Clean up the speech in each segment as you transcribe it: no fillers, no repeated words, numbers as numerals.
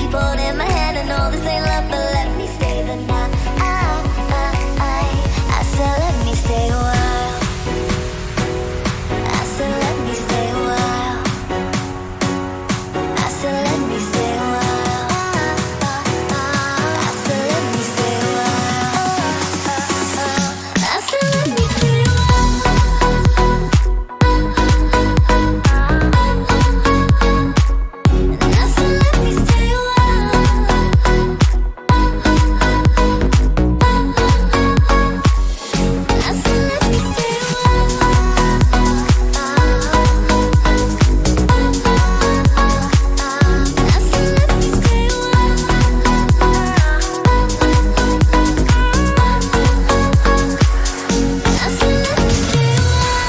keep holding my hand. I know this ain't love, but let me stay the night. I said let me stay a while. I said let me stay a while. I said let me stay a while. I said let me stay a while. I said let me stay a while. And I said let me stay a while. I said let me stay a while. I said let me stay a while. I said let me stay a while.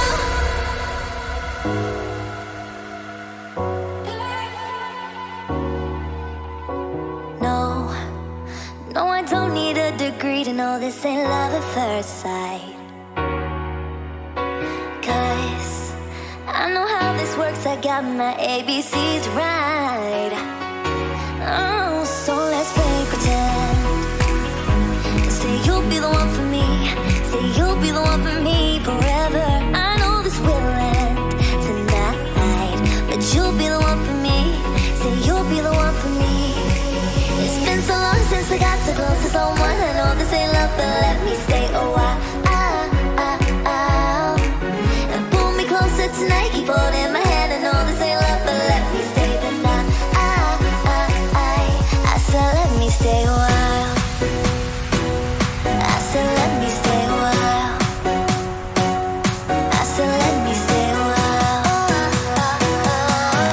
No, I don't need a degree to know this ain't love at first sight. 'Cause I know how this works, I got my ABCs right. Oh, so let's play pretend. Say you'll be the one for me. Say you'll be the one for me forever. I know this will end tonight, but you'll be the one for me. Say you'll be the one for me. It's been so long since I got so close to someone. I know this ain't love, but let me stay a while. And pull me closer tonight. Keep holding my hand. I know this ain't love, but let me stay the night. I said let me stay a while. I said let me stay a while. I said let me stay a while.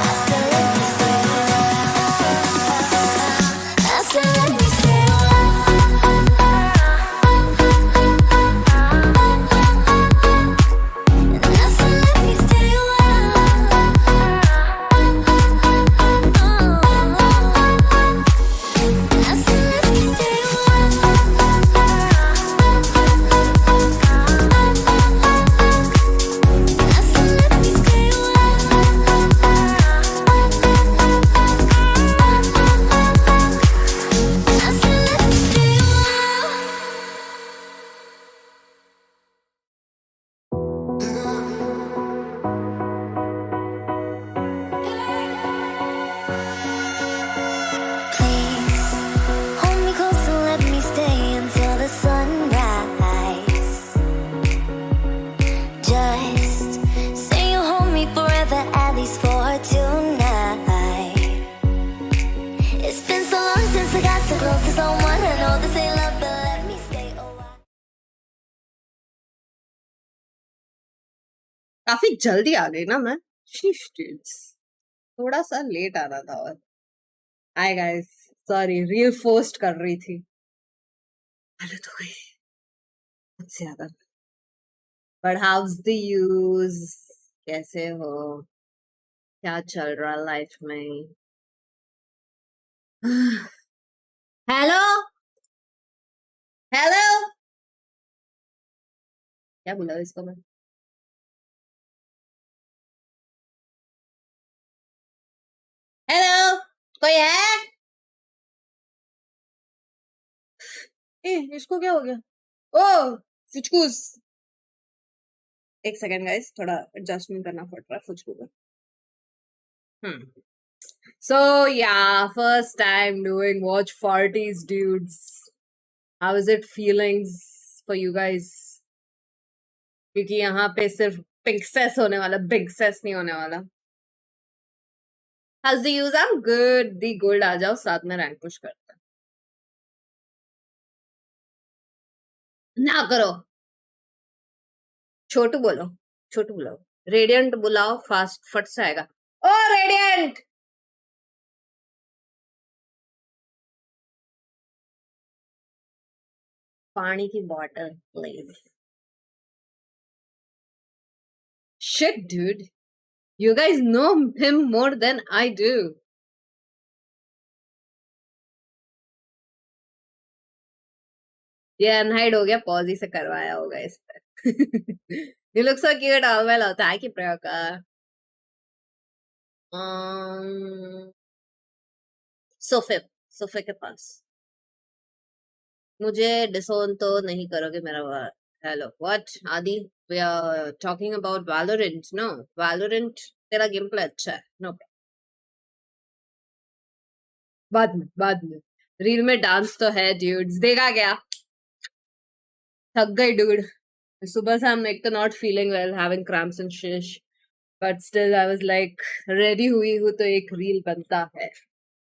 I said let me stay a while. I said let me stay a while. And I said let me stay a while. I said let me stay a while. I said let me stay a while. I said let me stay a while. Please hold me close and let me stay until the sunrise. Just say you'll hold me forever, at least for tonight. It's been so long since I got so close to someone. I know this ain't love, but let me stay a while. काफी जल्दी आ गई ना मैं। Sheesh, dudes. थोड़ा सा late आना था और hi guys, sorry reel post कर रही थी। हालत हो गई मुझसे ज्यादा। बट हाउस द यूज, कैसे हो, क्या चल रहा लाइफ में? हेलो हेलो, क्या बोला इसको मैं? हेलो, कोई है? इसको क्या हो गया? ओ फुचकूस। एक सेकंड गाइस, थोड़ा एडजस्टमेंट करना पड़ रहा है फुचकू का। So yeah, first time doing watch parties, dudes. How is it feelings for you guys? क्योंकि यहाँ पे सिर्फ Pinkcess होने वाला, Pinkcess नहीं होने वाला। How's the use? I'm good. The good आ जाओ, साथ में रैंक पुश करते हैं। ना करो, छोटू बोलो, छोटू बुलाओ, रेडियंट बुलाओ, फास्ट फट से आएगा। ओ रेडियंट, पानी की bottle please. Shit, dude. You guys know him more than I do. ये अनहाइड हो गया, पॉज ही से करवाया होगा इस पर। You look so cute. All well होता है कि प्रयोका। So fifth, सोफे के पास। मुझे डिसोन तो नहीं करोगे मेरा hello what Adi we are talking about Valorant no Valorant तेरा गेम प्ले अच्छा है नो बाद में रील में डांस तो है ड्यूड्स देखा क्या थक गई डूड सुबह से I'm like तो not feeling well having cramps and shish but still I was like ready हुई हूँ तो एक रील बनता है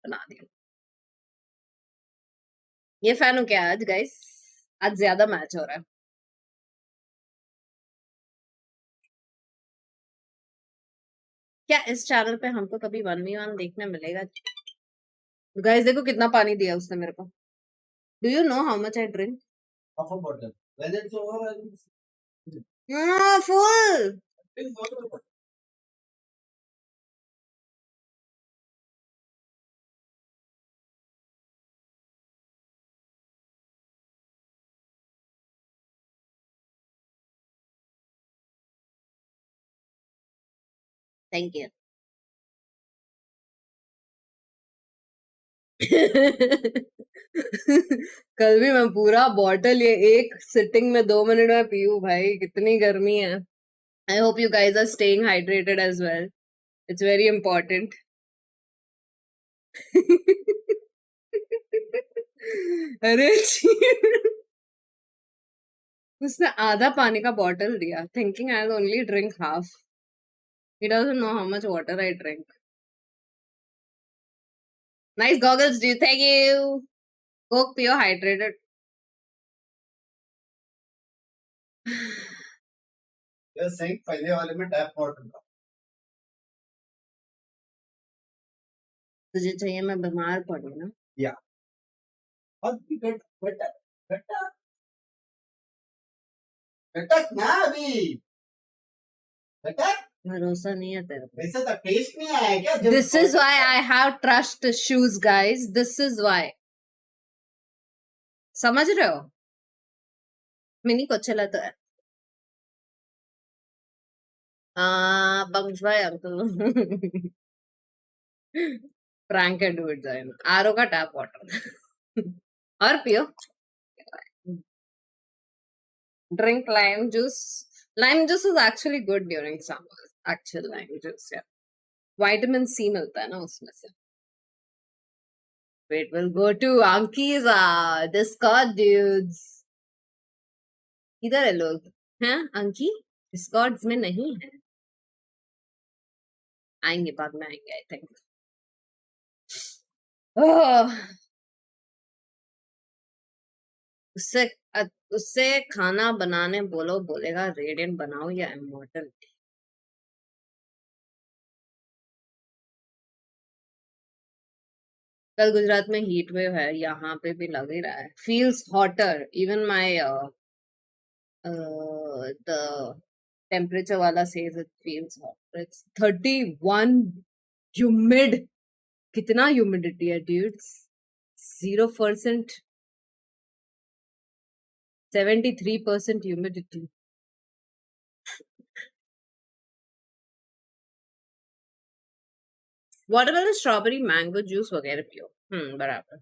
बना दी ये फैन हो क्या आज गाइस आज ज्यादा मैच हो रहा है क्या इस चैनल पे हमको कभी 1v1 देखने मिलेगा गाइस देखो कितना पानी दिया उसने मेरे को do you know how much I drink Half a bottle. When it's over, full thank you कल भी मैं पूरा बॉटल ये एक सिटिंग में 2 मिनट में पीऊं भाई कितनी गर्मी है I hope you guys are staying hydrated as well it's very important अरे उसने आधा पानी का बॉटल दिया thinking I only drink half he doesn't know how much water I drink nice goggles do thank you coke पियो hydrated you're saying पहले वाले में tap water था. तुझे चाहिए मैं बीमार पड़ू ना Yeah. और good, better, better, better ना अभी. Better. भरोसा नहीं है तेरे पे वैसे तो टेस्ट नहीं आया क्या? This is why I have trust issues guys this is why समझ रहे हो मिनी को अच्छा लगता है बंग्स भाई अंकल प्रैंक है डूड जाइन आरओ का टैप वाटर और पियो drink lime juice is actually good during summer actual lime juice या विटामिन सी मिलता है ना उसमें से It will go to Anki's Discord dudes. इधर है लोग हैं अंकी डिस्कॉर्ड्स में नहीं है आएंगे बाद में आएंगे आई थिंक उससे उससे खाना बनाने बोलो बोलेगा रेडियंट बनाओ या इमॉर्टल कल गुजरात में हीट वेव है यहाँ पे भी लग ही रहा है feels hotter even my the temperature वाला says it feels hot it's 31 humid कितना ह्यूमिडिटी है dudes 0% 73% humidity watermelon strawberry mango juice वगैरह पियो बराबर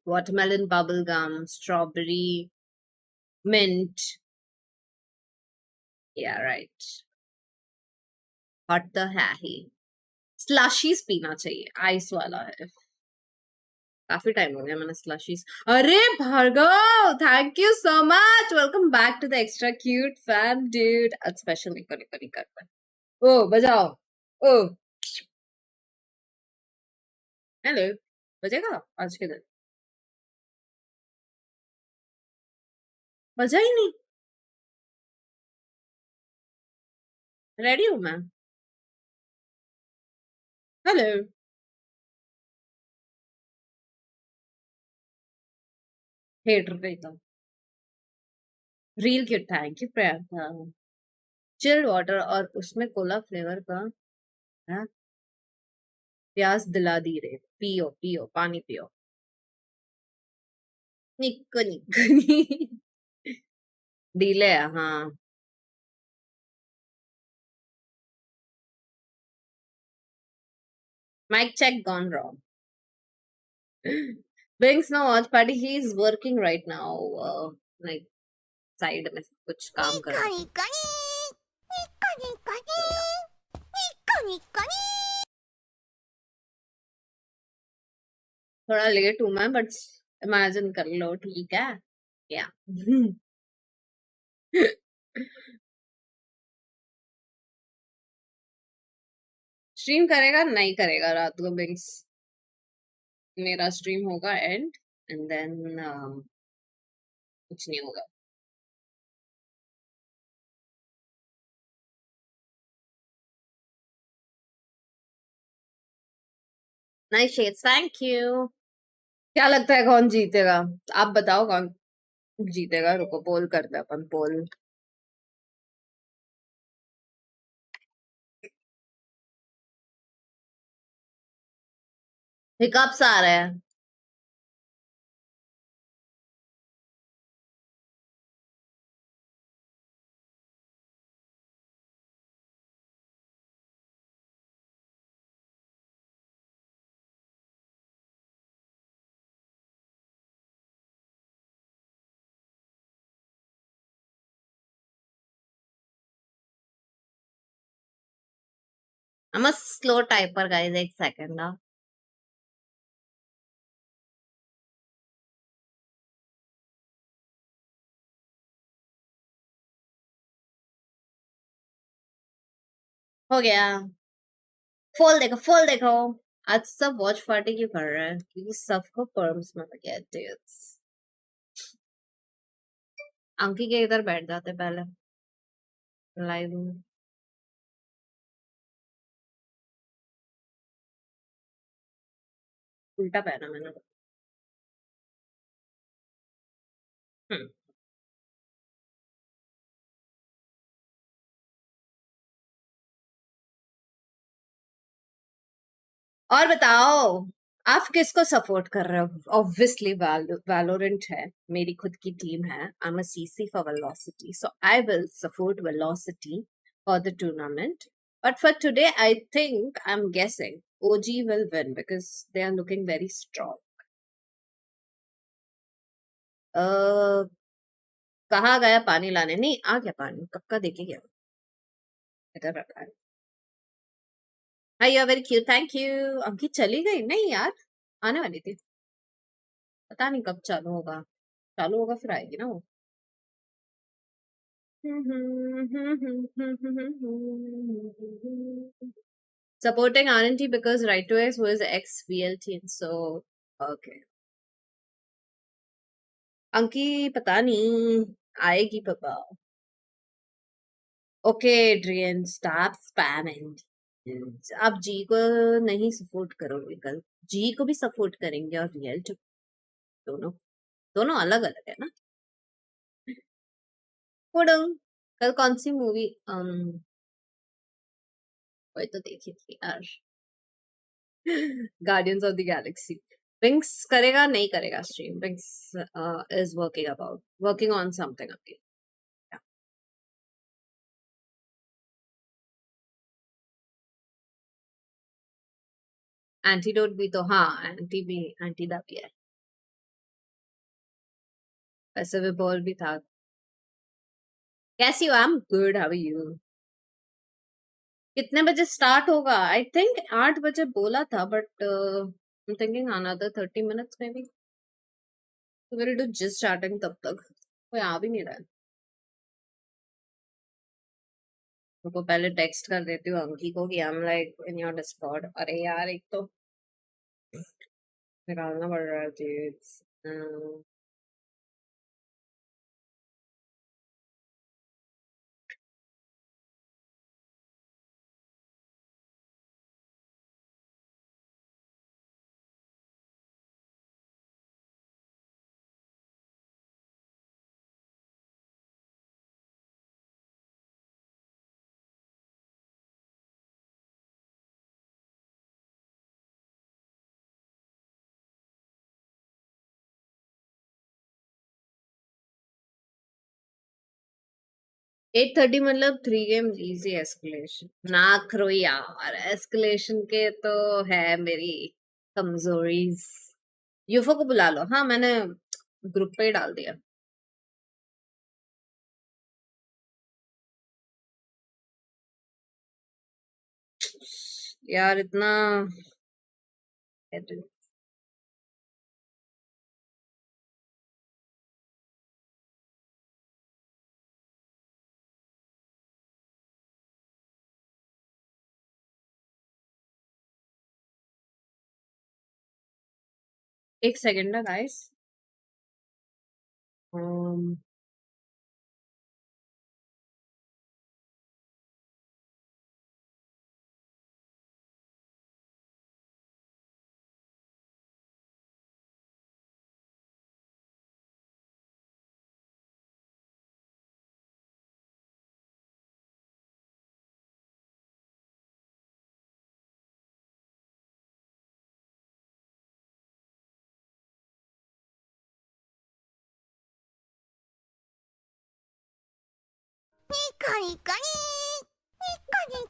watermelon bubble gum strawberry mint या राइट हॉट तो है ही स्लशीज पीना चाहिए आइस वाला है काफी टाइम हो गया मैंने स्लशीज अरे Bhargav thank you so much welcome back to the extra cute fan dude आज स्पेशल निको निको करता ओ बजाओ ओ हेलो बजेगा आज के दिन बजा ही नहीं रेडी हूँ मैं हेलो हेटर पे था reel cute thank you Priyanka chilled water और उसमें कोला फ्लेवर का है प्यास दिला दी रे पियो पियो पानी पियो निक्को निक्को डीले है हाँ Mic check gone wrong. Binks no watch party. He is working right now. Like side में कुछ काम कर रहा है. थोड़ा लेट हूँ मैं, बट इमेजिन कर लो, ठीक है क्या? स्ट्रीम करेगा नहीं करेगा रात को बिंक्स? मेरा स्ट्रीम होगा एंड देन कुछ नहीं होगा. Nice shades, thank you. क्या लगता है कौन जीतेगा? आप बताओ कौन जीतेगा. रुको पोल करते हैं अपन. पोल हिकअप्स आ रहे हैं. I'm a slow typer guys, एक सेकंड ना. हो गया. फॉल देखो, फॉल देखो. आज सब वॉच पार्टी क्यों कर रहे हैं? क्योंकि सबको पर्म्स में लगे डेट्स. अंकी के इधर बैठ जाते पहले लाइव में. उल्टा पहना मैंने. हम्म. और बताओ, आप किसको सपोर्ट कर रहे हो? ऑब्वियसली वैलोरेंट है, मेरी खुद की टीम है. I am a CC for velocity, so I will support velocity for the tournament. But for today, I think I'm guessing OG will win because they are looking very strong. कहाँ गया पानी लाने? नहीं आ गया पानी, कब का देखे गया. इधर रखा है. Hi you are very cute, thank you. Ankit चली गई? नहीं यार, आने वाली थी. पता नहीं कब चालू होगा. चालू होगा फिर आएगी ना वो. Supporting RNT because right to X was ex VLT, so okay. अंकी पता नहीं आएगी पापा. ओके ड्रियन, स्टॉप स्पैमिंग. आप जी को नहीं सपोर्ट करोगे कल? जी को भी सपोर्ट करेंगे और रियल दोनों. दोनों अलग अलग है ना. पुडंग. कल कौन सी मूवी वही तो देखी थी यार. Guardians of the Galaxy. Winks करेगा नहीं करेगा stream? Winks is working on something अभी. एंटीडोट भी तो, हाँ एंटीदा भी है. वैसे भी बॉल भी था. कैसी हो? I am good, how are you? कितने बजे स्टार्ट होगा? आई थिंक 8 बजे बोला था, but I am thinking another 30 minutes में भी. विल डू जस्ट स्टार्टिंग तब तक. कोई आ भी नहीं रहा है. उनको पहले टेक्स्ट कर देती हूँ अंकी को कि I am like in your Discord. अरे यार एक तो निकालना पड़ रहा है चीज. 8:30 मतलब 3 games easy escalation ना करो यार escalation के तो है मेरी कमजोरीज यूफो को बुला लो हाँ मैंने ग्रुप पे ही डाल दिया यार इतना एक सेकंड ना guys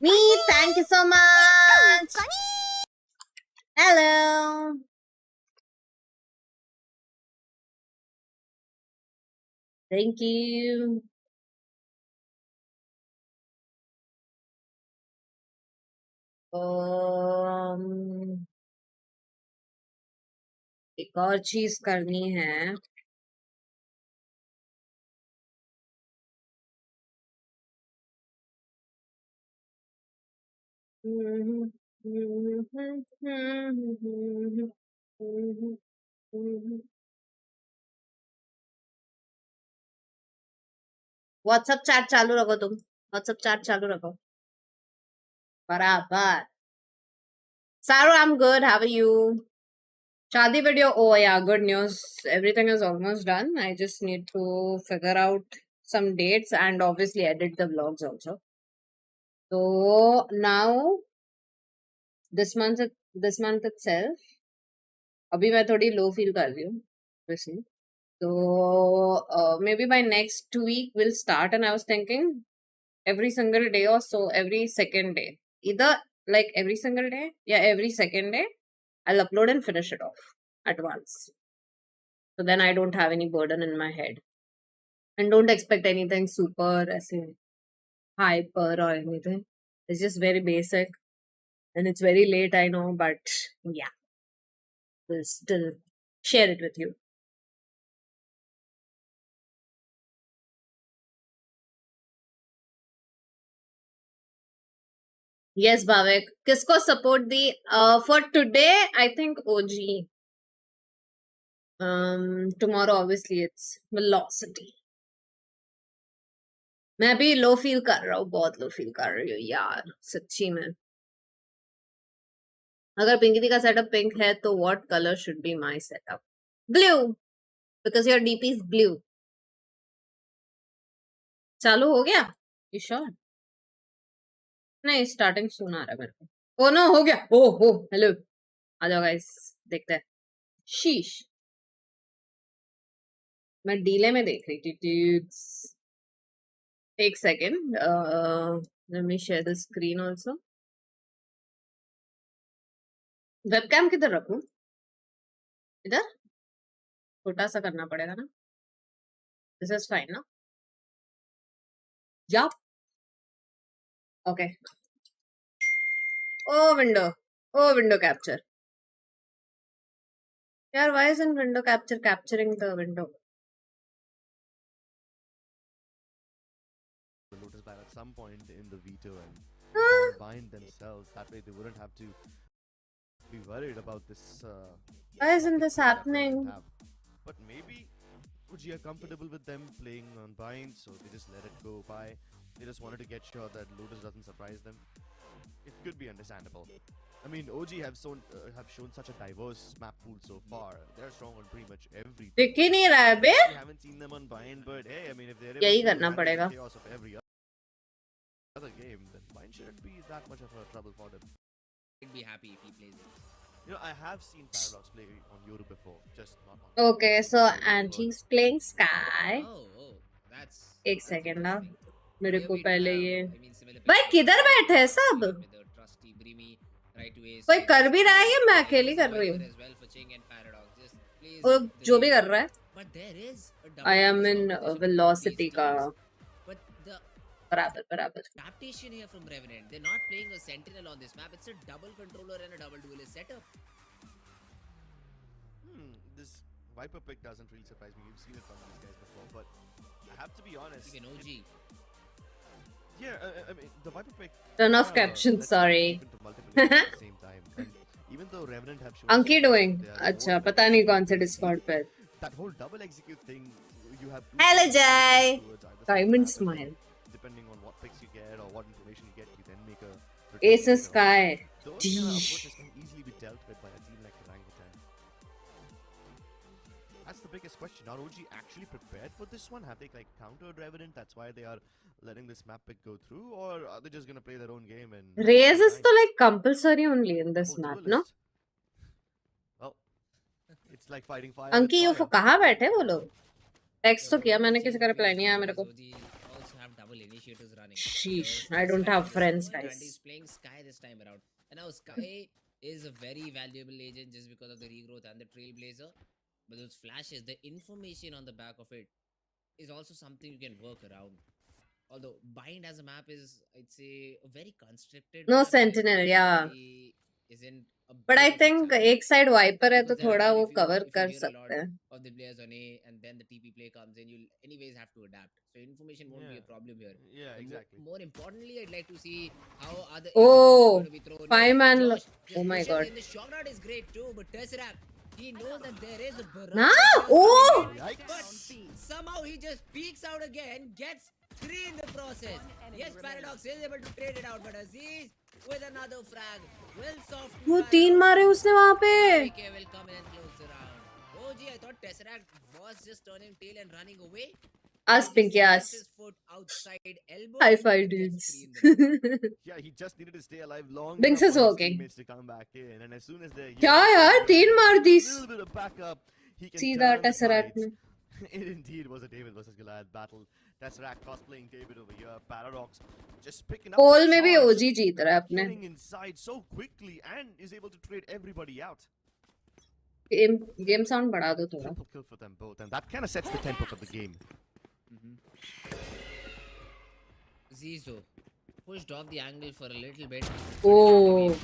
me thank you so much hello thank you एक और चीज करनी है व्हाट्सएप चैट चालू रखो तुम व्हाट्सएप चैट चालू रखो बराबर सारू I am good how are you शादी video oh yeah good news everything is almost done I just need to figure out some dates and obviously edit the vlogs also so now this month itself अभी मैं थोड़ी low feel कर रही हूँ वैसे so maybe by next week we'll start and I was thinking every single day or so every second day either like every single day yeah every second day I'll upload and finish it off at once so then I don't have any burden in my head and don't expect anything super hyper or anything it's just very basic and it's very late I know but yeah we'll still share it with you yes Bhavik kisko support the for today I think OG tomorrow obviously it's velocity मैं भी low feel कर रहा हूँ बहुत low feel कर रही हूँ यार सच्ची में अगर पिंकी का सेटअप पिंक है तो what colour should be my setup blue because your DP is blue चालू हो गया यू श्योर नहीं स्टार्टिंग सुना रहा है मेरे को ओ नो हो गया ओ हो हेलो आ जाओ गाइस देखते हैं शीश मैं डीले में देख रही थी dudes. एक second let me share the screen also webcam किधर रखूं इधर छोटा सा करना पड़ेगा ना दिस इज फाइन ना या ओके ओ विंडो कैप्चर यार why isn't window capture capturing the window the Lotus Ban at some point in the veto and bind themselves. That way they wouldn't have to be worried about this. Why isn't this happening? But maybe Uji are comfortable with them playing on bind, so they just let it go by. They just wanted to get sure that Lotus doesn't surprise them. It could be understandable. I mean, OG have shown such a diverse map pool so far. They're strong on pretty much everything. दिख ही नहीं रहा है बे We haven't seen them on bind, but hey, I mean, if they're यही able to करना handle पड़ेगा the chaos of every other game, then bind shouldn't be that much of a trouble for them. I'd be happy if he plays it. You know, I have seen Paradox play on Yoru before, just not on. okay so and he's playing Sky Oh, that's. एक second ना मेरे Here को we do पहले have, ये I mean, similar भाई picture किधर to बैठे हैं सब? with the trusty Breamy right to ace. कोई कर भी रहा है या मैं There अकेली is a कर रही Viper हूँ? as well for Ching and Paradox. Just plays वो the जो भी game. कर रहा है. But there is a I double am focus in competition between velocity these का teams. But the बराबर. adaptation here from Revenant, they're not playing a sentinel on this map. It's a double controller and a double duelist setup. This Viper pick doesn't really surprise me. You've seen it from these guys before, but I have to be honest. Even OG. Yeah, I mean the Viper pick. Turn off captions, lets them sorry. open to multiple lanes at the same time. And even though Revenant have shown अंकी doing? they are अच्छा more पता नहीं कौन से Discord पे. that whole double execute thing, you have two Hello, choices Jai. towards either side of Diamond the map, and smile. depending on what picks you get or what information you get, you then make a Ace is sky. Those kind of approaches can easily be dealt with by a team like Orangutan. That's the biggest question. Are OG actually prepared for this one? Have they like countered Revenant? That's why they are letting this map pick go through, or are they just gonna play their own game and Raze is तो like compulsory only in this Oh, map, no? duelist. Well, it's like fighting fire. with अंकी यूफो fire. कहाँ बैठे वो लोग? Text तो किया मैंने किसी का रिप्लाई नहीं आया मेरे को. OG also have double initiators running. Sheesh, So I don't Sky have this friends, one, and guys. he's playing Sky this time around. And now Sky is a very valuable agent just because of the regrowth and the Trailblazer. But those flashes, the information on the back of it is also something you can work around. Although Bind as a map is, I'd say, a very constricted. No map, Sentinel, it yeah. really isn't a But I big think challenge. एक side Viper है तो Because there थोड़ा again, वो if you- cover if you कर hear a lot सकते हैं. of the players on A and then the TP play comes in, you'll anyways have to adapt. So information won't be a Yeah. problem here. Yeah, But exactly. More importantly, I'd like to see how other Oh, going to be thrown. 5-man Josh lo- just oh my pushes God. in. The shot route is great too, but Tesseract, he knows that there is a barrage Nah, of players oh! coming in, Yikes. but somehow he just peeks out again, gets 3 in the process. Yes, Paradox is able to trade it out, but Aziz with another frag will soft. वो 3 मारे उसने वहाँ पे. RBK will come in and close the round. Oh gee, I thought Tesseract was just turning tail and running away. Ask Pinkcess. His foot outside elbow. High five, Gets dudes. 3 in the round. Yeah, he just needed to stay alive long Binks enough is for his working. teammates to come back in, and as soon as they're क्या here, यार, with 3 मार दी. a little bit of backup, he can सीधा turn the Tesseract tides. ने. It indeed was a David versus Goliath battle. Tesseract cosplaying David over here. Paradox just picking up. Pole the में भी charge, OG जीत रहा है अपने. getting inside so quickly and is able to trade everybody out. Game sound बढ़ा दो थोड़ा. Triple kill for them both, and that kind of sets the tempo for the game. Zizo pushed off the angle for a little bit. Oh,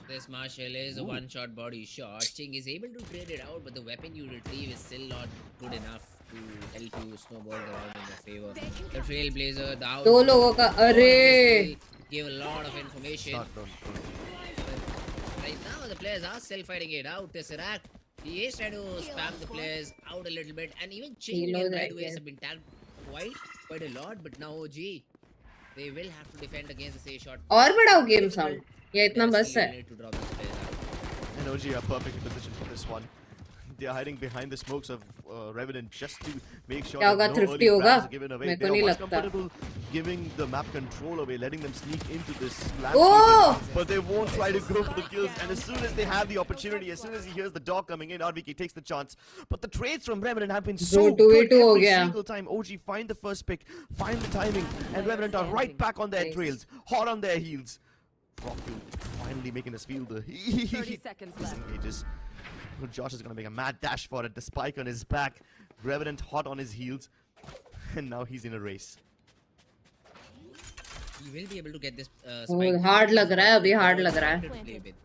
This Marshall is a one-shot body shot. Ching is able to trade it out, but the weapon you retrieve is still not good enough to help you snowball the round in your favor. The Trailblazer, the out. दो लोगों का. अरे Gave a lot of information. Shot from Right now, the players are still fighting it out. Tesseract, he is trying to spam the players out a little bit, and even Ching Reload and right Rideways there. have been tagged quite a lot. But now, OG, they will have to defend against the say shot. और बढ़ाओ game sound. ये इतना They're बस still है. need to drop these players out. And OG are perfectly positioned for this one. They are hiding behind the smokes of Revenant just to make sure क्या that होगा, no thrifty early होगा? frags are given away. मेरे They को are नहीं much लगता. comfortable giving the map control away, letting them sneak into this Oh! landscape, but they won't try to go for the kills. And as soon as they have the opportunity, as soon as he hears the dog coming in, RBK takes the chance. But the trades from Revenant have been so Two good हो every गया. single time. OG find the first pick, find the timing, and Revenant are right back on their Nice. trails, hot on their heels. Rockfield finally making us feel the 30 seconds left. disengages. Well, Josh is going to make a mad dash for it. The spike on his back. Revenant hot on his heels. And now he's in a race. He will be able to get this Oh, spike. hard लग रहा है, अभी hard लग रहा है. To play with.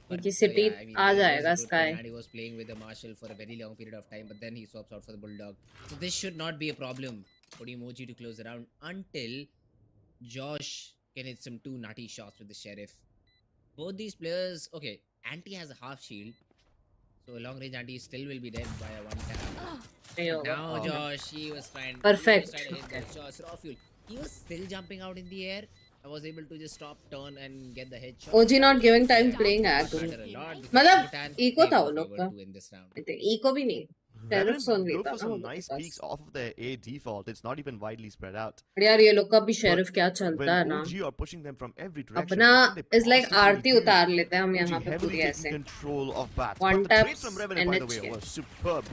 But, क्योंकि City I mean, uh it was जाएगा good Sky. for He was playing with the Marshall for a very long period of time, but then he swaps out for the Bulldog. So this should not be a problem for Emoji to close the round until Josh can hit some 2 nutty shots with the Sheriff. Both these players, okay, Anti has a half shield, so long range Anti still will be dead by a 1 tap. नहीं होगा. Now Josh, he was trying. Perfect. He was trying to hit those shots. Raw fuel. He was still jumping out in the air. I was able to just stop, turn, and get the headshot. OG not giving time playing act. Matter a lot because मतलब Orangutan, eco they था were वो लोग favored का. to win this round. Eco भी नहीं. Sheriff's Revenant only go था for ना some उनके nice pass. peaks off of their A default. It's not even widely spread out. But यार ये लोग का भी But Sheriff क्या when चलता है ना. OG are pushing them from every direction, अपना what can they is like possibly Aarti do? उतार लेते हैं हम OG यहाँ पे heavily पूरी taking ऐसे. control of bats. One But the trades taps from Revenant, by the NH way, के. were superb.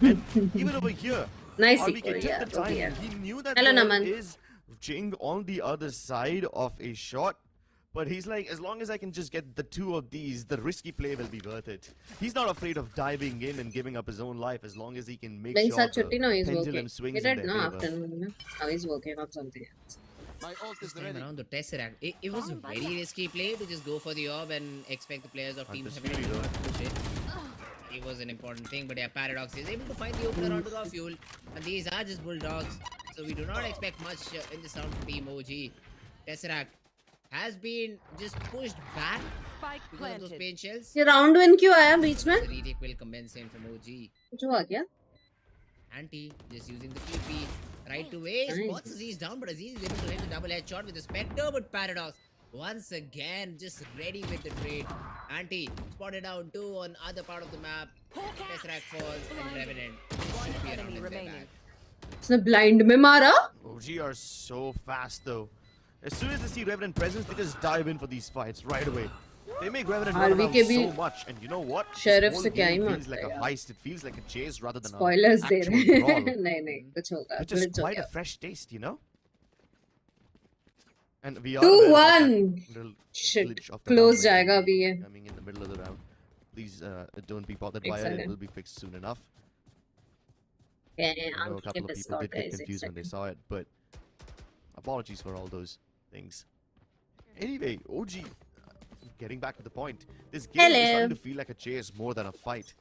And even over here, Nice RBK equal, took yeah, the time. OG, yeah. He knew that Hello, there Naman. is Jing on the other side of a shot. But he's like, as long as I can just get the two of these, the risky play will be worth it. He's not afraid of diving in and giving up his own life as long as he can make Playing sure such chutti, the now he's pendulum working. He swings in did their no favor. afternoon. Now he's working on something else. My ult is This time ready. around the Tesseract, it was a very risky play to just go for the orb and expect the players of Team Undisputed, Heaven to though. not push it. It was an important thing, but yeah, Paradox is able to find the opener onto the fuel, and these are just bulldogs, so we do not expect much in this round from Team OG. Tesseract has been just pushed back Spike because of those planted. pain shells. ये round win क्यों आया बीच में? The retake will commence in from OG. कुछ हुआ क्या? Anti just using the TP right to Ace. Nice. Spots Aziz down, but Aziz is able to hit the double headshot with the Spectre, but Paradox once again just ready with the trade. Anti spotted down two on other part of the map. Tesseract falls and Revenant should be around enemy in their remaining. back. उसने blind में मारा? OG are so fast though. As soon as they see Revenant presence, they just dive in for these fights right away. They make Revenant run RV around के भी so much, and you know what? This Sheriff whole से क्या ही game feels like मानते a हैं heist. It feels like a chase rather than Spoilers a they actual रहे brawl. हैं. नहीं नहीं कुछ होगा. Which is Glitch हो quite a गया. fresh taste, you know? And we are aware about 2-1. that little Shit. glitch of the Close round जाएगा where अभी ये. coming in the middle of the round. Please don't be bothered एक by it. It second. will be fixed soon enough. Yeah, I know a couple of people Discord did get guys, confused when they exactly. saw it, but apologies for all those things. Anyway, OG, getting back to the point, this game is Hello. starting to feel like a chase more than a fight.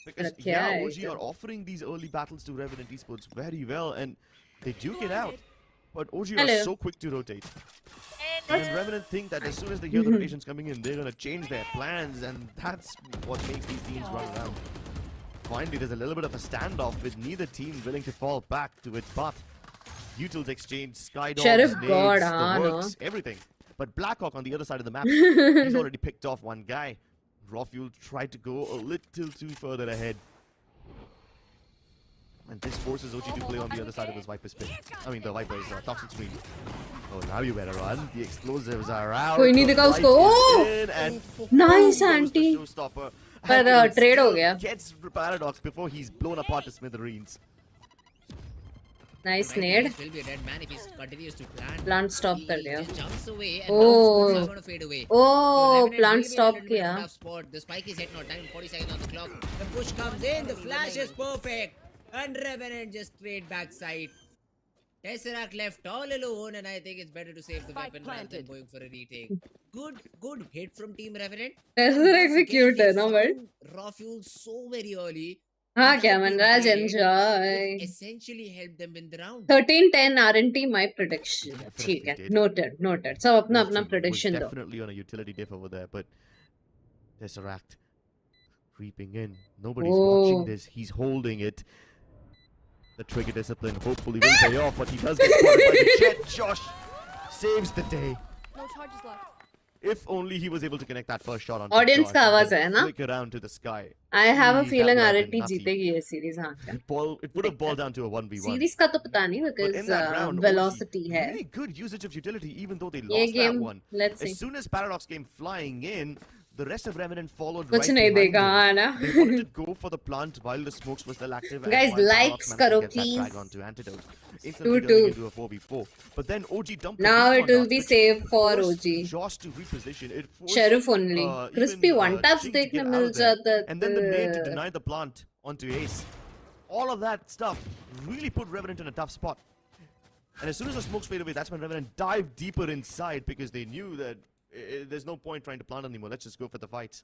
Because Okay, yeah, I OG are offering these early battles to Revenant Esports very well, and they duke it out. But OG are Hello. so quick to rotate. And Revenant think that as soon as they hear the rotations coming in, they're gonna change their plans, and that's what makes these teams run around. Finally, there's a little bit of a standoff with neither team willing to fall back to its path. Utils exchange, Skydogs, Sheriff nades, God, the no. works, everything. But Blackhawk on the other side of the map, he's already picked off one guy. Rawfuel tried to go a little too further ahead. And this forces OG to play on the other side of his Viper's pit. I mean, the Viper's toxic screen. Oh, now you better run. The explosives are out. कोई नहीं the दिखा fight उसको. is Oh! in, and Nice, boom goes the auntie. showstopper. पर And it trade हो still गया. Gets Paradox before he's blown apart to smithereens. Nice Right, nade. Ace will be a dead man if he continues to plant. Plant stop He कर दिया. just jumps away and Oh. now going to fade away. Oh, Revenant plant will be stop in a little bit of किया. a tough spot. The spike is hit now. Time 40 seconds on the clock. The push comes in. The flash is perfect. And Revenant just straight backside. Tesseract left all alone, and I think it's better to save the Spike weapon rather than planted. going for a retake. Good hit from Team Revenant. Tesseract Once भी again, cute they है ना but. found Raw fuel so very early. हाँ which क्या helped them Manraj trade, enjoy. which essentially helped them win the round. 13-10 RNT my prediction. Definitely ठीक है. did. Noted. Noted. सब अपना अपना OG prediction was दो. definitely on a utility diff over there, but Tesseract creeping in. Nobody's Oh. watching this. He's holding it. The trigger discipline hopefully will pay off, but he does get spotted by the jet. Josh saves the day. No charges left. If only he was able to connect that first shot on Audience Josh का and आवाज then है ना? flick around to the sky. I have a That feeling would have been RNT nutty. जीतेगी ये series. हाँ क्या. It would have boiled down to a 1v1. Series का तो पता नहीं But in because that round, velocity OG, है. really good usage of utility, even though they ये lost that game one. let's see. As soon as Paradox came flying in, the rest of Revenant followed कुछ right नहीं behind देखा him. है ना. They wanted to go for the plant while the smokes were still active. and Guys, while likes Paradox managed to करो, get that please. frag onto Antidote, instantly 2-2. turning into a 4v4. But then OG dumped Now the it will recon be darts, safe which for forced OG. Josh to reposition. It forced Sheriff only. Crispy even, one taps Jing to देखने get out mill of there. जाता And then the nade to deny the plant onto Ace. All of that stuff really put Revenant in a tough spot. And as soon as the smokes fade away, that's when Revenant dived deeper inside because they knew that there's no point trying to plant anymore. Let's just go for the fight.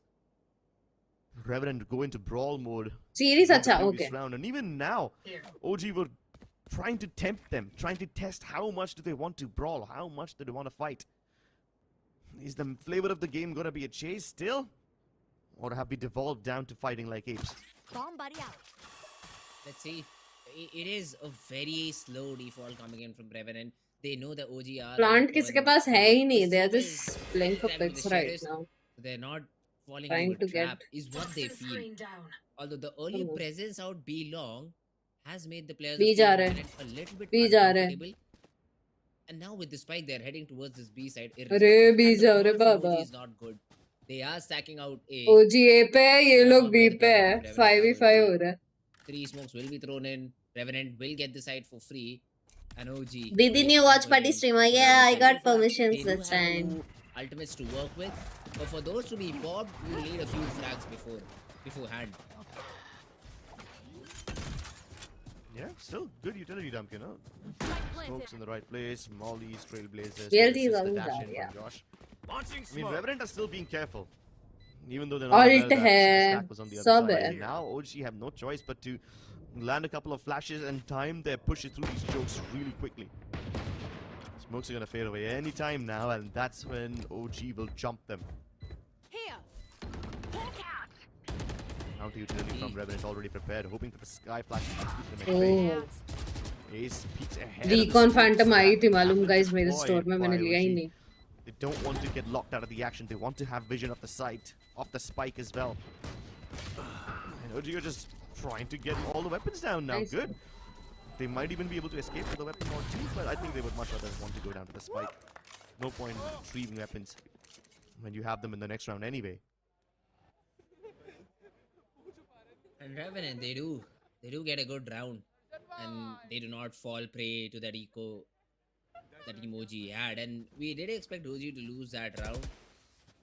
Revenant go into brawl mode. Series in the अच्छा previous okay. round. And even now, OG were trying to tempt them, trying to test how much do they want to brawl, how much do they want to fight. Is the flavor of the game going to be a chase still? Or have we devolved down to fighting like apes? Bomb buddy out. Let's see. It is a very slow default coming in from Revenant. They know the OG are. Plant किसी के पास है ही नहीं. They are This just is playing for time with picks the right Sheriffs. now. They're not falling Trying into a to get- trap, is what they feel. Although the early Oh. presence out B long has made the players B of जा Team रहे. Revenant a little bit B जा रहे. uncomfortable. And now with the spike, they're heading towards this B side. अरे irrespective. B And the जा रहे ball from Baba. OG is not good. They are stacking out A. OG A पे है, ये लोग B Revenant पे है. Revenant 5v5 OG. हो रहा है. 3 smokes will be thrown in. Revenant will get the side for free. an OG. Didi new watch party streamer. Yeah, I got permissions They do this have time. two ultimates to work with, but for those to be bobbed, you need a few frags beforehand. Yeah, still good utility dump, you know. Smokes in the right place, Molly's, Trailblazers. BLT this is the always dash bad, in yeah. from Josh. I mean, Revenant are still being careful. Even though they're not Alt aware that hai, stack was on the other sab side. hai. And now OG have no choice but to land a couple of flashes and time their pushes through these chokes really quickly. Smokes are gonna fade away any time now, and that's when OG will jump them. Here. Counter utility from Revenant already prepared, hoping for the sky flash to keep them at bay. Oh, Ace peeks ahead. Recon of the Phantom smoke आई थी stack मालूम happened guys मेरे deployed store में मैंने by लिया ही OG. नहीं. They don't want to get locked out of the action. They want to have vision of the site, of the spike as well. And OG are just trying to get all the weapons down now. Nice. Good. They might even be able to escape with a weapon or two, but I think they would much rather want to go down to the spike. No point retrieving weapons when you have them in the next round anyway. And Revenant, they do get a good round, and they do not fall prey to that eco that emoji had. And we did expect OG to lose that round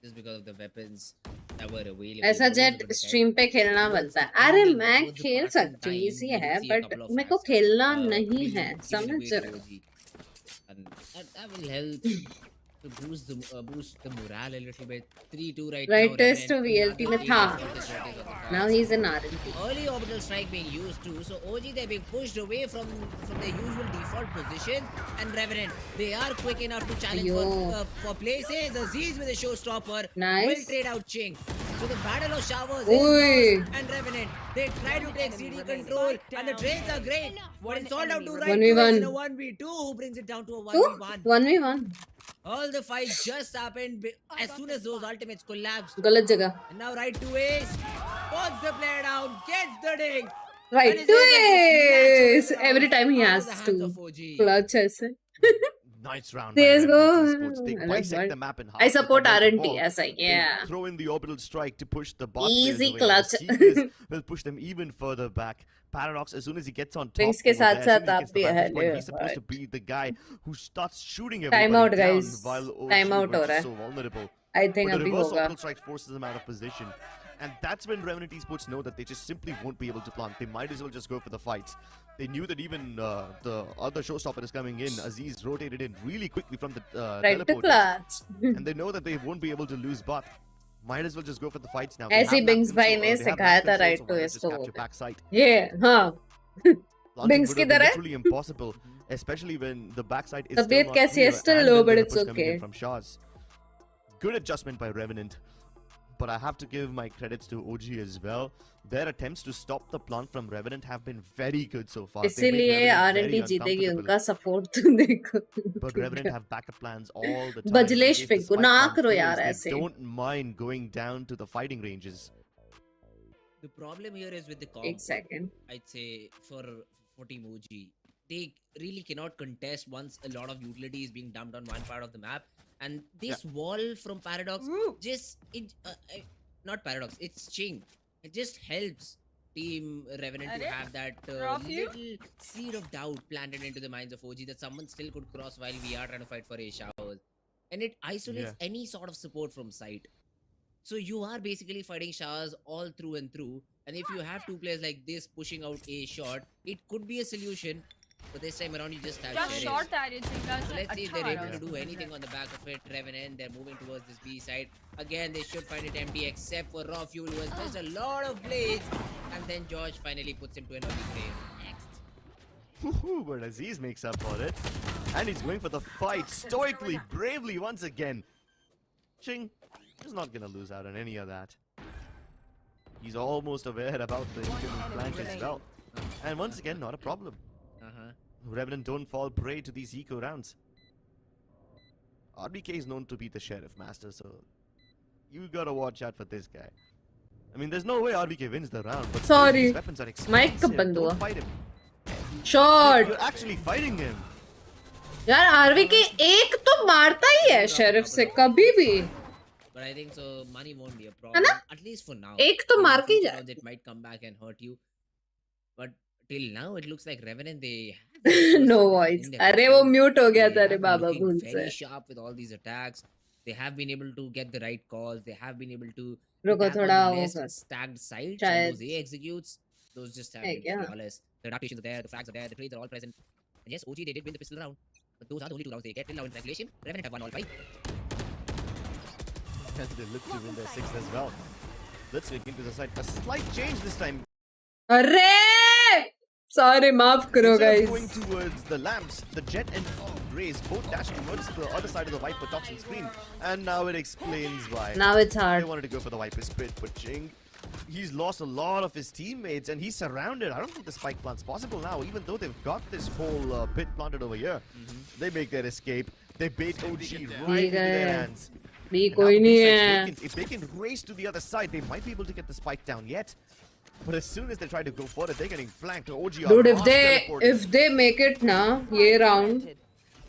just because of the weapons that were available. ऐसा But jet those were the stream पे खेलना बनता है. अरे मैं खेल सकती हूँ, इजी है, but मेरे को खेलना नहीं है, समझ रहे हो? And that will help to boost the morale a little bit. 3-2 right now. Right test to Revenant, VLT another में था. ace of the cards. Now he's in RNT. Early orbital strike being used too, so OG they're being pushed away from their usual default position, and Revenant they are quick enough to challenge for places. Aziz with a showstopper Nice. will trade out Ching. So the battle of showers Oi. is and Revenant they try to take CD control, and the trades are great, but it's all down to right 1v1. in a 1v2 who brings it down to a Two? 1v1. 1v1. All the fights just happened as soon as those ultimates collapsed. गलत जगह. And now right to Ace, puts the player down, gets the ding. Right and is to able snatch Ace. the round Every time he out of has the hands to. of OG. Clutch ऐसे. Nice round. Let's by go. Revenant Esports. They I love bisect that. the map in half. I with support the RNT. ball. Yes, I They yeah. throw in the orbital strike to push the bot Easy players away. clutch. The Seekers will push them even further back. Paradox, as soon as he gets on top, Pinks के over there, साथ as साथ soon as he आप gets the भी vantage है, point, he's supposed to but- be the guy who starts shooting Time everybody out, down guys. while OG Time out हो was रहा है. so vulnerable. I think But the अभी reverse होगा. orbital strike forces them out of position. And that's when Revenant Esports know that they just simply won't be able to plant. They might as well just go for the fights. They knew that even the other showstopper is coming in. Aziz rotated in really quickly from the Right to teleporters. clutch. And they know that they won't be able to lose but might as well just go for the fights now. ऐसे ही Binks भाई ने सिखाया था right to his इसको. backside. Yeah, हाँ. Launching Binks would की have been तरह? literally impossible, especially when the backside is तबीयत still not कैसी है? clear Still and low, then but there's a it's push coming in okay. from Shaz. Good adjustment by Revenant. But I have to give my credits to OG as well. Their attempts to stop the plant from Revenant have been very good so far. They make इसीलिए Revenant very RNT जीतेगी, uncomfortable. उनका support तो देखो. But Revenant have backup plans all the time. बजलेश In case the फेंको, spike ना plant करो यार fails, ऐसे. They don't mind going down to the fighting ranges. The problem here is with the comp. एक second. I'd say for Team OG, they really cannot contest once a lot of utility is being dumped on one part of the map, and this wall from Paradox not Paradox, it's Ching. It just helps Team Revenant to have that little seed of doubt planted into the minds of OG that someone still could cross while we are trying to fight for a showers, and it isolates any sort of support from site. So you are basically fighting showers all through and through, and if you have two players like this pushing out a shot, it could be a solution. But this time around, you just have Just Sheriff. short that you think So let's see if they're able to अच्छा do anything on the back of it. Revenant, they're moving towards this B side. Again, they should find it empty except for Raw Fuel, who has missed a lot of blades. And then George finally puts him to an early grave. Next. But Aziz makes up for it. And he's going for the fight stoically, bravely once again. Ching is not going to lose out on any of that. He's almost aware about the incoming flank as well. And once again, not a problem. Revenant don't fall prey to these eco rounds. RBK is known to be the Sheriff Master, so you gotta watch out for this guy. I mean, there's no way RBK wins the round, but Sorry. these weapons are Mic expensive. बंद हुआ. Don't fight him. Short. You're actually fighting him. यार RV के एक तो मारता ही है sheriff से कभी भी. But I think so. Money won't be a problem, ना? at least for now. एक तो मार के ही In जाए. future rounds, it might come back and hurt you. But till now it looks like Revenant they No voice. in their अरे वो control. Mute हो गया They था रे have been बाबा looking भूल very से. sharp with all these attacks. They have been able to get the right calls. They have been able to रुको attack on थोड़ा the वो less कर. stacked sides, and शायद those A executes, those just have है been क्या? flawless. The adaptations are there, the frags are there, the trades are all present. And yes, OG they did win the pistol round, but those are the only 2 rounds they get till now in regulation. Revenant have won all 5. And they look to win their 6th as well. Let's look into the side. A slight change this time. अरे sorry माफ करो Instead of guys. going towards the lamps, the jet and Raze both dashed towards the other side of the Viper toxin screen. And now it explains why. Now it's They hard. wanted to go for the Viper's pit, but Ching, he's lost a lot of his teammates and he's surrounded. I don't think the spike plant's possible now, even though they've got this whole pit planted over here. They make their escape. They bait OG right into their hands. भी And now कोई the नहीं B-side's है. vacant. If they can race to the other side, they might be able to get the spike down yet. But as soon as they try to go for it, they're getting flanked. OG are Dude, fast teleporting. if they make it na ये round,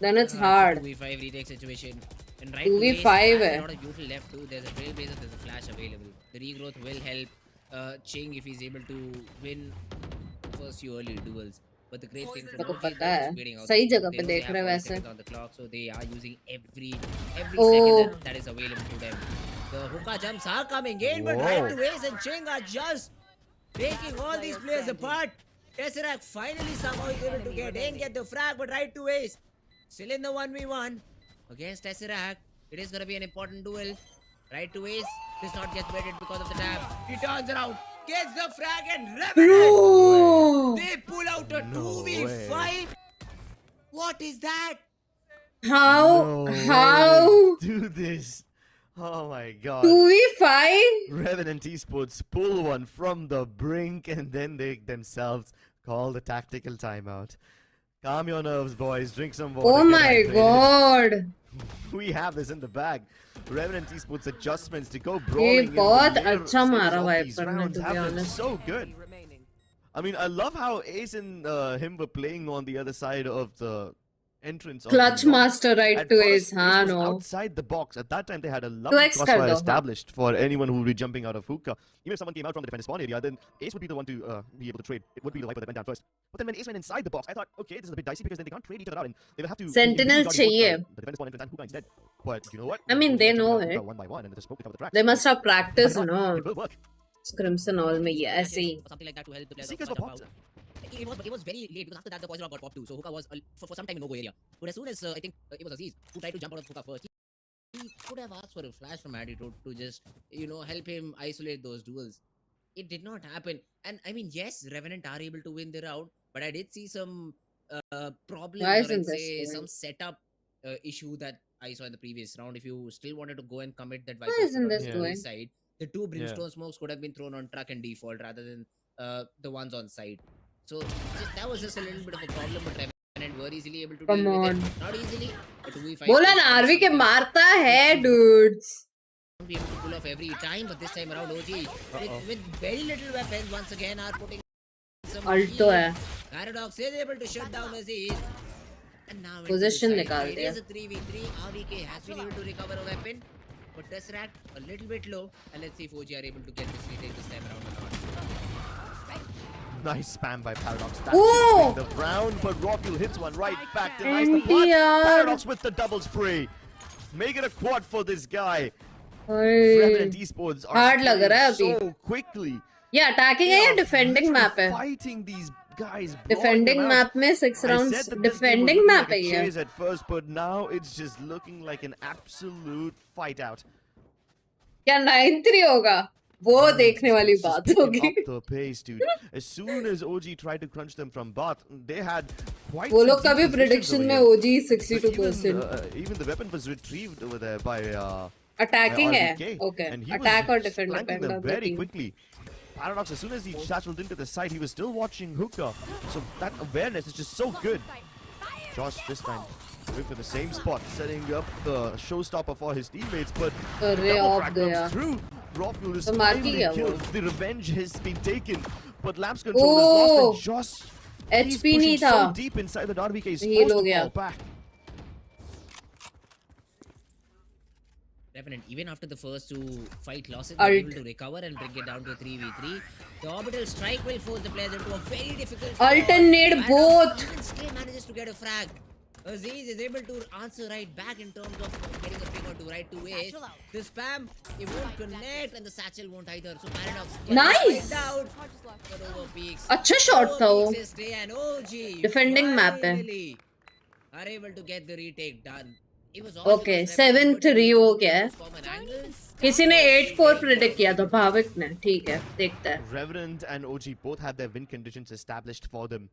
then it's hard. 2v5 retake situation. And right 2v5 away, है. a lot of util left too. There's a trailblazer, there's a flash available. The regrowth will help Ching if he's able to win first few early duels. But the great thing मेरे from को OG is पता they're है. just waiting out. सही the जगह clock. पे They देख only रहे have 40 वैसे. seconds on the clock, so they are using every Oh. second that is available to them. The hookah jumps are coming in, but right Whoa. to Yves and Ching are just taking all these players apart. Tesseract finally somehow is able to get in, get the frag, but right to Yves. Still in the 1v1 against Tesseract. It is going to be an important duel. Right to Yves does not get baited because of the dab. He turns around, gets the frag, and Revenant. Bro, They pull out a No 2v5. What is that? how No how way. Do this. Oh my god. 2v5? Revenant Esports pull one from the brink and then they themselves call the tactical timeout. Calm your nerves, boys. Drink some water. Oh get my hydrated. god. We have this in the bag. Revenant Esports adjustments to go ये brawling in the बहुत later अच्छा stages मारा of Viper these ने, rounds to be have been honest. so good. I mean, I love how Ace and him were playing on the other side of the entrance. of Clutch the box. master right At to first, Ace. Ace हाँ was no. outside the box. At that time, they had a lovely 2x कर crossfire दो, हाँ. established for anyone who would be jumping out of hookah. Even if someone came out from the defender spawn area, then Ace would be the one to be able to trade. It would be the Viper that went down first. But then when Ace went inside the box, I thought, okay, this is a bit dicey because then they can't trade each other out and they will have to Sentinel चाहिए. the defender spawn entrance and hookah instead. But you know what? I mean, they know it. One by one and they just spoke to cover the tracks. They must have practiced, Why not? no? It will work. Crimson all में ये ऐसे ही. Or something like that to help the players Seekers out were jump popped. out. It was very late because after that the poison rock got popped too. So hookah was for some time in no-go area. But as soon as I think it was Aziz who tried to jump out of hookah first, he could have asked for a flash from Attitude to just help him isolate those duels. It did not happen. And I mean, yes, Revenant are able to win the round, but I did see some problems Why or isn't I'd this say going? some setup issue that I saw in the previous round. If you still wanted to go and commit that Why Viper isn't put on this the going? side, the two brimstone smokes could have been thrown on truck and default rather than the ones on side. So that was just a little bit of a problem, but Revenant were easily able to Come deal on. with it. Not easily, but we fight. बोला ना RV के मारता है dudes. Won't be able to pull off every time, but this time around OG with very little weapons once again are putting some Alto heat. है. Paradox is able to shut down Aziz. And now into Position the side. निकाल It दिया. is a 3v3. RVK has been able to recover a weapon, but Tesseract a little bit low. And let's see if OG are able to get this retake this time around or not. Nice spam by Paradox. That Ooh! should win the round, but Rockfield hits one right back. And Denies the pot. yeah. Paradox with the double spray. Make it a quad for this guy. ओए. Revenant Esports are Hard लग रहा है playing अभी. so quickly. ये attacking है या defending literally map है? Fighting these guys. brawling Defending them map out. में 6 I rounds said that this game was defending looking map like है a ये. chase at first, but now it's just looking like an absolute fight out. क्या 9-3 होगा? वो देखने वाली It's just बात picking होगी. up the pace, dude. As soon as OG tried to crunch them from bot, they had quite वो some लोग का भी deep positions prediction over में here. OG But 62%. even the weapon was retrieved over there by Attacking है. RVK, Okay. and he Attack was or defend flanking depend them on the very team. quickly. Paradox, as soon as he satcheled into the side, he was still watching hookah. So that awareness is just so good. Josh this time going for the same spot, setting up the showstopper for his teammates, but अरे double of frag गया. comes through. Rawfield is तो मार के finally गया वो. killed. The revenge has been taken, but Lamps control is lost, and Josh he's HP नहीं pushing था. so deep inside that RVK is Heal forced हो to गया. fall back. Revenant, even after the first two fight losses, they're able to recover and bring it down to 3v3. The orbital strike will force the players into a very difficult spot. Alternate And both. Omen still manages to get a frag. Aziz is able to answer right back in terms of getting a ping or two right to Ace. The spam, it won't connect and the satchel won't either. So Paradox can Nice. find out. Hard just left. But over peaks. अच्छा shot था वो. Over peaks is stay and OG Defending map है. finally are able to get the retake done. It was all Okay, because Revenant 7-3 हो गया है. from an angle. किसी ने 8-4 predict किया था भाविक ने. ठीक है, देखते हैं. Revenant and OG both have their win conditions established for them.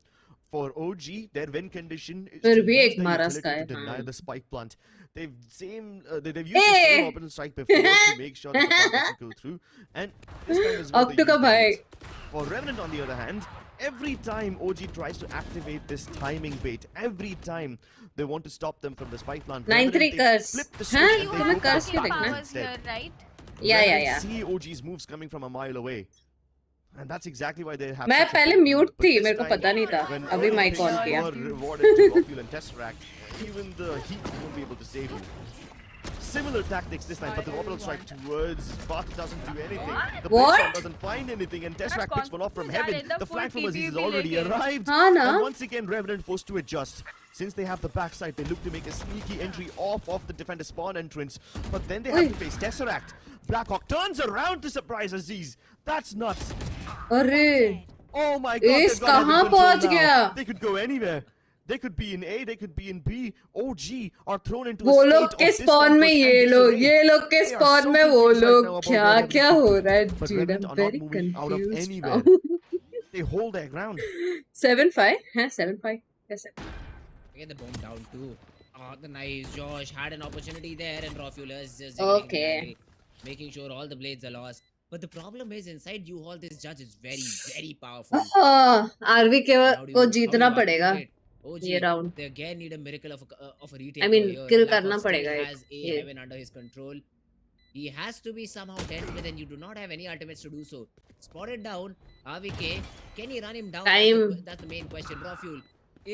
For OG, their win condition is फिर to भी use एक their मारस utility का है, to deny हाँ. the spike plant. They've used the same orbital strike before to make sure that the plant doesn't go through. And this time is Octo का भाई. For Revenant, on the other hand, every time OG tries to activate this timing bait, every time they want to stop them from the spike plant, 9-3 Revenant, they curse. flip the हाँ, switch and they तुम्हें go for curse the क्यों spike देखना है? plant Powers here, instead. right? Yeah, yeah, Revenant yeah. see OG's moves coming from a mile away. And that's exactly why they have मैं such a पहले big mute lead. But थी, this मेरे को time, पता नहीं था. when अभी all mic things on किया. were rewarded to Opulent Tesseract, even the heat won't be able to save you. Similar tactics this time, but the orbital strike towards Bath doesn't do anything. The What? Pixon doesn't find anything, and Tesseract picks one off from heaven. confused The full flag from Aziz has TPP already लेके. arrived. हाँ ना? And once again, Revenant forced to adjust. Since they have the backside, they look to make a sneaky entry off of the defender spawn entrance. But then they have Oi. to face Tesseract. Blackhawk turns around to surprise Aziz. That's nuts. अरे Oh my god, Ace they've got heaven कहाँ control पहुंच now. गया? They could go anywhere. They could be in A, they could be in B. OG are thrown into वो a लोग state के of spawn में discomfort ये and लोग disarray. ये लोग के They are स्पॉन so में वो confused right लोग now about क्या where they're क्या moving हो to. रहा है But dude, Revenant I'm are very not moving out of confused anywhere. now. They hold their ground. 7-5 हैं 7-5 कैसे? Get the bomb down too. Oh, the nice Josh had an opportunity there, and Rofuler is just Okay. making sure all the blades are lost. But the problem is inside you all, this judge is very powerful. RV के How do को you- जीतना how do you पड़ेगा articulate? OG, ये round. they again need a miracle of a retake. I mean, over here. kill Blackhawk करना still पड़ेगा has a ये. heaven under his control. He has to be somehow dealt with, and you do not have any ultimates to do so. Spotted down, AVK. Can he run him down? Time. That's the main question. Raw fuel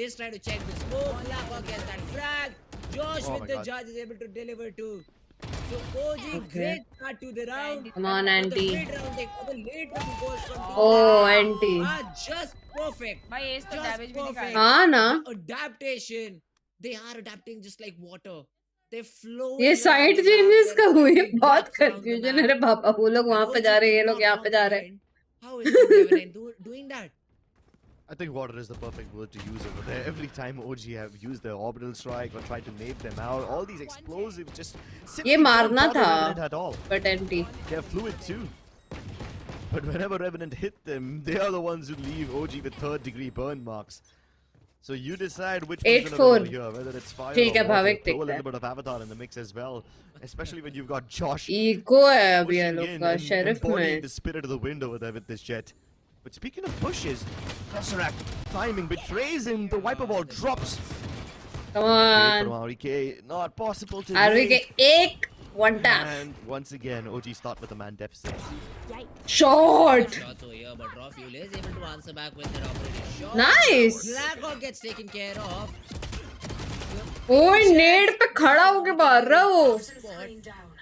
is trying to check the smoke. Blackhawk gets that frag. Josh Oh with my the God. judge is able to deliver too. So OG, Okay. great start to the round. Come on, But the Auntie. mid-round take, the late round goes from Oh, Auntie. just perfect. भाई S तो Just damage भी नहीं perfect. खाया. हाँ ना? Adaptation. They are adapting just like water. They flow. ये side changes का हुई बहुत कंफ्यूजन है रे पापा वो लोग वहाँ पे जा रहे हैं ये लोग यहाँ पे जा रहे हैं. How is Revenant doing that? I think water is the perfect word to use over there. Every time OG have used their orbital strike or tried to nade them out, all these explosives just simply ये don't मारना bother था. Revenant at all. But empty. They're fluid too. But whenever Revenant hit them, they are the ones who leave OG with third-degree burn marks. So you decide which one's gonna 8-4. win here, whether it's fire ठीक or है, water. Bhavik Throw a देखता little है. bit of Avatar in the mix as well, especially when you've got Josh ego है अभी ये pushing लोग in का and sheriff embodying में. the spirit of the wind over there with this jet. But speaking of pushes, Tesseract timing betrays him. The wiper ball drops. Come From on. RK, not possible to RV के एक one tap. And once again, OG start with a man deficit. Shot. Shots over here, but Raw Fuel is able to answer back with their operating shot. Nice. Blackhawk gets taken care of. ओए नेड पे खड़ा होके मार रहा वो.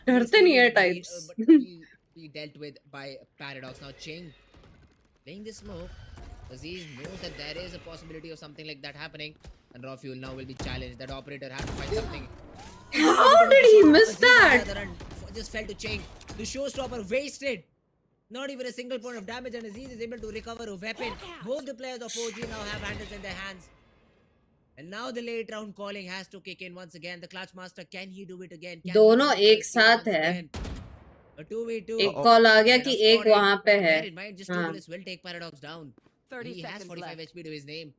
डरते नहीं है types. But be dealt with by Paradox. Now Ching playing the smoke. Aziz knows that there is a possibility of something like that happening, and Raw Fuel now will be challenged. That operator has to find something. How did he miss Aziz that? on the run just fell to Ching. The showstopper wasted. Not even a single point of damage, and Aziz is able to recover a weapon. Both the players of OG now have handles in their hands. And now the late round calling has to kick in once again. The Clutch Master, can he do it again? Can he दोनों do it एक साथ once है. again? A 2v2. एक call आ गया कि Paradox एक spotted. वहाँ पे है. Bear in mind, just हाँ. Tubulis will take Paradox down. 30 He has seconds 45 left. HP to his name.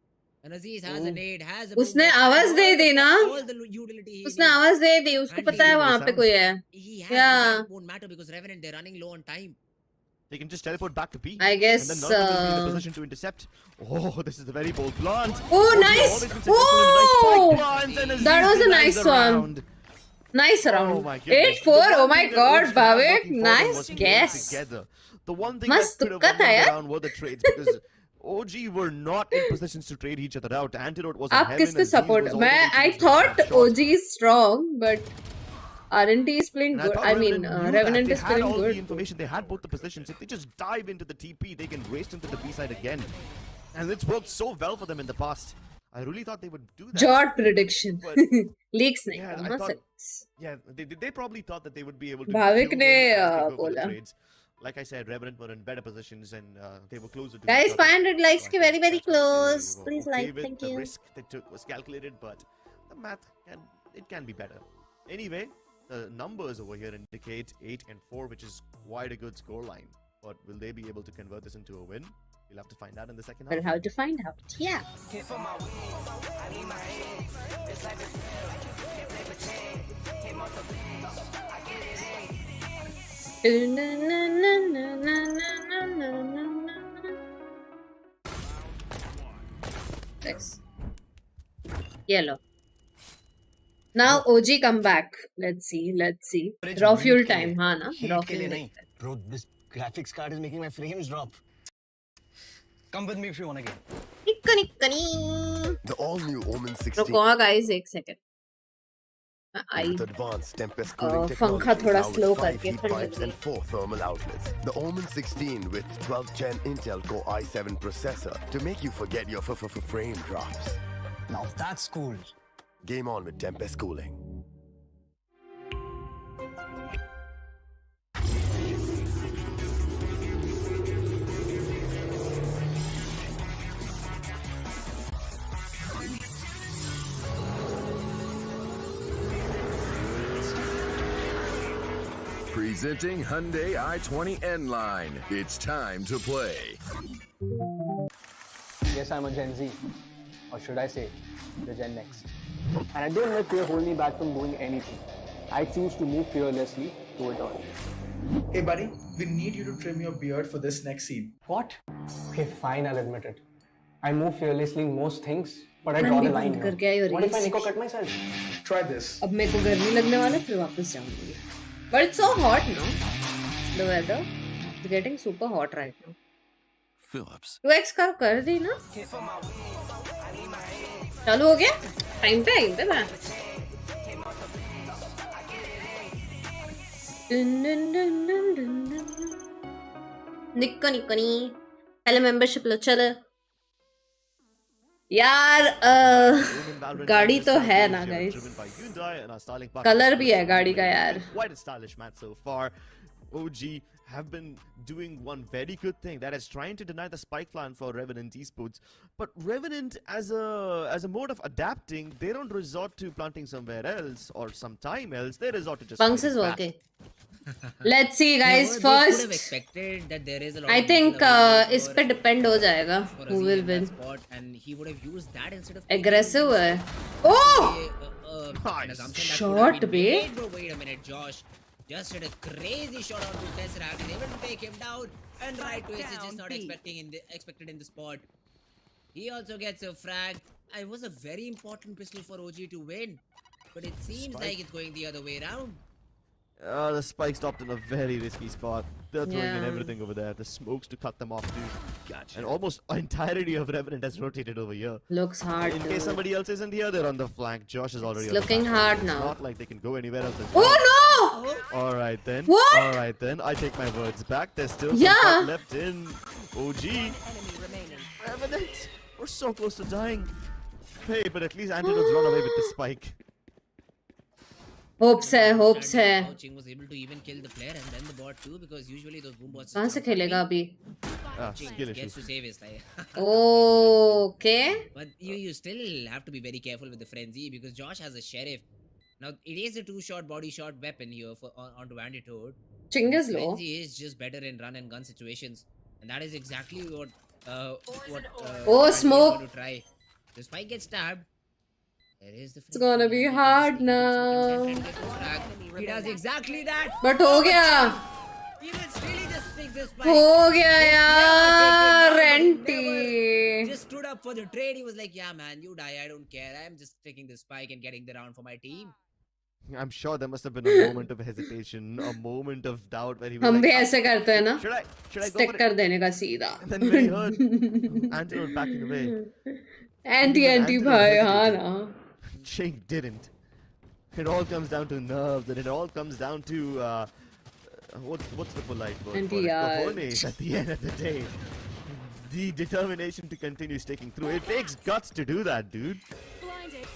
And Aziz has a nade, has a उसने movement, आवाज has they all the the- ना? all the utility he उसने needs. आवाज दे दी उसको And पता है he वहाँ पे sounds. कोई है. He has Yeah. but that won't matter because Revenant, they're running low on time. They can just teleport back to B. I guess, And then none of them will be in a position to intercept. Oh, this is a very bold plant. Oh, OG nice. always been successful in nice spike Oh, plants, and Aziz that was a denies nice the one. round. Nice Oh round. my goodness. 8-4. The Oh one my thing that god, OG had Bhavik. working for them Nice was to work guess. together. The one thing मस्त that could have तुक्का won था them the यार. round were the trades because OG were not in positions to trade each other out. Antidote was in आप heaven. किसको Aziz support? was all the मैं way I towards the thought shot. OG is strong, but R&D is playing And I good. thought I mean, Revenant knew that. Revenant They is had playing all the good. information. They had both the positions. If they just dive into the TP, they can race into the B side again. And it's worked so well for them in the past. I really thought they would do that. Jot prediction. But Leaks नहीं yeah, I करना thought, six. yeah, they probably thought that they would be able to Bhavik kill ने, them as they go for the बोला. trades. Like I said, Revenant were in better positions and they were closer to Guys, each other. 500 likes So I के think very very that's what they close. were Please okay like, with. thank The you. risk they took was calculated, but the math can be better. Anyway, the numbers over here indicate 8 and 4, which is quite a good score line. But will they be able to convert this into a win? We'll have to find out in the second half. But how to find out? Yeah. Six. Yellow. Now OG come back. Let's see. Let's see. Raw fuel time, हाँ ना? Raw fuel. देखते हैं. Bro, this graphics card is making my frames drop. Come with me if you want to get. निक्का निक्का नी. The all-new Omen 16 रुको हाँ guys, एक second. I with advanced Tempest cooling पंखा technology थोड़ा now with slow 5 करके heat फिर pipes and 4 thermal outlets. The Omen 16 with 12th Gen Intel Core i7 processor to make you forget your frame drops. Now that's cool. Game on with Tempest cooling. Presenting Hyundai i20 N-Line. It's time to play. Yes, I'm a Gen Z, or should I say, the Gen Next. And I don't let fear hold me back from doing anything. I choose to move fearlessly through it all. Hey buddy, we need you to trim your beard for this next scene. What? Okay, fine, I'll admit it. I move fearlessly in most things, but I मन draw भी the line. बंद here. करके आई और What if I ये Nico cut myself? Try this. अब मेरे को गर्मी लगने वाला है, फिर वापस जाऊंगी. But it's so hot now. The weather is getting super hot right now. Phillips. 2x का कर दी ना? चालू हो गया? टाइम पे मैं. निक्को निक्को नी. पहले मेंबरशिप लो चलो. यार गाड़ी तो है ना गाइस. कलर भी है गाड़ी का यार. Quite a stylish match so far. OG have been doing one very good thing, that is trying to deny the spike plan for Revenant esports. But Revenant, as a mode of adapting, they don't resort to planting somewhere else or sometime else. They resort to just. Punks is fighting back. working. Let's see guys. They would have First expected that there is a lot I of think people available इस for- पे depend हो जाएगा for who Azir will in that win. spot, and he would have used that instead of Aggressive है. Oh! an assumption that Shot, could have been be. made, but wait a minute, Josh just hit a crazy shot onto Tesseract and able to take him down, and right to is just not expected in the spot. He also gets a frag. It was a very important pistol for OG to win, but it seems like it's going the other way around. The spike stopped in a very risky spot. They're throwing in Yeah. everything over there. The smokes to cut them off too. Gotcha. And almost entirety of Revenant has rotated over here. Looks hard. In dude. case somebody else isn't here, they're on the flank. Josh is already It's on the looking back. hard It's now. not like they can go anywhere else. Oh no! All right then. What? All right then. I take my words back. There's still Yeah. some left in OG. Revenant. We're so close to dying. Hey, but at least Antidote's run away with the spike. Hopes है. Crouching was able to even kill the player and then the bot too, because usually those boom bots कहाँ से खेलेगा अभी? Skill gets issues. to save his life. Okay. But you still have to be very careful with the frenzy, because Josh has a sheriff. Now it is a 2-shot body shot weapon here for onto Antidote. Chinga's low. Frenzy is just better in run and gun situations, and that is exactly what Oh, Andy is smoke. going to try. The spike gets stabbed. There is the It's gonna be frenzy. hard He now. He does exactly that. But हो गया. He will really just take this spike. हो गया He's यार. never taken that. Renti. Just stood up for the trade. He was like, yeah man, you die, I don't care, I'm just taking the spike and getting the round for my team. I'm sure there must have been a moment of hesitation, a moment of doubt where he was हम like, भी ऐसे करते हैं ना. should I go Stick for it? कर देने का सीधा. And then when he heard Antidote backing away, Anti Even anti Antidote भाई हाँ hesitated. ना. Chink didn't. It all comes down to nerves, and it all comes down to what's the polite word And for it? yeah. Cojones at the end of the day. The determination to continue sticking through. It takes guts to do that, dude. Blinded.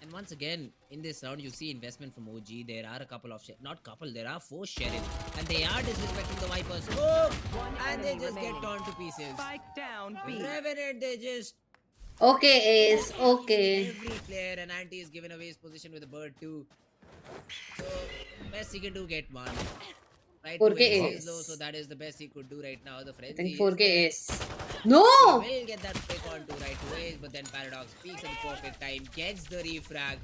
And once again, in this round, you see investment from OG. There are a couple of not couple, there are 4 Sheriff, and they are disrespecting the Vipers. Oh, and they just get torn to pieces. Spike down. B. Revenant, they just Okay, Ace. Okay. every player, and Anti is given away his position with a bird too. So best he can do, get one. Right, 4K to Ace Ace. is low, so that is the best he could do right now. The I frenzy think is 4K there. Ace. No! Will get that pick on to right to Ace, but then Paradox peaks at the perfect time, gets the refrag,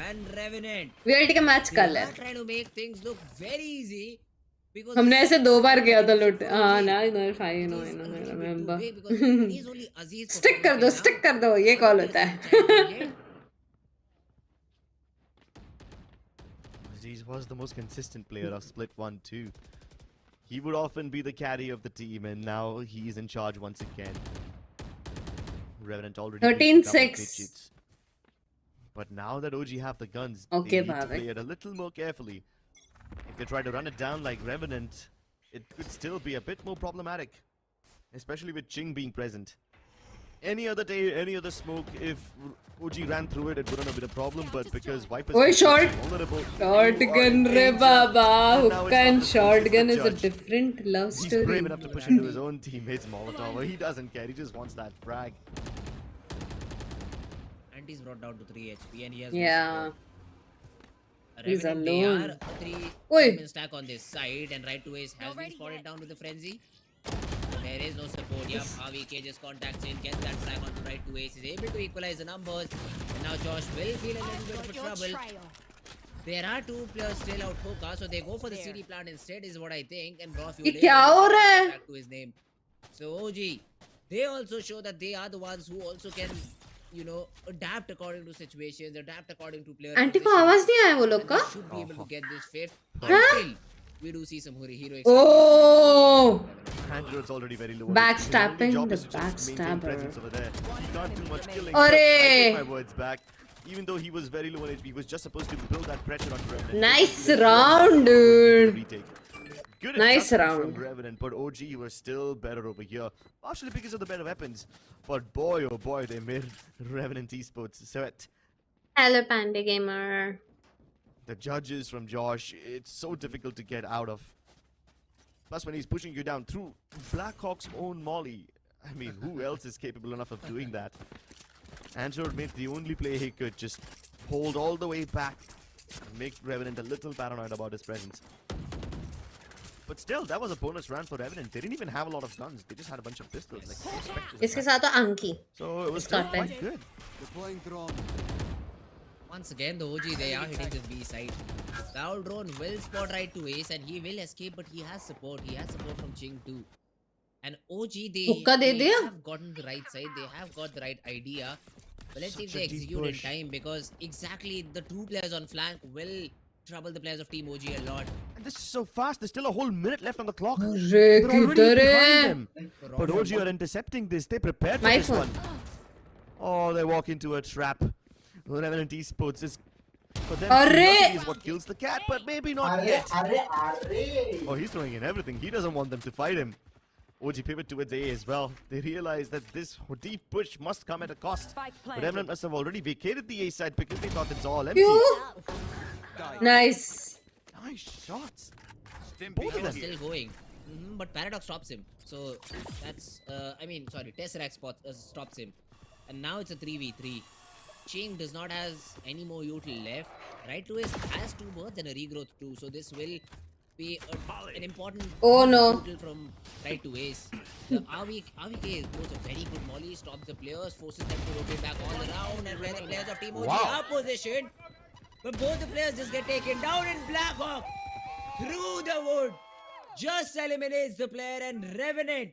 and Revenant. VLT का match They कर ले. are trying to make things look very easy because हमने ऐसे 2 बार किया था लूट. OG हाँ ना इधर I is know, a little bit too remember. big because it is only Aziz Stick कर दो, performance stick right कर दो. ये now. कॉल होता है. Aziz was the most consistent player of Split 1-2. He would often be the carry of the team, and now he's in charge once again. Revenant already 13-6. But now that OG have the guns, Okay, they need to Bhavik. play it a little more carefully. If they try to run it down like Revenant, it could still be a bit more problematic. Especially with Ching being present. Any other day, any other smoke, if OG ran through it, it wouldn't have been a problem, but because Vipers Oi, are short. vulnerable, Shotgun you are re in danger. baba. And now it's Hookah not and the shotgun is a judge. different love He's story. brave enough to push into his own teammates Molotov. He doesn't care. He just wants that frag. Anti's brought down to 3 HP and he has Yeah. He's Revenant, alone. They are 3 Oi. Omen stack on this side, and right to Ace has been spotted down with the frenzy. There is no support. Yep, RVK just contacts in, gets that frag onto right to Ace, is able to equalize the numbers, and now Josh will feel a little bit of trouble. There are 2 players still out hookah, so they go for the CD plant instead, is what I think, and Broth ये क्या हो रहा है? back to his name. So OG, they also show that they are the ones who also can, you know, adapt according to situations, adapt according to players. Aunty को आवाज नहीं आया वो लोग का? Should be able to get this 5th Huh? until we do see some hero. Oh! Andrew's already very low. Backstabbing, His only job the is to just maintain backstabber. presence over there. He can't do much killing. Arre! But I take my words back. Even though he was very low on HP, he was just supposed to build that pressure onto Revenant. Nice round, dude. Good Nice adjustments round. from Revenant, but OG were still better over here. Partially because of the better weapons. But boy, oh boy, they made Revenant esports sweat. Hello, Panda Gamer. The judges from Josh, it's so difficult to get out of. Plus, when he's pushing you down through Blackhawk's own molly. I mean, who else is capable enough of doing that? Andrew made the only play he could, just hold all the way back and make Revenant a little paranoid about his presence. But still, that was a bonus round for Revenant. They didn't even have a lot of guns. They just had a bunch of pistols. Like, no specters इसके attack. साथ तो अंकी. So it was Scott still quite Penn. good. Deploying drone. Once again, the OG, they are hitting this B side. Foul drone will spot right to Ace, and he will escape, but he has support. He has support from Ching too. And OG, हुक्का दे they दिया? have gotten the right side. They have got the right idea. But let's see if Such they a deep execute in push. time, because exactly the 2 players on flank will trouble the players of Team OG a lot. And this is so fast. There's still a whole minute left on the clock. अरे They're already किधर behind है? them. But OG are intercepting this. They prepared for My this phone. one. Oh, they walk into a trap. Revenant esports is for them. Arre! Curiosity is what kills the cat, but maybe not yet. Arre. Oh, he's throwing in everything. He doesn't want them to fight him. OG pivot towards A as well. They realize that this deep push must come at a cost. But Revenant must have already vacated the A side because they thought it's all empty. Nice. Nice shots. Both of them. Still going. But Paradox stops him. So that's, Tesseract stops him. And now it's a 3v3. Ching does not have any more util left. Right to Ace has 2 birds and a regrowth too. So this will be an important Oh, no. util from right to Ace. The RVK throws a very good molly, stops the players, forces them to rotate back all around, and where the players of Team OG are positioned. But both the players just get taken down, and Blackhawk through the wood just eliminates the player, and Revenant,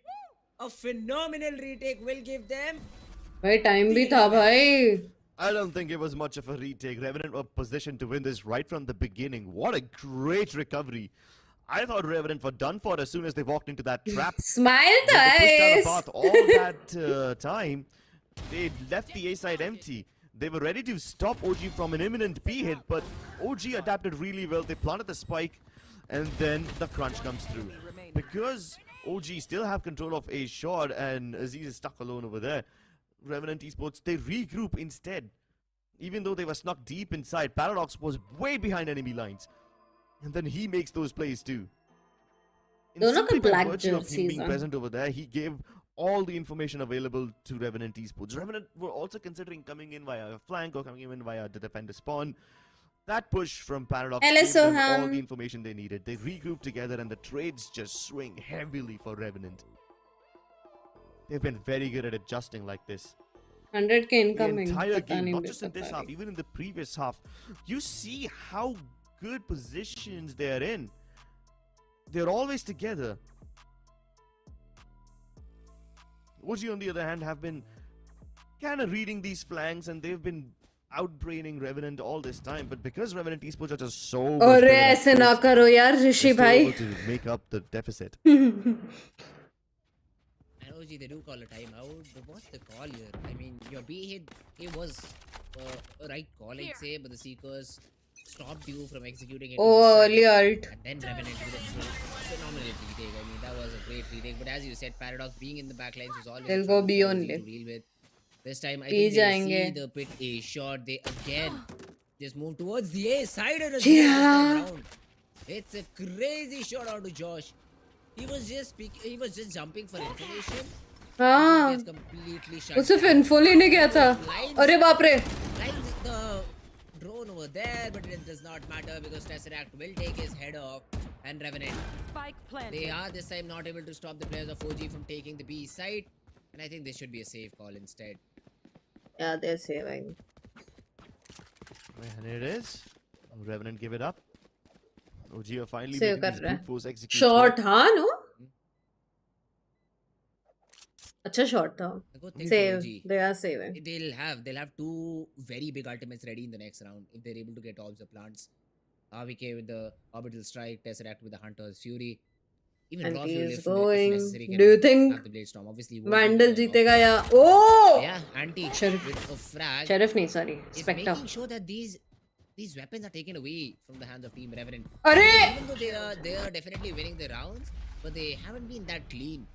a phenomenal retake, will give them. भाई time भी था भाई. I don't think it was much of a retake. Revenant were positioned to win this right from the beginning. What a great recovery. I thought Revenant were done for as soon as they walked into that trap. Smile They pushed down guys. the path all that time. They left the A side empty. They were ready to stop OG from an imminent B hit, but OG adapted really well. They planted the spike, and then the crunch comes through. Because OG still have control of A shot, and Aziz is stuck alone over there. Revenant Esports, they regroup instead. Even though they were snuck deep inside, Paradox was way behind enemy lines. And then he makes those plays too. Simply by virtue of him being present over there, he gave all the information available to Revenant Esports. Revenant were also considering coming in via a flank or coming in via the defender spawn. That push from Paradox gave them all the information they needed. They regrouped together and the trades just swing heavily for Revenant. They've been very good at adjusting like this. 100k incoming. The entire game, not just in this half, even in the previous half, you see how good positions they're in. They're always together. OG, on the other hand, have been kind of reading these flanks, and they've been outbraining Revenant all this time. But because Revenant Esports are just so much better at ऐसे ना करो यार ऋषि they're भाई. still able to make up the deficit. And OG, they do call a timeout, but what's the call here? I mean, your B hit, it was a right call, I'd say, but the Seekers stopped you from executing it. Oh, early ult. And then Revenant with a phenomenal retake. I mean, that was a great retake. But as you said, Paradox being in the backlines was always They'll go B to only. deal with. This time, I B think they जाएंगे. see the pit A shot. They again just move towards the A side of the Yeah. round. It's a crazy shot out to Josh. He was just jumping for information. हाँ. Gets completely shut वो सिर्फ down. Info लेने गया था. अरे बाप रे. Lines the drone over there, but it does not matter because Tesseract will take his head off. And Revenant, Spike planted. they are this time not able to stop the players of OG from taking the B side. And I think this should be a safe call instead. Yeah, they're saving. And it is. Revenant give it up. OG are finally Save making कर these रहा है. brute force executions. Short हाँ no? अच्छा short था. Good thing Save. for OG. They are saving. They'll have two very big ultimates ready in the next round if they're able to get off the plants. RVK with the orbital strike, Tesseract with the Hunter's Fury. Even And Raw he Fuel, is if going. necessary, can Do you think have the Blade Storm. Obviously, won't be Vandal going off. जीतेगा या? Oh! Yeah, Anti Sheriff. with a frag Sheriff नहीं, sorry. is Spectre. making sure that these weapons are taken away from the hands of Team Revenant. अरे! Even though they are definitely winning the rounds, but they haven't been that clean.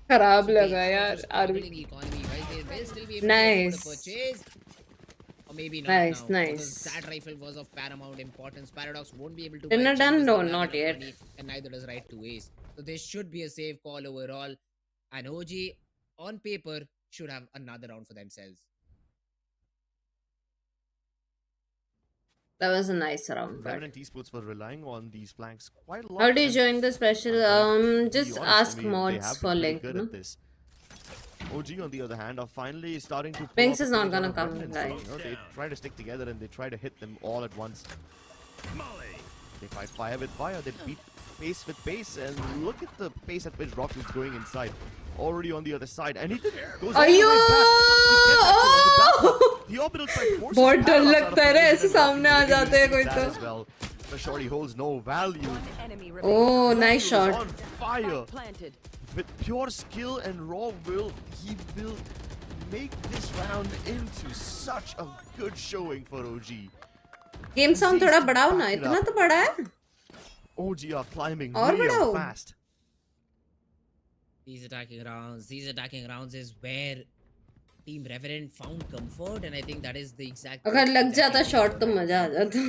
खराब So लगा they are यार. just RV. struggling economy wise. They will still be able Nice. to afford a purchase. Or maybe not Nice, now. nice. Because that rifle was of paramount importance. Paradox won't be able to Dinner buy done? cheap No, with not that yet. money, and neither does Right to Ace. So this should be a safe call overall. And OG, on paper, should have another round for themselves. That was a nice round. But Revenant Esports were relying on these flanks quite a lot. how do you and join the special? to be Just honest, ask I mean, they mods have for been pretty link. good No? at this. OG, on the other hand, are finally starting to. Pinkcess pull is off not a gonna lot of come, Revenants. guys. You know, they try to stick together and they try to hit them all at once. They fight fire with fire. They beat pace with pace, and look at the pace at which Rock is going inside. Already on the other side, and he goes all the way back to get that kill on the back wall. The orbital strike forces बहुत डर Paradox out लगता है of रे position ऐसे and सामने आ Rock is जाते हैं getting कोई that तो. as well. The shorty holds no value. Enemy Oh, nice He shot. is on fire. planted. With pure skill and raw will, he will make this round into such a good showing for OG. Game sound थोड़ा बढ़ाओ ना. Back it इतना up. तो बड़ा है. OG are climbing और real बढ़ाओ. fast. These attacking rounds is where Team Revenant found comfort, and I think that is the exact. अगर लग जाता shot तो मजा आ जाता.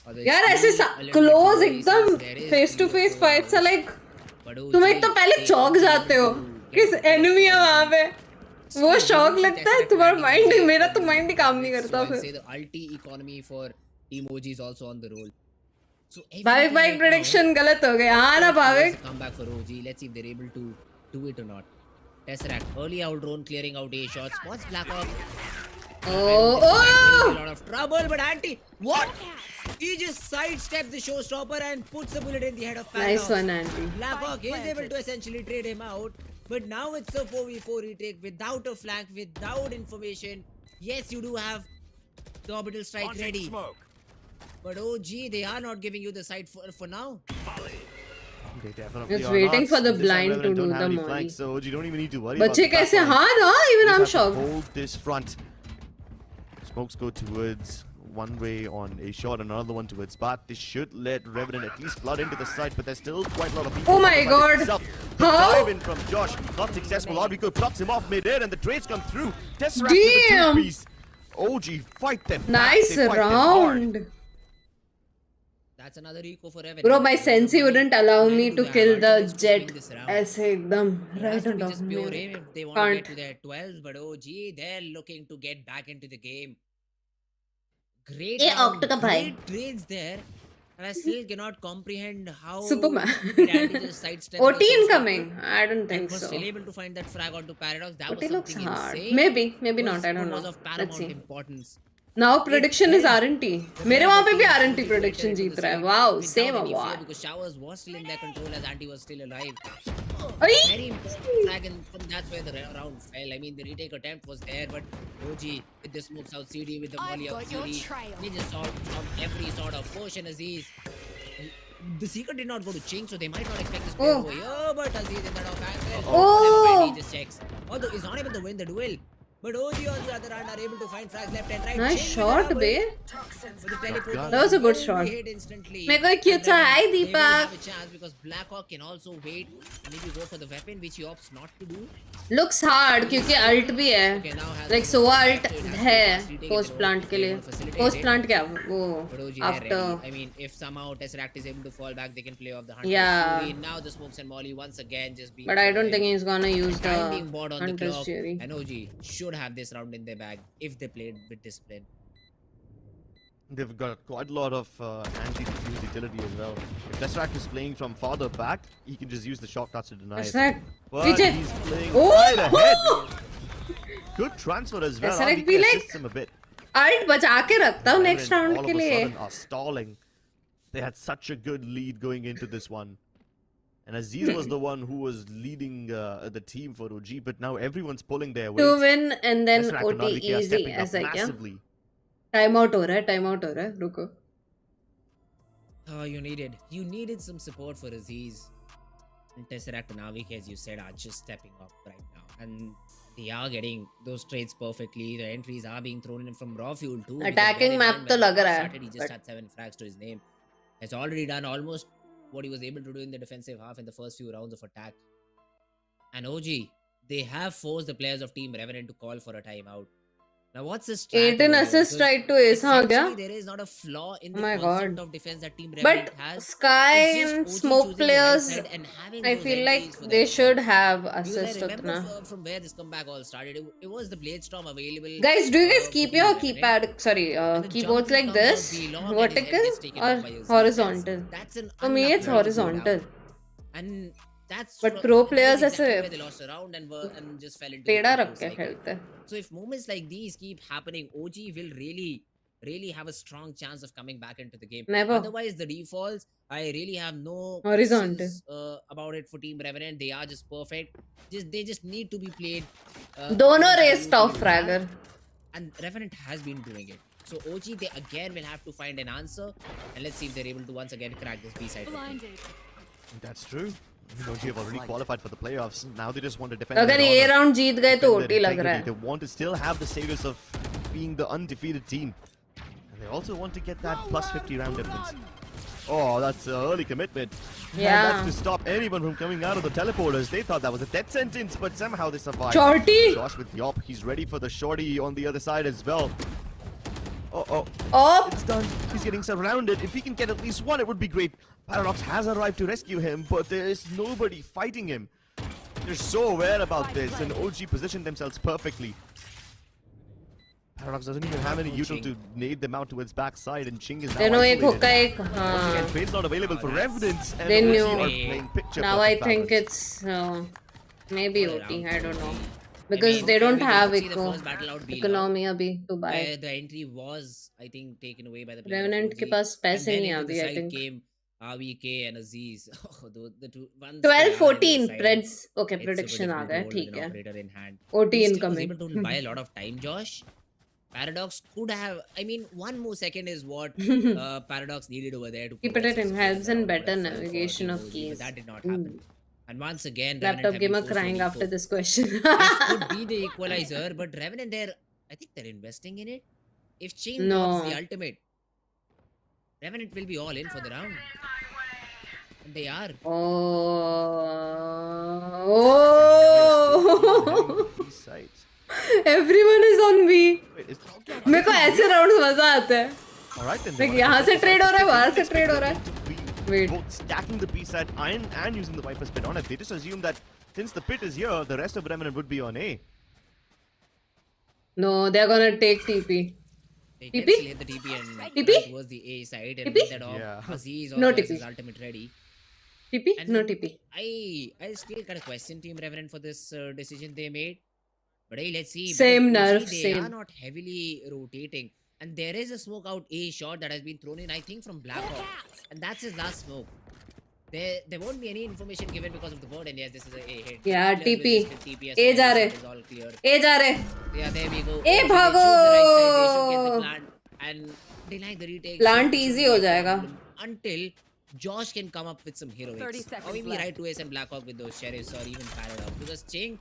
Although यार it's ऐसे still a little bit close too एकदम early since there is face to still face a fights are like but OG, तुम एक तो पहले they चौंक are जाते हो able to किस get एनिमी है वहां पे. वो Still, शौक OG लगता है Tesseract तुम्हारा landing माइंड there, मेरा but तो माइंड ही काम नहीं so करता I'll फिर. say the ulti economy for Team OG is also on the roll. So Bhavik everything भाई right प्रेडिक्शन now, गलत हो गया. हाँ ना Bhavik. it's a comeback for OG. Let's see if they're able to do it or not. Tesseract, early out drone clearing out A shots. Spots Blackhawk. Oh, A oh. lot of trouble, but Anti, what? He just sidesteps the showstopper and puts a bullet in the head of Paradox. Nice one, Andy. Blackhawk is able to essentially trade him out, but now it's a 4v4 retake without a flank, without information. Yes, you do have the orbital strike ready. But OG, they are not giving you the side for now. They definitely Just are waiting not. for the And this time blind to Revenant do don't have the any molly. flanks, so you don't even need to worry बच्चे about the कैसे back line. हाँ ना even Just I'm have to shocked. hold this front. smokes go towards one way on a shot, another one towards Bat. This should let Revenant at least flood into the site, but there's still quite a lot of people. Oh my god! How? Dive in from Josh, not successful. Arbico blocks him off mid-air, and the trades come through. Tesseract with the Damn! two-piece. OG fight them back. Nice They fight them hard. round. That's another eco for Revenant. Bro, my sensei wouldn't allow me to kill the Just jet. win this round. ऐसे एकदम It right has to on be top just of pure me. aim if they want to get Can't. to their 12, but OG, they're looking to get back into the game. Great Yeah, round, Octocus. great trades there. And I still cannot comprehend how Superman. Dandy just sidestepped OT the incoming. I don't and think was so. still able to find that frag onto Paradox. That OT was looks something hard. insane. Maybe Was- not. I don't was know. of Let's paramount see. importance. Now prediction is helped RNT. the मेरे players वहाँ of पे team भी to RNT get prediction into the जीत रहा है. side Wow, without same any fear award. because Showers was still in their control as Anti was still alive. Ay! Very important flag, and that's where the round fell. I mean, the retake attempt was there, but OG with the smokes out CD with the I've volley of got your CD, trail. they just saw from every sort of push. And Aziz, the seeker did not go to Ching, so they might not expect this play Oh. over here. But Aziz in that off angle, Oh. he just checks. Although he's not able to win the duel. But OG on the other hand are able to find frags left and right. Nice Ching shot, with be. with the teleport That was a good will be shot. hit instantly. मेरे को एक cute सा hi They will Deepak. have a chance because Blackhawk can also wait and maybe go for the weapon, which he opts not to do. Looks hard क्योंकि ult भी है. Okay, now has Like the Sova opportunity ult to have है the retake post it plant over, के they लिए. want to facilitate Post it. plant क्या वो But OG they're after. ready. I mean, if somehow Tesseract is able to fall back, they can play off the Hunter's Yeah. Fury. Now the smokes and Molly once again just being. But I don't think he's gonna use the time being bought on the Hunter's clock. Fury. And OG should have this round in their bag if they played with discipline. They've got quite a lot of anti-defuse utility as well. If Tesseract is playing from farther back, he can just use the shortcuts to deny it. Tesseract. But पीछे. he's playing Oh! right ahead. Good transfer as well. Tesseract RBK भी like assists him a bit. ult बचा के रखता हूँ next Revenant round all के of a लिए. sudden are stalling. They had such a good lead going into this one. And Aziz was the one who was leading the team for OG, but now everyone's pulling their weight. To win and then Tesseract and OT RBK are easy stepping up ऐसा क्या? massively. Time out हो रहा है. रुको. Oh, you needed some support for Aziz. And Tesseract and Avik, as you said, are just stepping up right now. And they are getting those trades perfectly. The entries are being thrown in from raw fuel too. because Attacking bear in map mind तो when लग he रहा है, started, he just but- had 7 frags to his name. Has already done almost what he was able to do in the defensive half in the first few rounds of attack. And OG, they have forced the players of Team Revenant to call for a timeout. Now, what's his 18 assist right to ace हाँ क्या? There is not a flaw in Oh the my concept God. of defense that Team But Revenant has. Sky It's just and OG smoke choosing the right players, side and having I those feel entries like for they their should team. have Because assist I remember उतना. from where this comeback all started, it was the Blade Storm available. Guys, do you guys for keep Team your Revenant. keypad, sorry, And the keyboards jumping like comes out this, belong and his head vertical gets taken or out by Aziz. horizontal? That's an For me, it's unlucky way to go horizontal. down. And that's But fro- pro that players is exactly ऐसे where they lost a round and just fell into टेढ़ा the रख के cycle. खेलते हैं. So if moments like these keep happening, OG will really have a strong chance of coming back into the game. Never. Otherwise, the defaults, I really have no Horizontal. questions, about it for Team Revenant. They are just perfect. They just need to be played. दोनों as race you top have. fragger. And Revenant has been doing it. So OG, they again will have to find an answer. And let's see if they're able to once again crack this B-side. Blinded. That's true. OG have already qualified for the playoffs. Now they just want to defend. अगर their ये honor, round जीत गए तो defend OT their लग रहा integrity. है. They want to still have the status of being the undefeated team. And they also want to get that plus 50 round difference. Oh, that's an early commitment. And Yeah. that's to stop anyone from coming out of the teleporters. They thought that was a death sentence, but somehow they survived. Shorty! Josh with the op. He's ready for the shorty on the other side as well. Oh, Op! it's done. He's getting surrounded. If he can get at least one, it would be great. Paradox has arrived to rescue him, but there is nobody fighting him. They're so aware about this, and OG positioned themselves perfectly. Paradox doesn't even have any util to nade them out towards backside, and Ching is now दोनों एक isolated. होका एक Once हाँ. again, trade's not available for Revenants, and They OG knew. are playing picture Now perfect I think balance. it's maybe OT. I don't know. I Because mean, they don't we have could see the eco first battle out be economy अभी to buy. where the entry was, I think, taken away by the players of Revenant OG. के पास And पैसे then नहीं into the अभी I side think. came RVK and Aziz. Oh, the two. ones 12, they are on the 14 side. Preds. Okay, It's prediction super uh difficult गया to hold ठीक with an है. operator in hand. OT He still was incoming. able to buy a lot of time, Josh. Paradox could have. I mean, one more second is what Paradox needed over there to Keep progress it in his helps skills and around, better but it fell for navigation Team of OG, keys. But that did not happen. And once again, Laptop Revenant have gamer been forced to crying eco. after this question. This could be the equalizer, but Revenant, I think they're investing in it. If Ching drops the ultimate, Revenant will be all in for the round. And they are. Oh. These sides. Everyone is on B. Wait, is मेरे को ऐसे round मजा आता है. Alright then. Like यहाँ से trade हो रहा है, वहाँ से trade हो रहा है. Wait. Both stacking the B side and using the Viper's pit on it. They just assume that since the pit is here, the rest of Revenant would be on A. No, they're gonna take TP. They TP? can slay the TP and TP? run towards the A side and TP? get that off. Yeah. Aziz No also has TP. his ultimate ready. TP? And No TP. I still kind of question Team Revenant for this decision they made. But hey, let's see. Same Because nerf, usually they same. are not heavily rotating. And there is a smoke out A shot that has been thrown in, I think, from Blackhawk. And that's his last smoke. There won't be any information given because of the board. And yes, this is a A hit. Yeah, Players will TP. just hit TP as A soon जा as रहे. it is all clear. A जा रहे. Yeah, there we go. A They choose the भागो. right side, they should get the plant. And they like the retake. Plant so it easy shouldn't हो be a जाएगा. problem Until Josh can come up with some heroics. 30 Or seconds maybe left. right to Ace and Blackhawk with those sheriffs or even Paradox. Because Ching,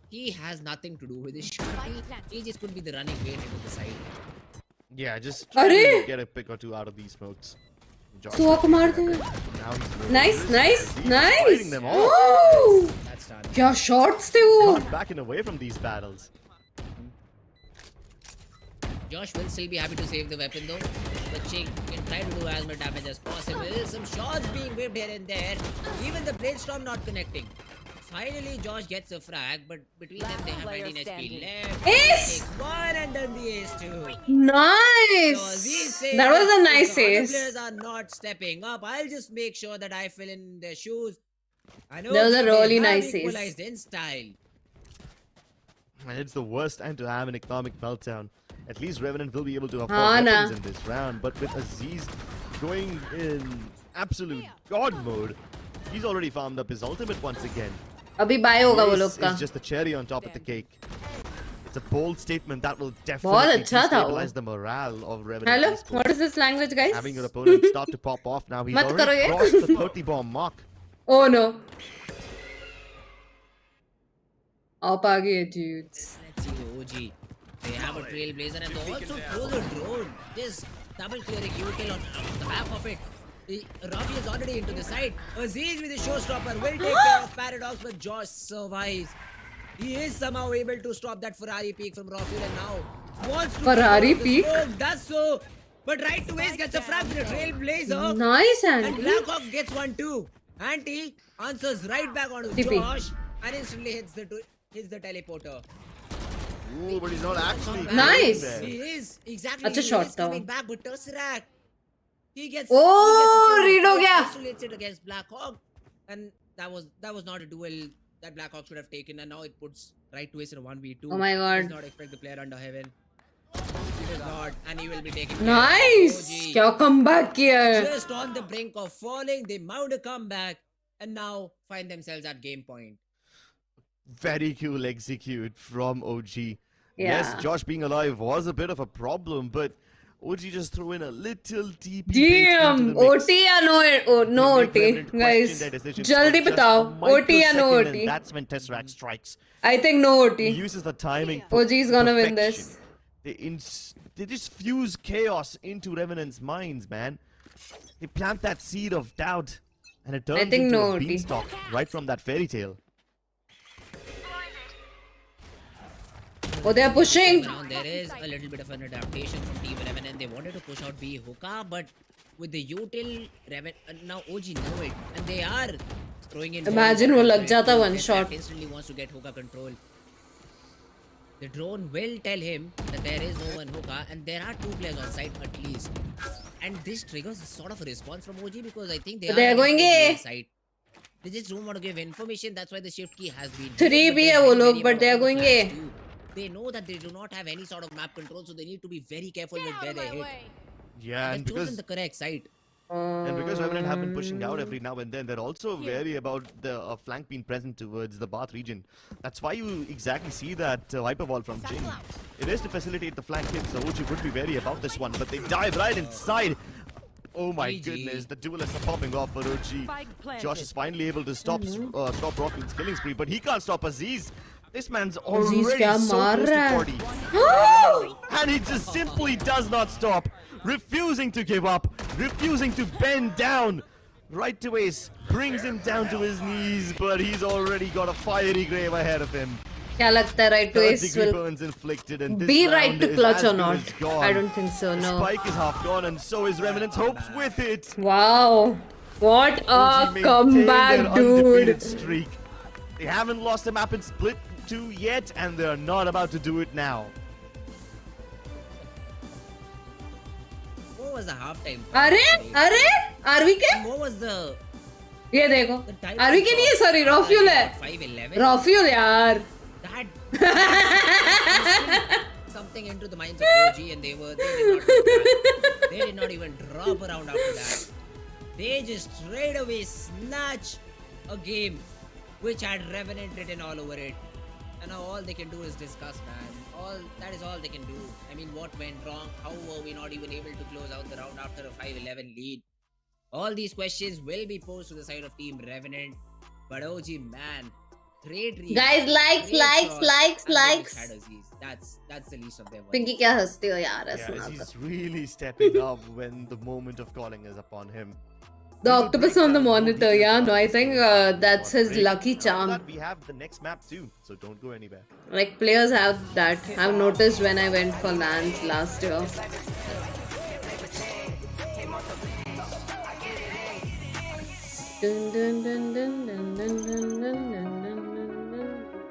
he has nothing to do with his shot. He just could be the running mate into the side. Yeah, just try अरे! to get a pick or two out of these smokes. Josh- Swap मारते हैं. Now he's really Nice, good. nice, He's nice. fighting them off. Oh! That's done. क्या shots थे वो? Not backing away from these battles. Josh will still be happy to save the weapon though. But Ching can try to do as much damage as possible. Some shots being whipped here and there. Even the blade storm not connecting. Finally, Josh gets a frag, but between them they have player 19 HP standing. left. Ace! Takes one and then the ace too. Nice. So Aziz says, That was a if nice the other ace. players are not stepping up, I'll just make sure that I fill in their shoes. I know That was a they really have nice ace. equalized in style. And it's the worst time to have an economic meltdown. At least Revenant will be able to afford हाँ ना. weapons in this round. But with Aziz going in absolute god mode, he's already farmed up his ultimate once again. अभी buy होगा वो This लोग का. is just the cherry on top of the cake. It's a bold statement that will बहुत definitely अच्छा था वो. destabilize the morale of Revenant. Hello, esports. what is this language, guys? Having your opponent start to pop off now. He's मत करो already ये. crossed the 30 bomb mark. Oh no. Up आ गए dudes. Let's see the OG. They have a trailblazer and they also throw the drone. Just double clearing util on the back of it. Rafi is already into the side. Aziz with the showstopper will take care of Paradox, but Josh survives. He is somehow able to stop that Ferrari peak from Rafi and now wants to Ferrari the peak? smoke, does so. But right to Ace gets a frag with a trailblazer. Nice, And Andy. Blackhawk gets one too. Anti answers right back onto TP. Josh and instantly hits the teleporter. Ooh, but he's not actually Nice. there. He is exactly. अच्छा He shot is था coming वो. back, but Tesseract. He gets. Oh, he read हो गया. Isolates it against Blackhawk, and that was not a duel that Blackhawk should have taken, and now it puts right to Ace in a 1v2. Oh my God. Does not expect the player under heaven. He does not, and he will be taken. Nice. OG. क्या comeback किया है. Just on the brink of falling, they mount a comeback, and now find themselves at game point. Very cool execute from OG. Yeah. Yes, Josh being alive was a bit of a problem, but OG just threw in a little TP. Damn. OT या no no OT, guys. जल्दी बताओ. OT या no OT. That's when Tesseract strikes. I think no He OT. uses the timing. OG is gonna win perfection. this. They just fuse chaos into Revenant's minds, man. They plant that seed of doubt, and it turns think into no a OT. beanstalk right from that fairy tale. Oh, they are pushing. Now there is a little bit of an adaptation from Team Revenant. They wanted to push out B hookah, but with the util now OG know it, and they are throwing in. Imagine वो लग जाता one shot. Instantly wants to get hookah control. The drone will tell him that there is no one hookah, and there are two players on site at least. And this triggers sort of a response from OG because I think But they are going A. side. They just don't want to give information. That's why the shift key has been. 3 भी है वो लोग, but they are going A. They know that they do not have any sort of map control, so they need to be very careful with where they hit. Yeah, and They've chosen because the correct site. Revenant have been pushing out every now and then, they're also wary about the flank being present towards the Bath region. That's why you exactly see that Viper Wall from Jing. It is to facilitate the flank hits, so OG would be wary about this one, but they dive right inside. Oh my GG. goodness, the duelists are popping off for OG. Josh is finally able to stop Rockman's killing spree, but he can't stop Aziz. This man's Aziz already kya so maar close to raha 40. hai? And he just simply does not stop, refusing to give up, refusing to bend down. Right to Ace, brings him down to his knees, but he's already got a fiery grave ahead of him. क्या लगता है right to Third ace degree will burns inflicted, and this be round right to is clutch as or good not? as gone. I don't think so, The no. spike is half gone, and so is Revenant's hopes with it. Wow. What a OG maintain comeback, their undefeated dude. streak. They haven't lost a map in Split 2 yet, and they're not about to do it now. What was the halftime? अरे RV के What was the ये देखो time RV के नहीं है sorry रॉफ्यूल है 5-11? रॉफ्यूल यार That something into the minds of OG, and they did not even drop around after that. They just straight away snatch a game which had Revenant written all over it. And now all they can do is discuss, man. That is all they can do. I mean, what went wrong? How were we not even able to close out the round after a 5-11 lead? All these questions will be posed to the side of Team Revenant. But OG, man, great read. Guys, likes, great likes, shot, likes, and they likes. just had Aziz. That's the least of their worries. Pinky क्या हंसते हो यार Yeah, ऐसा ना he's really stepping up when the moment of calling is upon him. The octopus on the monitor, yeah, no, I think that's his lucky charm. We have the next map too, so don't go anywhere. Like players have that. I've noticed when I went for LANs last year. Dun, dun, dun, dun, dun, dun, dun, dun, dun,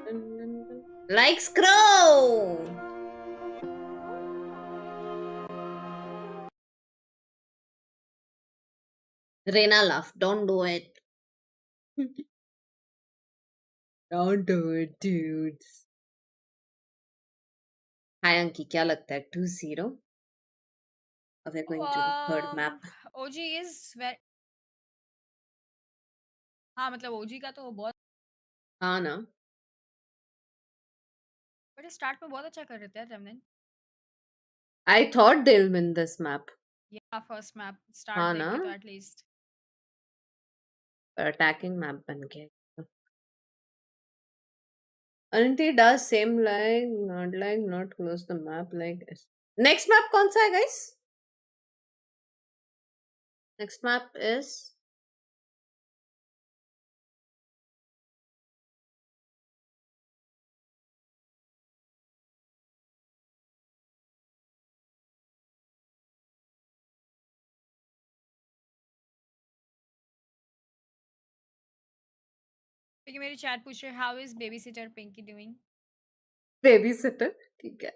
dun, dun, dun. Like Scrow! Reina laughed. Don't do it. Don't do it, dudes. Hi, Anki. क्या लगता है? 2-0? Or we're going to the third map? OG is very. हाँ मतलब OG का तो बहुत हाँ ना. बट स्टार्ट में बहुत अच्छा कर रहे थे Revenant I thought they'll win this map. या फर्स्ट मैप हाँ स्टार्ट देख ना. के तो एटलीस्ट But attacking map बन गया. Aren't it does same like not close the map like this. Next map कौन सा है guys? Next map is क्योंकि मेरी चैट पूछ रहे how is baby sitter Pinky doing babysitter. ठीक है.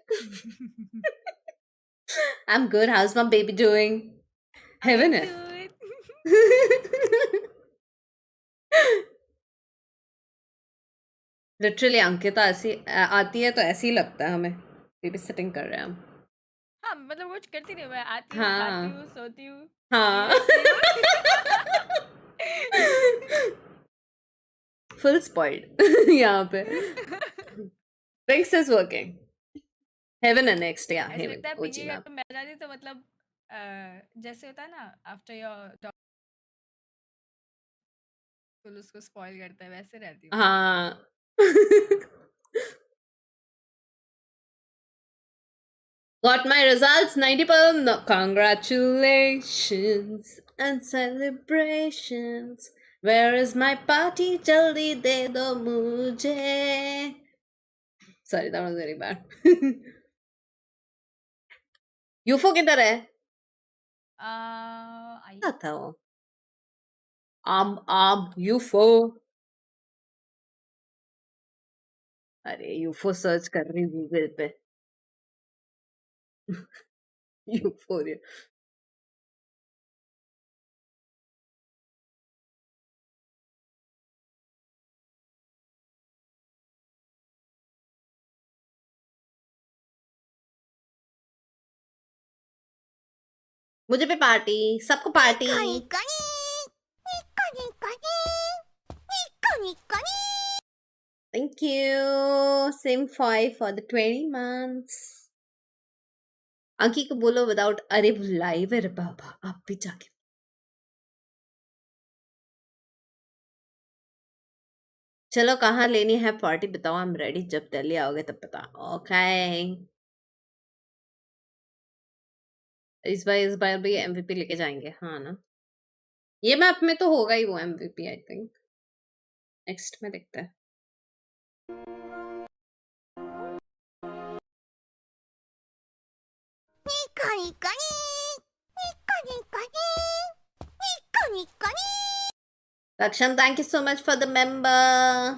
I'm good. How's my baby doing? Heaven है. Literally अंकिता ऐसी आती है तो ऐसे ही लगता है हमें बेबी सिटिंग कर रहे हैं हम. हाँ मतलब वो करती नहीं मैं आती हूँ हाँ. खाती हूँ सोती हूँ हाँ. Full spoiled यहाँ पे. Pinks is working. Heaven है next, yeah. ऐसा Heaven. लगता है OG पिंकी का map. तो मैं जाती तो मतलब जैसे होता है ना आफ्टर योर तो उसको स्पॉइल करता है वैसे रहती हूँ हाँ. Got my results 90%. No, congratulations and celebrations. Where is my party? Jaldi de do mujhe. Sorry, that was very bad. UFO किधर है? आई क्या था वो? UFO. अरे UFO सर्च कर रही गूगल पे. Euphoria. मुझे भी पार्टी सबको party Thank you. Same 5 for the 20 months. अंकी को बोलो विदाउट अरे वो लाइव है रे बाबा आप भी जाके चलो कहाँ लेनी है पार्टी बताओ, आई एम रेडी, जब दिल्ली आओगे तब बता। ओके इस बार भी एमवीपी लेके जाएंगे, हाँ ना। ये मैप में तो होगा ही वो एमवीपी, आई थिंक। नेक्स्ट में देखते हैं। लक्षण thank you so much for the member.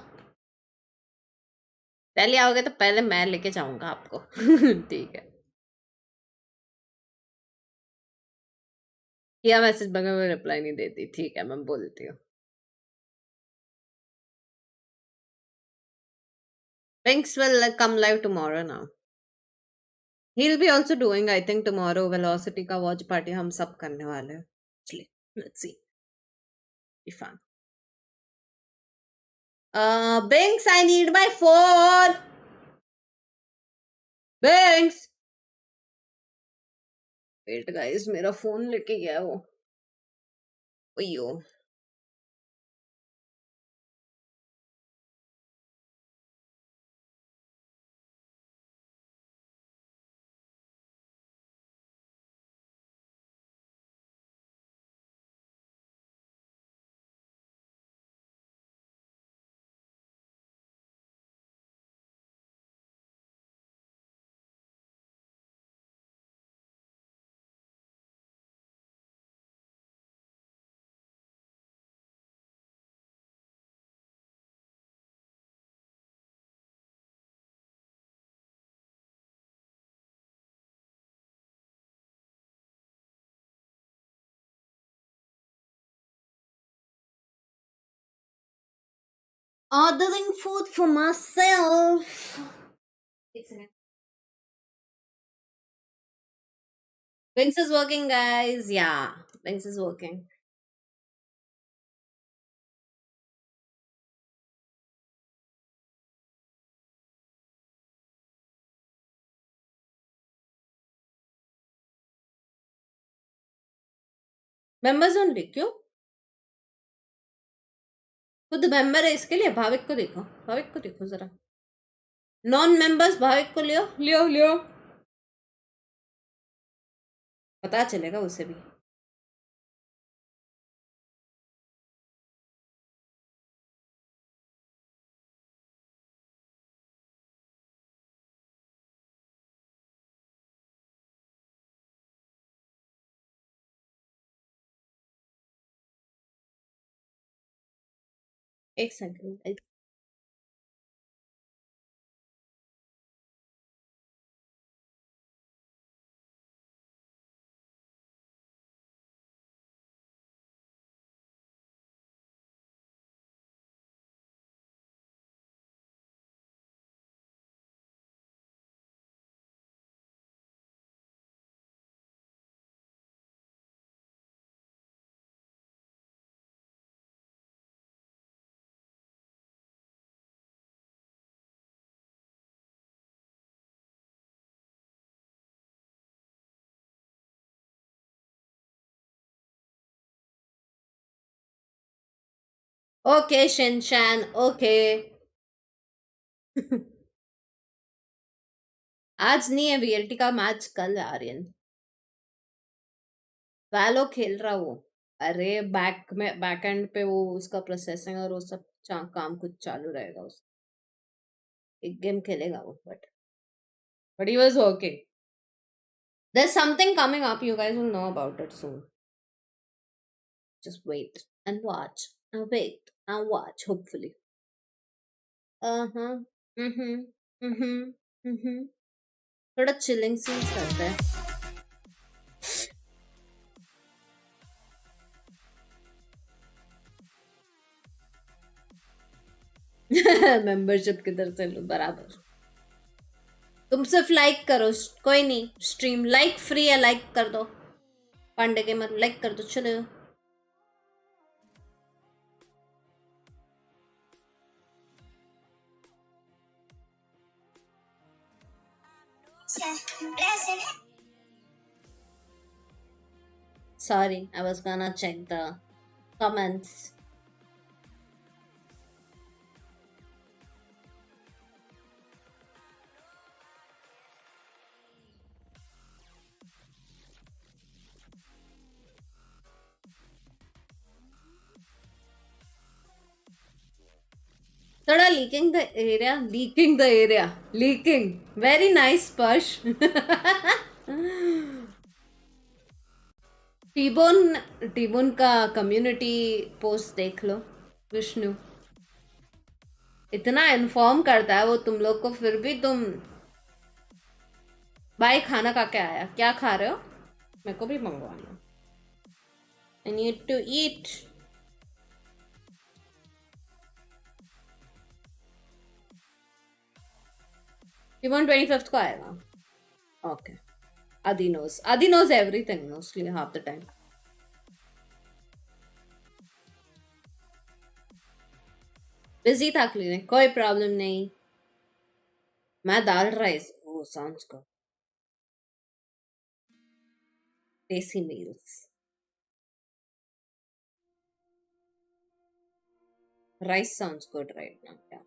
पहले आओगे तो पहले मैं लेके जाऊंगा आपको। ठीक है। किया मैसेज मगर वो रिप्लाई नहीं देती, ठीक है मैं बोलती हूँ। Pinks will come live tomorrow now. He'll be also doing, I think, tomorrow Velocity का watch party हम सब करने वाले हैं। चलिए, let's see. Be fun. Binks, I need my phone. Binks. Wait guys, मेरा phone लेके गया वो। OYO. Ordering food for myself. Binks is working, guys. Yeah, Binks is working. Members only, क्यों? खुद मेंबर है इसके लिए। भाविक को देखो, भाविक को देखो जरा। नॉन मेंबर्स भाविक को लियो लियो लियो, पता चलेगा उसे भी। एक सेकंड। Okay Shinchan, okay. आज नहीं है वीएलटी का मैच, कल है आर्यन। वैलो खेल रहा वो। अरे बैक एंड पे वो उसका प्रोसेसिंग और वो सब काम कुछ चालू रहेगा उस। एक गेम खेलेगा वो, but he was working. There's something coming up, you guys will know about it soon. Just wait and watch and wait and watch, hopefully. Uh-huh. थोड़ा चिलिंग सीन्स करते हैं। मेंबरशिप किधर से लो, बराबर। तुम सिर्फ लाइक करो, कोई नहीं। स्ट्रीम लाइक फ्री है, लाइक कर दो। पांडे के मत लाइक कर दो, चलो। Sorry, I was gonna check the comments. Thoda leaking the area. Very nice, Sparsh. T-bone का कम्युनिटी पोस्ट देख लो विष्णु, इतना इन्फॉर्म करता है वो तुम लोग को, फिर भी तुम भाई खाना खा के आया, क्या खा रहे हो? मेरे को भी मंगवाना, I need to eat. T-bone 25th को आएगा. Okay. Adi knows everything mostly half the time. Busy था क्लिनिक, कोई प्रॉब्लम नहीं. मैं दाल rice. Oh, sounds good. Tasty meals. Rice sounds good right now. Yeah.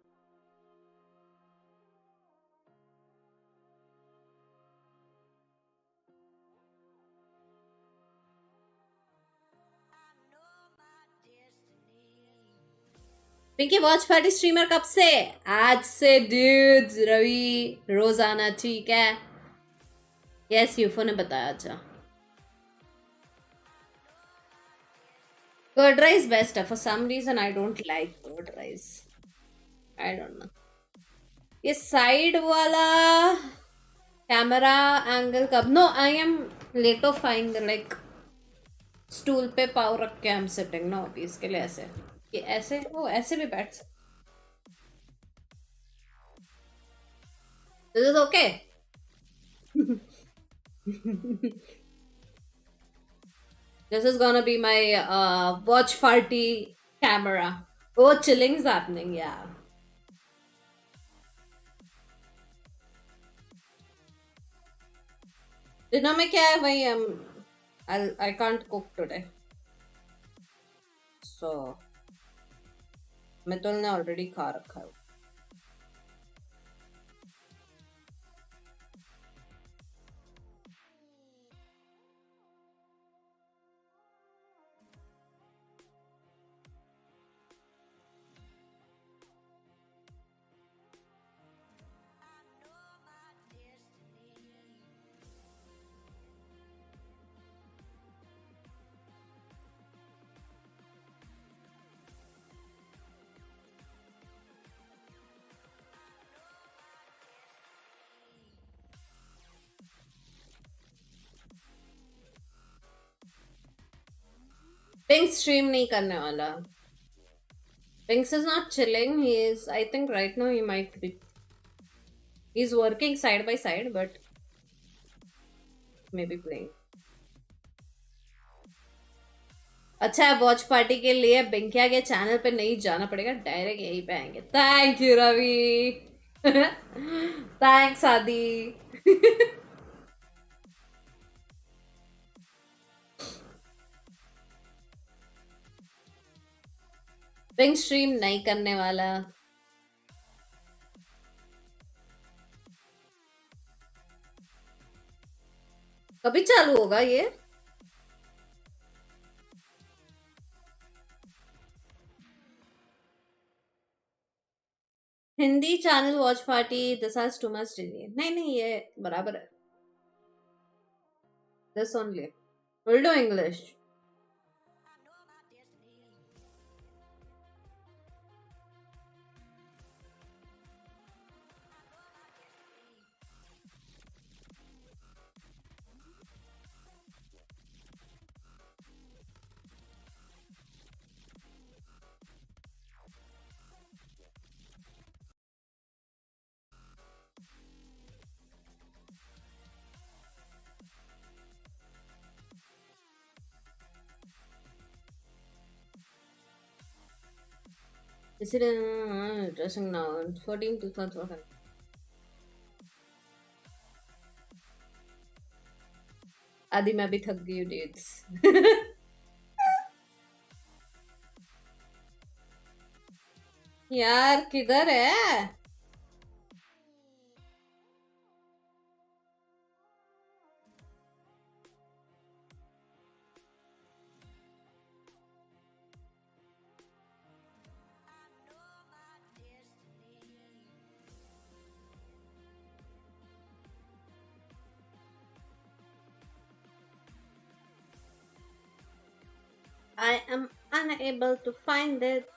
Pinky watch party streamer कब से? आज से ड्यूड्स. रवि रोजाना, ठीक है. यस, यूफो ने बताया. अच्छा, कर्ड राइस बेस्ट है. For some reason I don't like curd rice. I don't know. ये साइड वाला कैमरा एंगल कब? No, I am letophying, like stool पे पाव रख के आई एम सिटिंग. नो, अभी इसके लिए ऐसे, ये ऐसे, ओ ऐसे भी बैठ सकते. This is okay. This is gonna be my watch party camera. Oh, chilling's happening, yeah. Dinner में क्या है वही I can't cook today. So Mitul ने ऑलरेडी खा रखा है. Pink's stream नहीं करने वाला. Pink's is not chilling. He is, I think right now he might be. He's working side by side, but maybe playing. अच्छा है, वॉच पार्टी के लिए पिंकिया के चैनल पे नहीं जाना पड़ेगा, डायरेक्ट यहीं पे आएंगे. Thank you Ravi. Thanks Adi. Pink stream नहीं करने वाला. कभी चालू होगा ये? Hindi channel watch party. This has too much delay. नहीं, ये बराबर है. This only will do English. Is it dressing now? 14 2000. आदि मैं भी थक गई हूँ डेट्स. यार किधर है? I am unable to find it.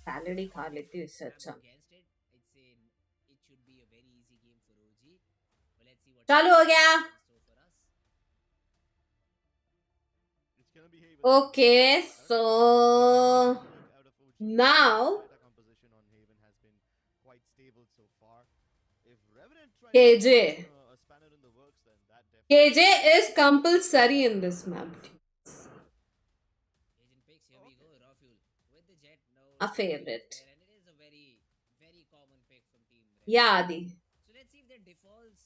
Salad ही खा लेती हूँ इससे अच्छा. Against it, I'd say it should be a very easy game for OG. But let's see what चालू हो गया. in store for us. It's gonna be Haven. Okay, so Out of OG. now Meta composition on Haven has been quite stable so far. If Revenant tries KJ. to put a spanner in the works, then that definitely KJ is compulsory in this map. Agent picks, here we go, raw fuel. With the jet, no. A favorite. And it is a very, very common pick from Team Red. Yeah, Adi. So let's see if their defaults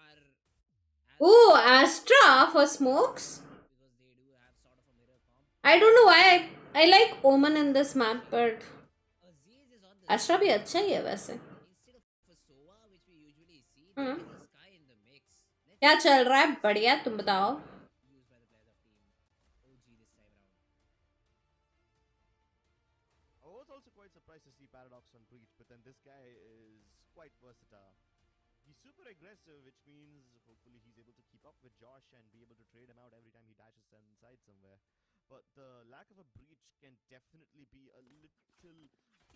are. as Ooh, Astra for smokes. Because they do have sort of a mirror comp. I don't know why I like Omen in this map, but Aziz is on the Astra भी अच्छा ही है वैसे. instead of a Sova, which we usually see, there Hmm. is a Sky in the mix. Let's क्या चल रहा है? बढ़िया, तुम बताओ. used by the players of Team OG this time round. I was also quite surprised to see Paradox on Breach, but then this guy is quite versatile. He's super aggressive, which means hopefully he's able to keep up with Josh and be able to trade him out every time he dashes inside somewhere. But the lack of a breach can definitely be a little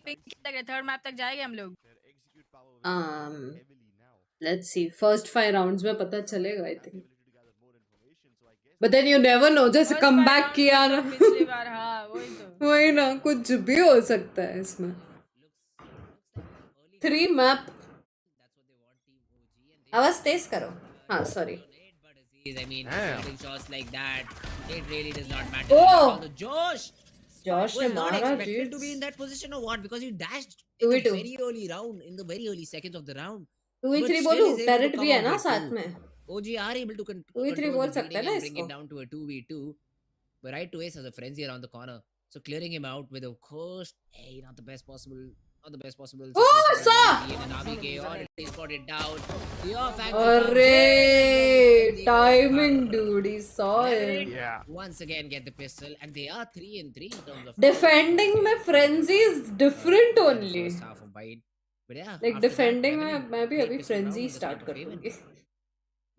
pick dicey. तक third map तक जाएंगे हम लोग. Their execute power will be heavily now. Let's see. First 5 rounds में पता चलेगा I Have the think. ability to gather more information, so I guess But then you never know. जैसे First come five back rounds किया में ना. तो पिछली बार हाँ वही तो. वही ना, कुछ भी हो सकता है इसमें. Looks like early 3 map. that's what they want Team OG and they आवाज तेज करो. हाँ, sorry. donate, but Aziz, I mean, Damn. shooting shots like that, it really does not matter. Oh! Now the Josh Josh ने was not मारा expected to be in dudes. that position or what? Because he dashed in the 2v2. very early round, in the very early seconds of the round. 2v3 But बोलूं? still is able to Turret come भी है out ना with साथ two. में. OG are able to 2v3 control बोल the सकते हैं bleeding ना and bring इसको. it down to a 2v2. But right to Ace has a frenzy around the corner. So clearing him out with of course, hey, not the best possible. Not the best possible. Oh, situation saw! to be in. And ABK already got it down. The off angle comes in, Array, and timing they dude, he saw it. yeah. once again get the pistol, and they are 3-3 in terms of Defending में frenzy is different in the only. first half of Bite. But yeah, Like after defending that, में Revenant मैं भी take अभी pistol round frenzy on the start side कर of Haven. दूंगी.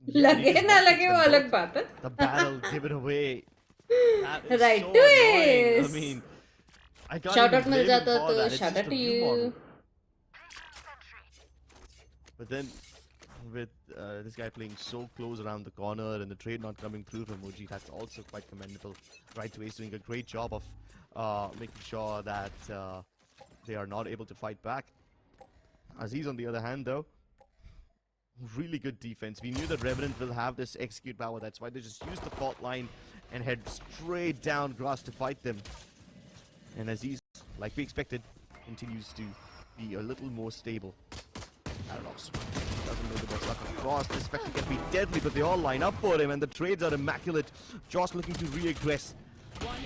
Yeah, लगे he just ना one-hits लगे them वो अलग both. बात है. The battle given away. That is Right so to annoying. Ace. I mean, I can't Shout even out mill blame him जाता for तो that. It's shout just out a to view you. model. But then, with this guy playing so close around the corner and the trade not coming through from OG, that's also quite commendable. Right to Ace doing a great job of making sure that they are not able to fight back. Aziz, on the other hand, though, really good defense. We knew that Revenant will have this execute power. That's why they just used the fault line and head straight down grass to fight them. And Aziz, like we expected, continues to be a little more stable. Paradox doesn't know the best luck across. This spectre can be deadly, but they all line up for him, and the trades are immaculate. Josh looking to re-aggress.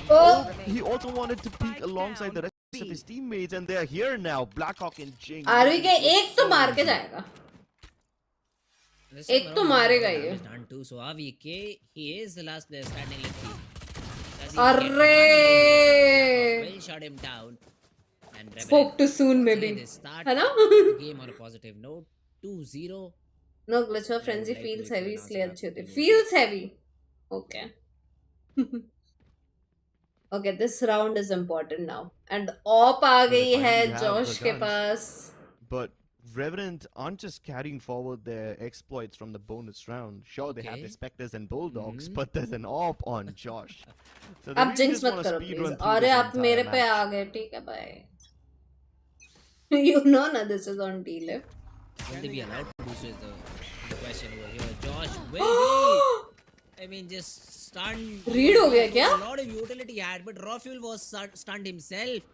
Oh, He also wanted to peek alongside the rest of his teammates, and they're here now. Blackhawk and Jing. RV के एक तो मार के जाएगा. This एक time तो around, मारेगा damage ये. done too. So AVK, he is the last player standing. Let's see. Does he get Array! one? Blackhawk will shut him down. And Revenant Spoke too soon once maybe. again, they start है ना? the game on a positive note. 2-0. No, glitch of frenzy like feels to heavy announce इसलिए that अच्छी होती है. movie. Feels heavy. Okay. Okay, this round is important now. And op uh So they गई है finally have Josh the के guns. Pass. But Revenant aren't just carrying forward their exploits from the bonus round. Sure, they have Okay. the Spectres and Bulldogs, Mhm. but there's an AWP on Josh. So they अब really jinx just मत wanna करो speed please. run through अरे this आप entire मेरे पे match. आ गए, ठीक है, bye. You know na this is on delay. Will they be allowed to do so is the question over here. Josh will be. I mean, just stunned. Read हो गया क्या? A lot of utility he had, but Raw Fuel was stunned himself.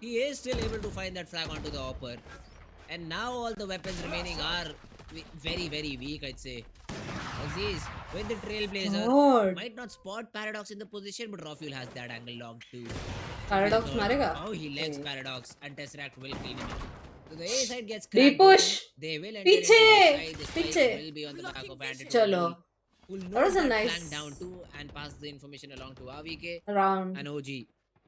He is still able to find that frag onto the hopper. And now all the weapons remaining are very, very weak, I'd say. Aziz, with the Trailblazer, God. might not spot Paradox in the position, but Raw Fuel has that angle locked too. Paradox Third. मारेगा? Oh, he legs Paradox, and Tesseract will clean him out. So the A side gets Deep cracked push. open. They will enter पीछे, into the side. The spike पीछे. will be on the back of hand. It चलो. will who will That know was a that nice flank down too and pass the information along to AVK round. and OG.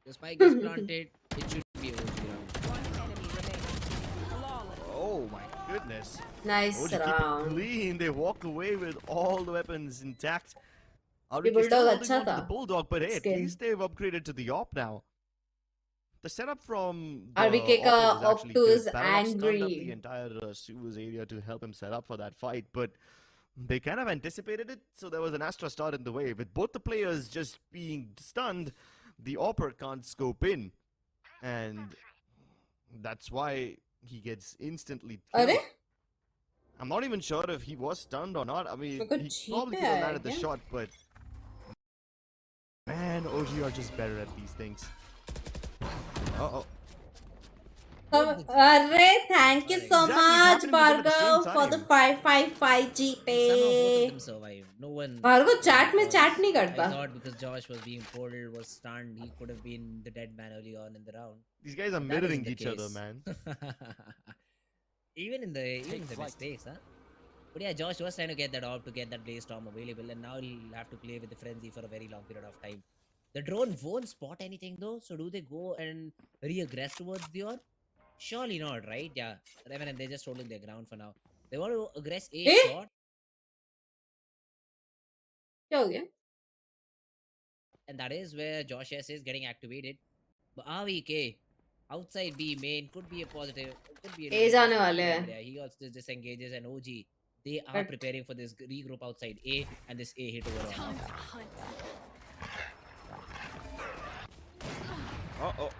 The spike is planted. It should be OG round. One enemy remaining. Flawless. Oh my goodness. Nice OG keep it round. clean. They walk away with all the weapons intact. ये RVK still bulldog holding अच्छा on to था. the bulldog, but hey, at Skin. least they've upgraded to the op now. The setup from the RVK op का is actually Op2 good. is Paradox turned up angry. the entire Suez area to help him set up for that fight, but they kind of anticipated it, so there was an Astra start in the way. With both the players just being stunned, the Opper can't scope in, and that's why he gets instantly killed. अरे I'm not even sure if he was stunned or not. I mean, मेरे को he cheap probably है could have landed the क्या? shot, but man, OG are just better at these things. Uh-oh. अरे thank you so Exactly, much it's happening to them at the Bhargav same for the time. 555 Somehow both of GP. them survive. No one. Bhargav chat में was- chat नहीं I करता. thought because Josh was being portaled, was stunned, he could have been the dead man early on in the round. These guys are That mirroring isn't the each other, case. man. even in the mistakes, huh? But yeah, Josh was trying to get that off to get that blaze storm available, and now he'll have to play with the frenzy for a very long period of time. The drone won't spot anything though, so do they go and re-aggress towards the orb? Surely not, right? Yeah, Revenant, they're just holding their ground for now. They want to aggress A Eh? shot, क्या हो गया? and that is where Josh S is getting activated. But RVK outside B main could be a positive. Could be a A little जाने positive वाले here, हैं. but yeah, he also disengages, and OG they are But- preparing for this regroup outside A and this A hit overall. Uh-oh.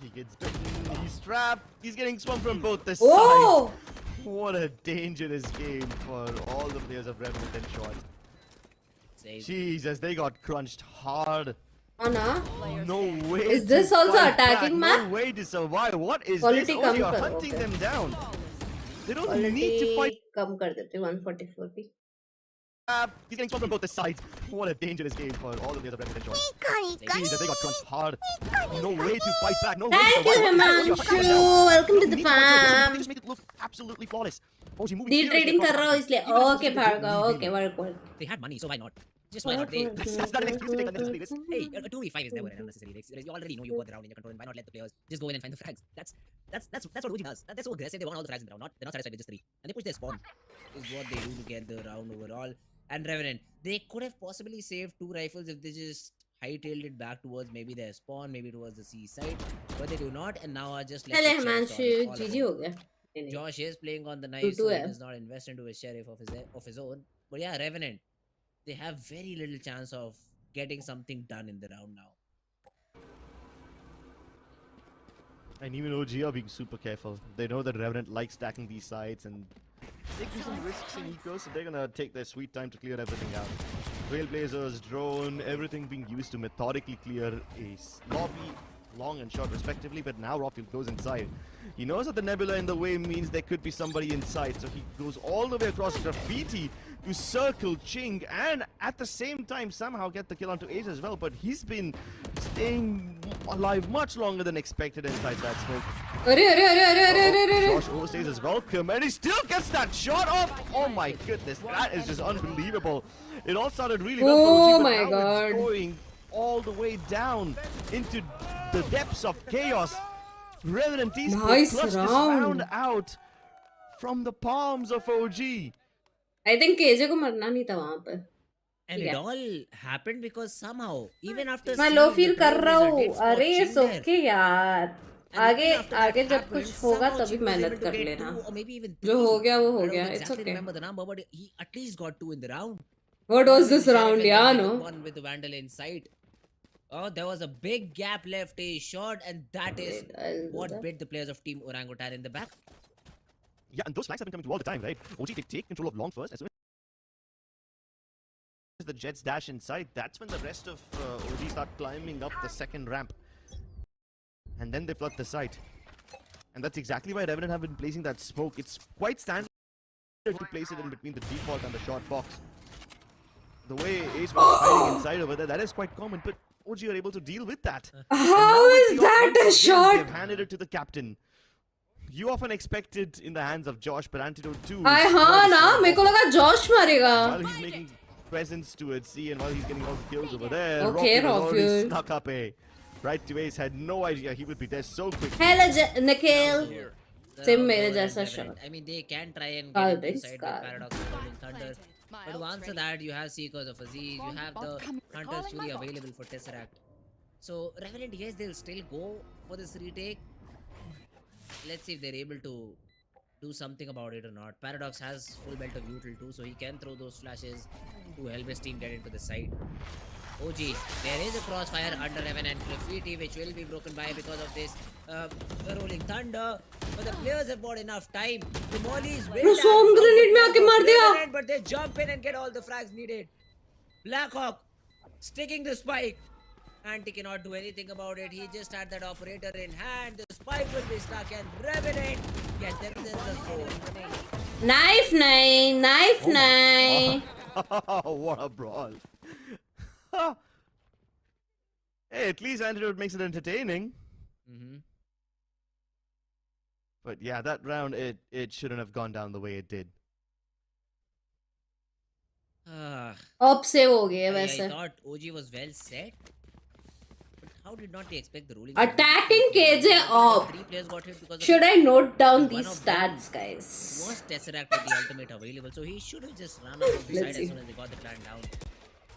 He gets bitten. He's trapped. He's getting swung from both the Oh! sides. What a dangerous game for all the players of Revenant and Short. Save. Jesus, they got crunched hard. Oh no. No way. Is this to also fight attacking back. map? No way to survive. What is Quality this? Come Oh, you're करो, hunting okay. them down. They don't need to fight. Quality कम कर देते 144 भी. He's getting swung from both the sides. What a dangerous game for all the players of Revenant and Short. Jesus, they got crunched hard. No way to fight back. No way to Thank you, survive. What is this? Oh, you're hunting them Himanshu. down. Welcome to You the need to fight back. farm. They just make it look absolutely flawless. Oh, she moving Deal seriously trading across कर the रहा हूँ map. इसलिए. Even if it's Okay, just a good Bhargav. lead Okay, game. work. They had money, so why not? Just why not? That's not an excuse to take unnecessary risks. Hey, a 2v5 is never an unnecessary risk. You already know you got the round in your control, and why not let the players just go in and find the frags? That's what OG does. They're so aggressive. They want all the frags in the round. They're not satisfied with just 3, and they push their spawn. Is what they do to get the round overall. And Revenant, they could have possibly saved 2 rifles if they just hightailed it back towards maybe their spawn, maybe towards the seaside, but they do not, and now are just left चले with chance Himanshu on all GG alone. हो गया. नहीं, नहीं. Josh is playing on the knife, so 2-2 he है. does not invest into a sheriff of his own. But yeah, Revenant, they have very little chance of getting something done in the round now. And even OG are being super careful. They know that Revenant likes stacking these sides and taking some risks in eco, so they're gonna take their sweet time to clear everything out. Trailblazers, drone, everything being used to methodically clear a lobby, long and short respectively, but now Rothfield goes inside. He knows that the nebula in the way means there could be somebody inside, so he goes all the way across graffiti to circle Ching and at the same time somehow get the kill onto Ace as well, but he's been staying alive much longer than expected inside that smoke. अरे अरे अरे अरे अरे अरे अरे. Josh overstays his welcome and he still gets that shot off! Oh my goodness, that is just unbelievable. It all started really well for Oh OG, but my now God. it's going all the way down into the depths of chaos. Revenant Esports Nice clutched this round. round out from the palms of OG. I think KJ को मरना नहीं था वहाँ पे. And Yeah. it all happened because somehow, even after मैं seeing low the feel कर रहा Trailblazer हूँ. did spot अरे Ching it's there, okay यार. and आगे even after that आगे जब happened, कुछ होगा somehow तभी Ching was मेहनत able to कर get लेना. 2 or maybe even जो 3. हो गया वो I हो don't गया. It's exactly okay. remember the number, but he at least got 2 in the round. What was this Sheriff round? and Yeah, then he no. took one with the Vandal in sight. Oh, there was a big gap left, a shot, and that is Wait, I'll do what that. bit the players of Team Orangutan in the back. Yeah, and those flags have been coming through all the time, right? OG take control of long first. As soon as the Jets dash inside, that's when the rest of OG start climbing up the second ramp. And then they flood the site. And that's exactly why Revenant have been placing that smoke. It's quite standard to place it in between the default and the short box. The way Ace was hiding inside over there, that is quite common, but OG are able to deal with that. How is that a shot? They've handed it to the captain. You often expect it in the hands of Josh, but Antidote 2 आए is हाँ not ना so मेरे को लगा Josh मारेगा. while he's making presence towards C, and while he's getting all the kills over there, Okay, Rocky was already Rocky. snuck up a right to Ace. Had no idea he would be there so quick. Hello, Nikhil. The Same round मेरे over जैसा and shot. Revenant. I mean, they can try and Carl get Biggs, inside with Carl. Paradox and Rolling Thunder. But once that, you have Seekers of Aziz, you have the Hunter's Fury available for Tesseract. So, Revenant, yes, they'll still go for this retake. Let's see if they're able to do something about it or not. Paradox has full belt of util too, so he can throw those flashes to help his team get into the side. OG, there is a crossfire under Revenant graffiti which will be broken by because of this rolling thunder. But the players have got enough time. The mollies will storm grenade में आके मार दिया. Revenant, but they jump in and get all the frags needed. Blackhawk sticking the spike. And he cannot do anything about it. He just had that operator in hand. The spike will be stuck and Revenant gets them in the score. Knife नहीं, knife नहीं. What a brawl. Hey, at least Antidote makes it entertaining. But yeah, that round, it shouldn't have gone down the way it did. Up से हो गए I वैसे. thought OG was well set. But how did not they expect the ruling? Attacking KJ up. 3 players got hit because of Should I note down one these of them stats, guys? was Tesseract with the ultimate available, so he should have just run out of the side as soon as they got the clan down.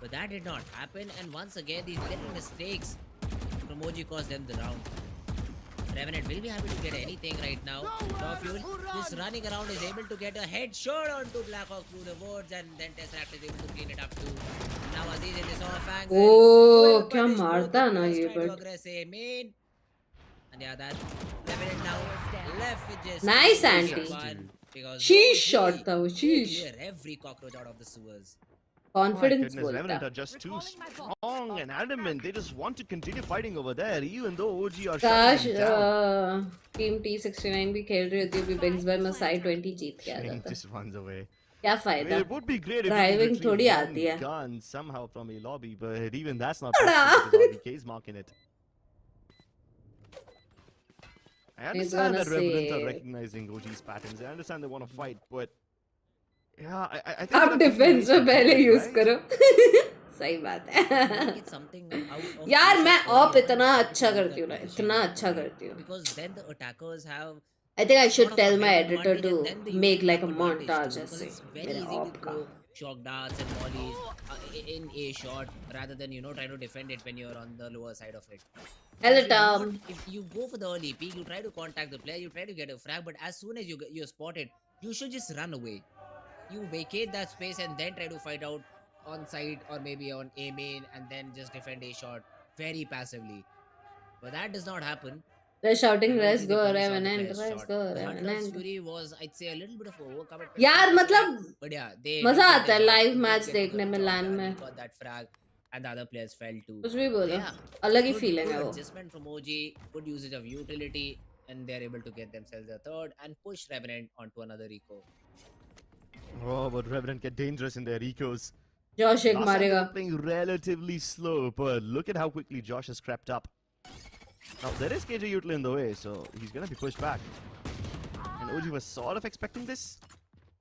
But that did not happen, and once again, these little mistakes from OG cost them the round. Revenant will be happy to get anything right now. Fuel just running around is able to get a headshot onto Blackhawk through the woods, and then Tesseract is able to clean it up too. Now Aziz in his off angle. Oh, क्या मारता ना ये Trying to but. aggressive main. And yeah, that Revenant now left with just Nice one anti. because Sheesh OG shot था वो, will sheesh. clear every cockroach out of the sewers. Confidence My goodness, Revenant बोलता. are just too strong and adamant. They just want to continue fighting over there, even though OG are काश shutting them down. Team T69 भी खेल रही होती अभी बिग्स bye में साई 20 जीत के आ Shane जाता. just runs away. क्या I mean, फायदा? it would be great if Driving you could थोड़ी retrieve आती है. one gun somehow from a lobby, but even that's not थोड़ा. possible because RBK's marking it. I He's understand gonna that Revenant are say- recognizing OG's patterns. I understand they want to fight, but yeah, I think आप that could be defence में wasted, पहले use right? करो. सही बात है. Get something out of यार this मैं early op on, इतना starting अच्छा to करती हूँ ना, get इतना position अच्छा करती हूँ. because then the attackers have I think I should sort of a tell my head editor advantage and to then they make use like a that advantage montage too, because ऐसे it's very मेरे easy op to का. throw shock darts and volleys in a shot rather than trying to defend it when you're on the lower side of it. Hello, If you do Tom. not- If you go for the early peek, you try to contact the player, you try to get a frag, but as soon as you're spotted, you should just run away. You vacate that space and then try to fight out on side or maybe on A main and then just defend a shot very passively. But that does not happen. They're shouting, And let's obviously they go, punish all the Revenant, players let's shot. go, The Hunter's Revenant. Fury was, I'd say, a little bit of a overcommitment. यार मतलब But yeah, they मजा did आता their है job. live They did match get the देखने में job LAN done. में. He got that frag and the other players fell too. कुछ भी बोलो, Yeah, अलग ही good, feeling है good वो. adjustment from OG, good usage of utility, and they're able to get themselves a third and push Revenant onto another eco. Oh, but Revenant get dangerous in their ecos. Josh एक Last time they मारेगा. were playing relatively slow, but look at how quickly Josh has crept up. Now, there is KJ Util in the way, so he's gonna be pushed back. And OG was sort of expecting this.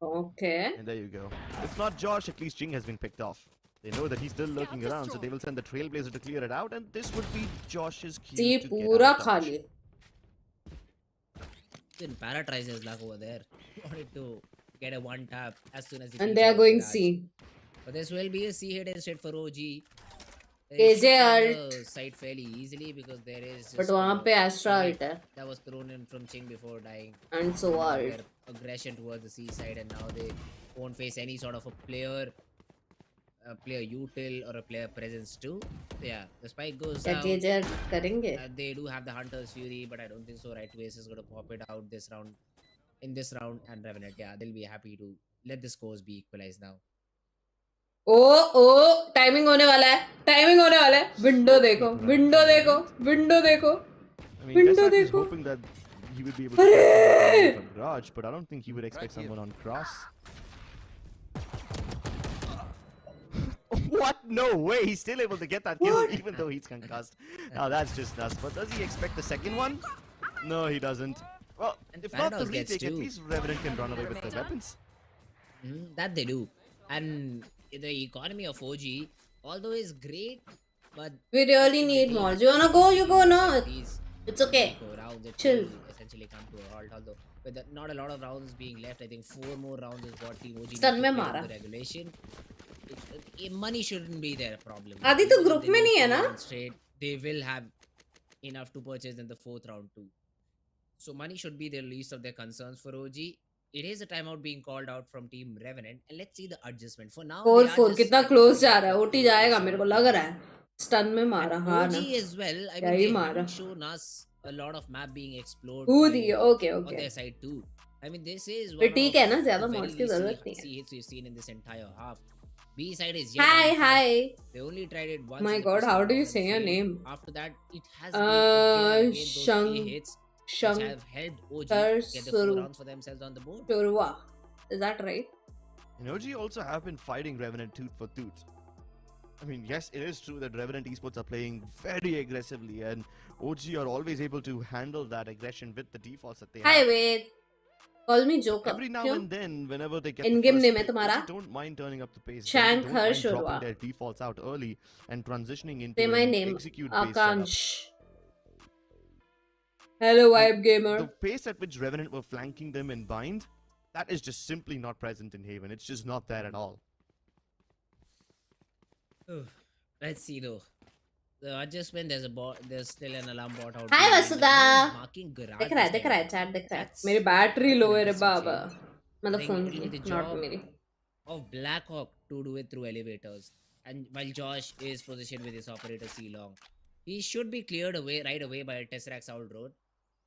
Okay. And there you go. If not Josh, at least Jing has been picked off. They know that he's still lurking around, so they will send the Trailblazer to clear it out, and this would be Josh's cue see to get पूरा out of touch. खाली. Then Paratrice his luck over there. Wanted to get a one tap as soon as he And finished they are off going the C. match. But this will be a C hit instead for OG. They KJ should find ult. the site fairly easily because there is But just वहाँ a पे Astra grenade ult है. that was thrown in from Ching before dying. And so ult. Their aggression towards the C side, and now they won't face any sort of a player util or a player presence too. So yeah, the spike goes क्या out. KJ करेंगे? They do have the Hunter's Fury, but I don't think so. Right to Ace is going to pop it out this round. In this round, and Revenant, yeah, they'll be happy to let the scores be equalized now. Oh timing होने वाला है. Timing होने वाला है. Window देखो, window देखो, window देखो. I mean, Window Tesseract is देखो. hoping that he would be able to get from Garage, but I don't think he would expect someone on cross. What? No way! He's still able to get that kill even though he's concussed. Now that's just nuts. But does he expect the second one? No, he doesn't. Well, And if not the Paradox gets retake, at two. least Revenant can run away with the weapons. That they do. And the economy of OG, although is great, but We really need more. Do you wanna go? You go, no? It's okay. Rounds it Chill. will essentially come to a halt. Although with not a lot of rounds being left, I think 4 more rounds is what Team OG needs to Stun play में in मारा. the regulation. Money shouldn't be their problem. आदि तो Even group if they में lose नहीं है 2 ना? rounds straight, they will have enough to purchase in the 4th round too. So money should be the least of their concerns for OG. It is a timeout being called out from Team Revenant, and let's see the adjustment. For now, 4-4 कितना close जा रहा है? OT जाएगा मेरे को लग रहा है. Stun में मारा. हाँ ना. OG as well. I क्या mean, ही they मारा. haven't shown us a lot of map being explored कूदी. Okay, on okay. their side too. I mean, this is फिर one ठीक of है ना, the ज़्यादा very mods की least ज़रूरत नहीं है. C hits we've seen in this entire half. B side is yet Hi, untouched. hi. They only tried it once. My in the God, first how round do you and say your failed. name? After that, it has been again those Shang- A hits which Shang- have helped OG get the 4 Suru. rounds for themselves on the board. Turwa. Is that right? And OG also have been fighting Revenant tooth for tooth. I mean, yes, it is true that Revenant esports are playing very aggressively, and OG are always able to handle that aggression with the defaults that they Hi, have. wait. Call me Joker. Every now क्यों? and then, whenever they get In-game the name first है pick, तुम्हारा? OG don't mind turning up the pace. Shank They don't mind Harshurwa. dropping their defaults out early and transitioning into Say my an name. execute-based Akansh. Hello, Vibe Gamer. The pace at which Revenant were flanking them in bind, that is just simply not present in Haven. It's just not there at all. Let's see though. The adjustment, there's still an alarm bot out. Hi, there. Vasudha. Marking garage दिख रहा है, this दिख रहा है, time. chat दिख रहा है. That's मेरी बैटरी लो है रे that's बाबा. insane. मतलब I phone think it'll be की, the not job मेरी. of Blackhawk to do it through elevators. And while Josh is positioned with his operator C long, he should be cleared away right away by a Tesseract out road.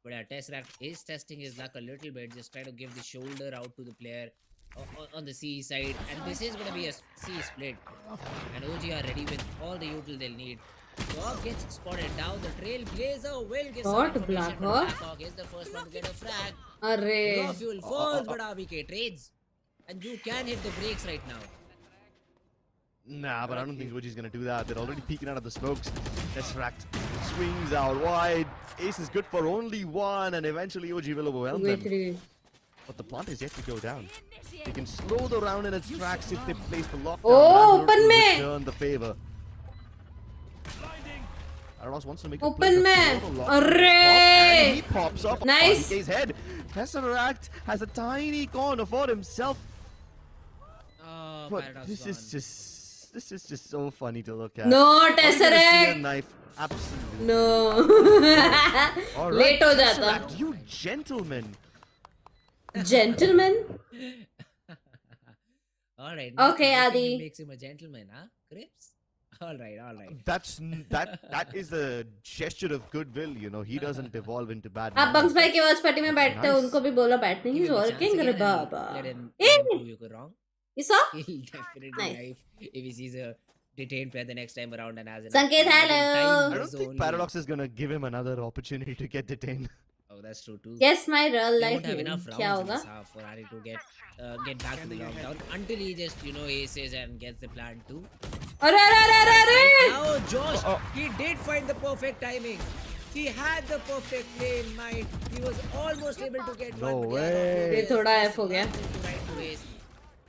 But Tesseract is testing his luck a little bit, just trying to give the shoulder out to the player on the C side. And this is going to be a C split. And OG are ready with all the util they'll need. Dog gets spotted down. The Trailblazer will get some What? information, but Blackhawk? Blackhawk is the first one to get a frag. अरे. Raw fuel falls, but RBK trades. And you can hit the brakes right now. Nah, but I don't think OG is going to do that. They're already peeking out of the smokes. Tesseract swings out wide. Ace is good for only one, and eventually OG will overwhelm them. V3. But the plant is yet to go down. They can slow the round in its tracks if they place the lockdown. Oh, Landlord open will में. return the favor. Arados wants to make a Open play to में. throw the lockdown to अरे. pop, and he pops off Nice. RBK's head. Tesseract has a tiny corner for himself. Oh, But Paradox this gone. is just so funny to look at. No, Are we gonna see a Tesseract. knife? Absolutely. No. All right, Late हो जाता. Tesseract, you gentlemen. Gentleman. All right. Okay, nothing Adi. makes him a gentleman, huh? Crips? All right, all right. That is a gesture of goodwill, you know. He doesn't evolve into bad. आप manners. Bunks भाई की watch party में बैठते हो, Nice. उनको भी बोला बैठने. Give He's him a chance working रे again and Baba. let him Eh, prove you wrong. you saw? He'll definitely Nice. knife if he sees a detained player the next time around and has an Sanket, hello. I don't think Paradox is gonna give him another opportunity to get detained. Oh, that's true too. Guess my real They life won't have name. enough क्या rounds in होगा? this half for Harry to get back to the lockdown until he just aces and gets the plan too. अरे अरे अरे अरे अरे. Now Josh, he did find the perfect timing. He had the perfect play in mind. He was almost able to get No one. way. ये थोड़ा F हो गया.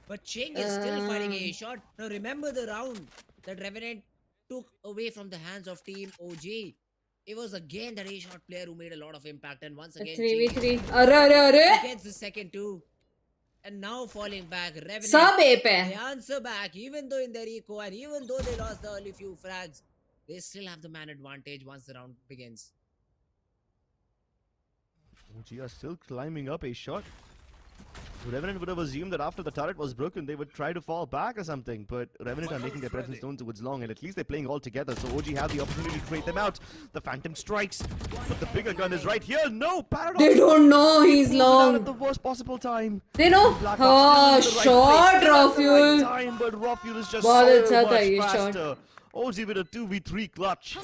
But Ching is still fighting a shot. Now remember the round that Revenant took away from the hands of Team OG. It was again the A-shot player who made a lot of impact, and once again 3v3. अरे अरे अरे. gets the second two. And now falling back, Revenant. सब A पे They है. answer back, even though in their eco and even though they lost the early few frags, they still have the man advantage once the round begins. OG are still climbing up a shot. Revenant would have assumed that after the turret was broken, they would try to fall back or something. But Revenant are making their presence known towards long, and at least they're playing all together. So OG have the opportunity to create them out. The Phantom strikes, but the bigger gun is right here. No, Paradox. They don't know he's Pulls it out at long. the worst possible time. They know. Blackhawk Oh, still in the right shot place, still raw at the right fuel. time, but raw fuel is just बहुत so अच्छा था much ये shot. faster. OG with a 2v3 clutch.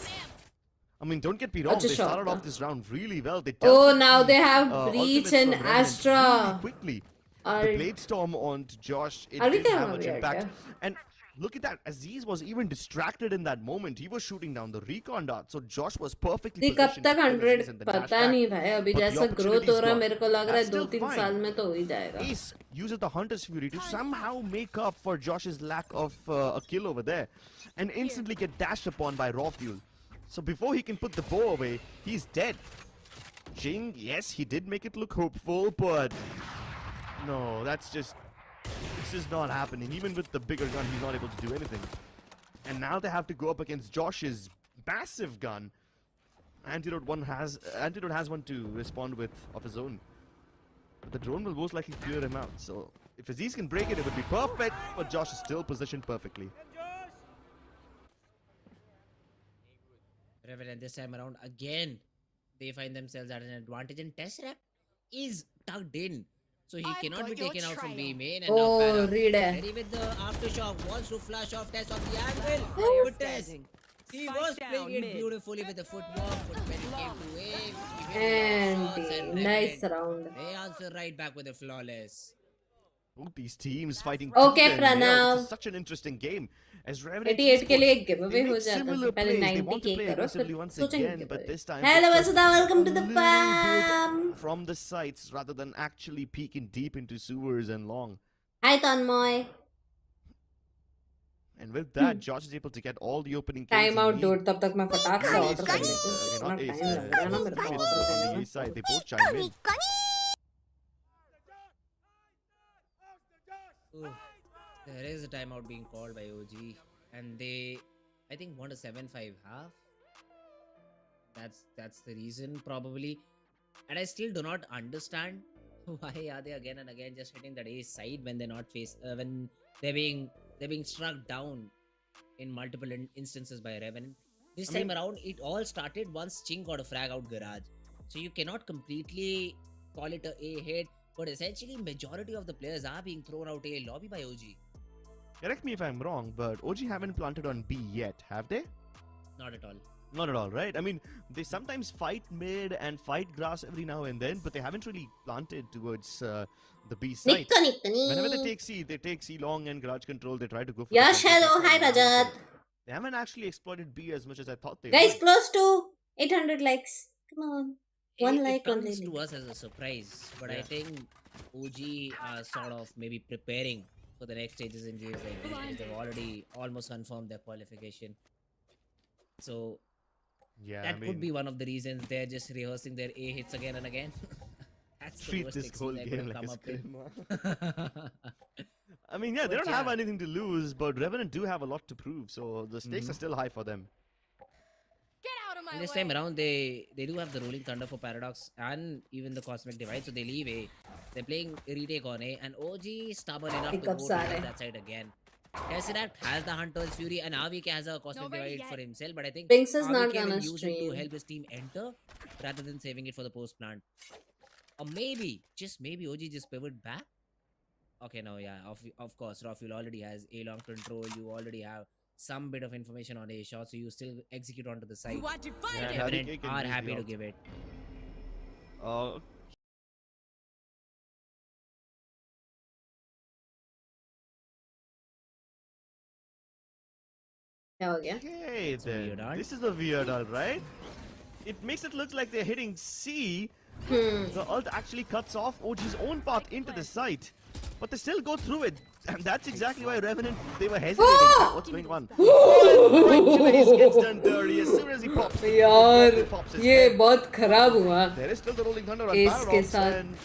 I mean, don't get me wrong, अच्छा they shot started था. off this round really well. They Oh, dealt now with they the, have ultimates Breach and from Revenant Astra. really quickly. The Are Blade Storm onto Josh, it Are we didn't there have or much we are impact. there? And Look at that. Aziz was even distracted in that moment. He was shooting down the recon dart. So Josh was perfectly नहीं कब positioned तक to kill 100 Aziz in the पता dash नहीं back. भाई, अभी But the जैसा growth opportunity हो is रहा है gone. मेरे को लग रहा That's है still 2-3 fine. साल में तो हो ही जाएगा. Ace uses the Hunter's Fury to somehow make up for Josh's lack of a kill over there. And instantly get dashed upon by Raw Fuel. So before he can put the bow away, he's dead. Jing, yes, he did make it look hopeful, but no, that's just... This is not happening. Even with the bigger gun, he's not able to do anything. And now they have to go up against Josh's massive gun. Antidote has one to respond with of his own. But the drone will most likely clear him out. So if Aziz can break it, it would be perfect. But Josh is still positioned perfectly. Revenant this time around again, they find themselves at an advantage, and Tesseract is tucked in. So he cannot be taken out from B main, and now Oh, Para read it. ready with the aftershock, wants to flash off Tess off the anvil. But Tess, he was playing it beautifully with the footwork, but when it came to aim, he hit the shots, and Nice Revenant, round. they answer right back with a flawless. Both these teams fighting Okay, tooth and nail. Pranav. This is such an interesting game. As Revenant 88 के लिए एक esports, give they away हो make जाता है. similar पहले plays. They 90 want to के play करो, aggressively फिर once सोचेंगे again, but giveaway. this time Hello, they took Vasudha, welcome to a the little farm. bit from the sights rather than actually peeking deep into sewers and long. Hi, Tanmoy. And with that, Josh is able to get all the opening kills. Time he out, need. dude. तब तक मैं फटाक से Ace order कर chime लेती हूँ. in. इतना Not Ace, time लग रहा है ना मेरे को Fizz ऑर्डर on करने the में. Ace side. They both chime in. Ooh, there is a timeout being called by OG, and they, I think, want a 7-5 half. That's the reason probably, and I still do not understand why are they again and again just hitting that ace side when they're not when they're being struck down in multiple instances by Revenant. This time around, it all started once Ching got a frag out garage, so you cannot completely call it a hit. But essentially, majority of the players are being thrown out A lobby by OG. Correct me if I'm wrong, but OG haven't planted on B yet, have they? Not at all. Not at all, right? I mean, they sometimes fight mid and fight grass every now and then, but they haven't really planted towards the B side. Whenever they take C long and garage control, they try to go for Yash, the flank. hello. Hi, Rajat. They haven't actually exploited B as much as I thought they Guys, would. close to 800 likes. Come on. One It like comes only. to us as a surprise, but I Yeah. think OG are sort of maybe preparing for the next stages in games like these because they've already almost confirmed their qualification. So Yeah, that I mean, could be one of the reasons they're just rehearsing their A hits again and again. That's the treat worst this excuse whole I game could have like come a up with. I mean, yeah, they But don't have yeah. anything to lose, but Revenant do have a lot to prove, so the stakes are still high for them. And this time around, they do have the Rolling Thunder for Paradox and even the Cosmic Divide, so they leave A. They're playing retake on A, and OG is stubborn enough to go Pickups towards are that side again. Tesseract has the Hunter's Fury, and AVK has a Cosmic Divide for himself, but I think Pinkcess is not AVK gonna will use it to stream. help his team enter rather than saving it for the post plant. Or maybe, just maybe, OG just pivot back. Okay, no, yeah, of course, Rafuel already has A long control. You already have some bit of information on A shot, so you still execute onto the side. Yeah, And Harry Revenant K can are use the happy to ult. give it. Uh, क्या हो गया? Okay, It's weird, then. art. This is the weird ult, right? It makes it look like they're hitting C. The ult actually cuts off OG's own path into the site. But they still go through it. And that's exactly why Revenant, they were hesitating. What's going on? Right, gets done dirty as soon as he pops. यार he pops his ये head. बहुत खराब हुआ. There is still the Rolling Thunder on Ace के Paradox साथ. and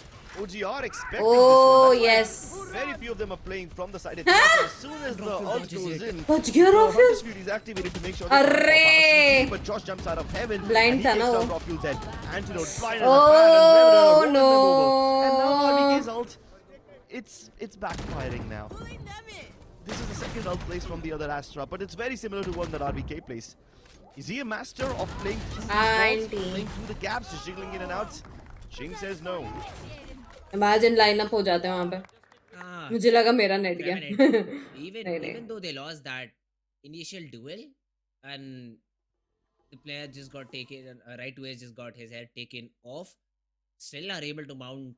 OG are expecting Oh, this one. That's why yes. Very few of them are playing from the side itself. As soon as the ult goes in, बच गया the Rafuel. Hunter's Fury is activated to make sure they can't अरे. pop out. But Josh jumps out of heaven Blind and he था takes ना down वो. Rafuel's head. Antidote blind Oh, and no. And now RBK's ult, it's backfiring now. This is the second ult placed from the other Astra, but it's very similar to one that RBK plays. Is he a master of playing through the walls, playing through the gaps, just jiggling in and out? Ching says no. Imagine lineup हो जाते हैं वहाँ पे. Ah, मुझे लगा मेरा net गया. Revenant, even नहीं, नहीं. even though they lost that initial duel and the player just got taken, right away just got his head taken off, still are able to mount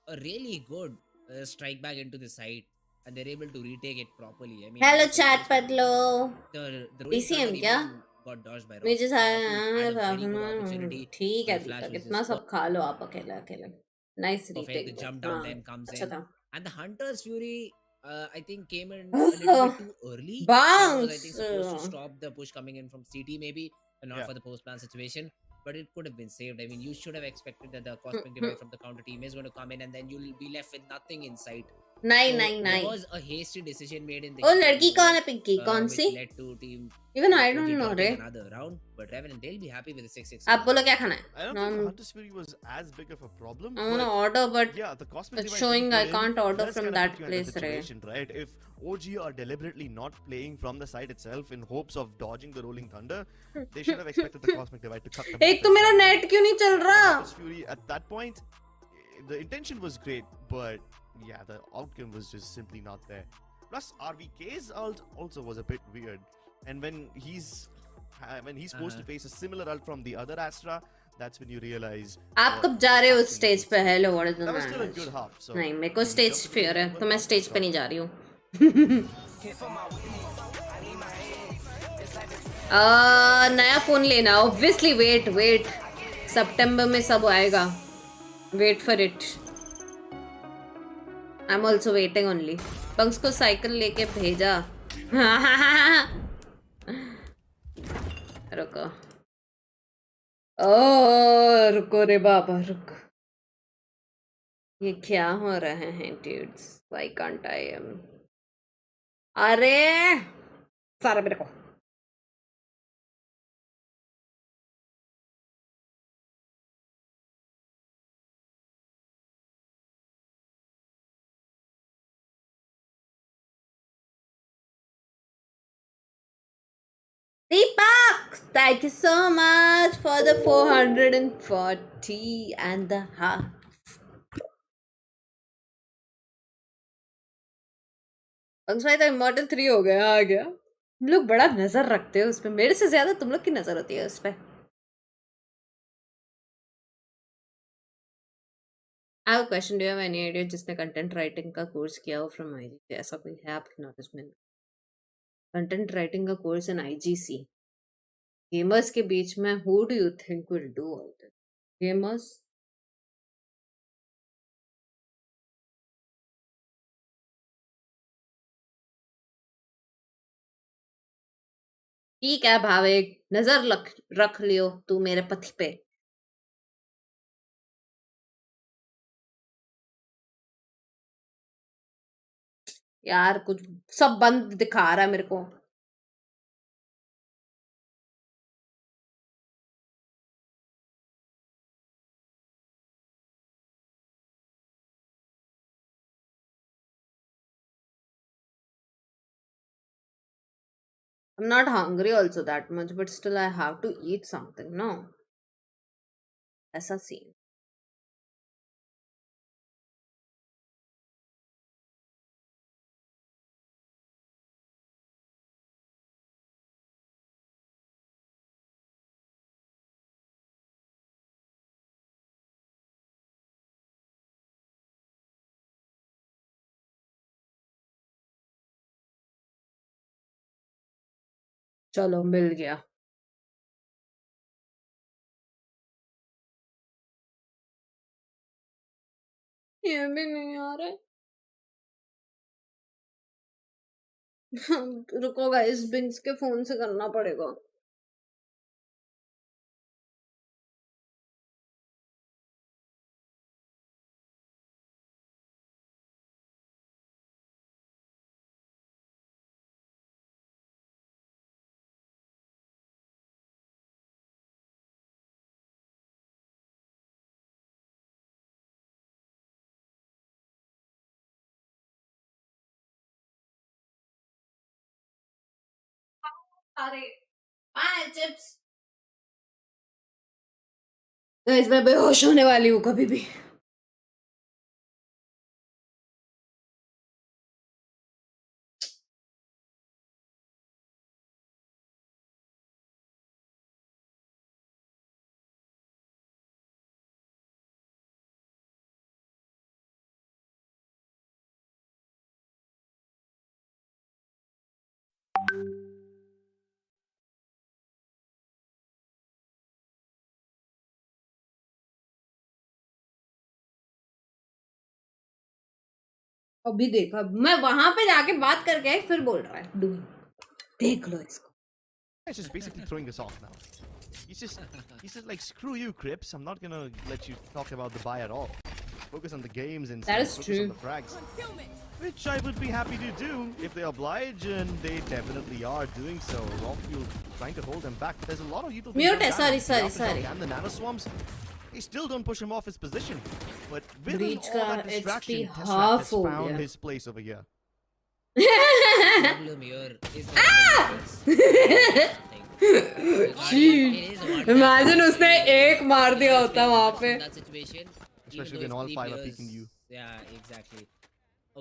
a really good strike back into the side. and they're able to retake it properly. I mean, Hello yes, of chat course, Padlo. the rolling thunder PCM क्या? even got dodged by मुझे Rocky, who had a very good opportunity ठीक on है the flash Deepak, with इतना his सब खा लो आप अकेले अकेले. Nice perfect. The retake though. jump down हाँ, then comes अच्छा in, था. and the Hunter's Fury, I think, came in a little bit too early. It was, I think, Bounce. supposed to stop the push coming in from CT, maybe, and not Yeah. for the post plan situation. But it could have been saved. I mean, you should have expected that the Cosmic Divide from the counter team is going to come in, and then you'll be left with nothing in sight. नहीं So नहीं there नहीं. was a hasty decision made in the O heat of the लड़की कौन है moment, Pinky? कौन which C? led to team Even I OG don't know dropping रे. another round. But Revenant, they'll be happy with the 6-6. आप बोलो क्या खाना है? I don't think Hunter's Fury was as big of a problem. I want to but order, but yeah, the Cosmic it's Divide showing being I put in can't order does from kinda that put you in a place, Ray. situation, right? If OG are deliberately not playing from the side itself in hopes of dodging the Rolling Thunder, they should have expected the Cosmic Divide to cut them off. एक तो मेरा net क्यों नहीं चल The रहा? Hunter's Fury at that point, the intention was great, but yeah, the outcome was just simply not there. Plus, RVK's ult also was a bit weird, and when he's forced to face a similar ult from the other Astra, that's when you realize. आप कब जा रहे हो stage पे? Hello, what is the That was still a match? good half. So नहीं, मेरे को we stage jumped into fear the है, game तो मैं and स्टेज पे got नहीं जा रही हूँ. नया फोन लेना. ऑब्वियसली वेट सितंबर में सब आएगा. Wait for it. I am also waiting only. Punks को साइकिल लेके भेजा. रुको. ओ रुको रे बाबा रुको. ये क्या हो रहे हैं dudes? Why can't I am? अरे सारा मेरे को. Deepak, thank you so much for the 440 and the half. Punk's भाई तो इमॉर्टल 3 हो गया. आ गया. तुम लोग बड़ा नजर रखते हो उस पे. मेरे से ज्यादा तुम लोग की नजर होती है उस पे. I have a question. Do you have any idea जिसने कंटेंट राइटिंग का कोर्स किया हो फ्रॉम आईजीसी? ऐसा कोई है आपकी नॉलेज में? कंटेंट राइटिंग का कोर्स इन आईजीसी. गेमर्स के बीच में who do you think will do all this? Gamers? ठीक है भावेक, नजर रख लियो तू मेरे पति पे. यार कुछ सब बंद दिखा रहा है मेरे को. I'm not hungry also that much, but still I have to eat something, no? ऐसा सीन. चलो मिल गया. ये भी नहीं आ रहा है. रुको गाइस, बिंग्स के फोन से करना पड़ेगा. अरे चिप्स. गाइस मैं बेहोश होने वाली हूँ कभी भी. अभी देखा मैं वहां पे जाके बात करके आई फिर बोल रहा है डूइंग देख लो इसको He's just basically throwing us off now. He's just like, screw you, Crips. I'm not gonna let you talk about the buy at all. Focus on the games and That is focus true. on the frags. Which I would be happy to do if they oblige, and they definitely are doing so. Rockfield trying to hold them back. There's a lot of utility. Mute है, sorry. And the nano swarms, they still don't push him off his position. But with Breach all का that distraction, HP Tesseract half has हो found गया. his place over here. Problem here is that Imagine उसने एक मार दिया होता वहाँ पे. that situation, Especially when all five are peeking you. Yeah, exactly.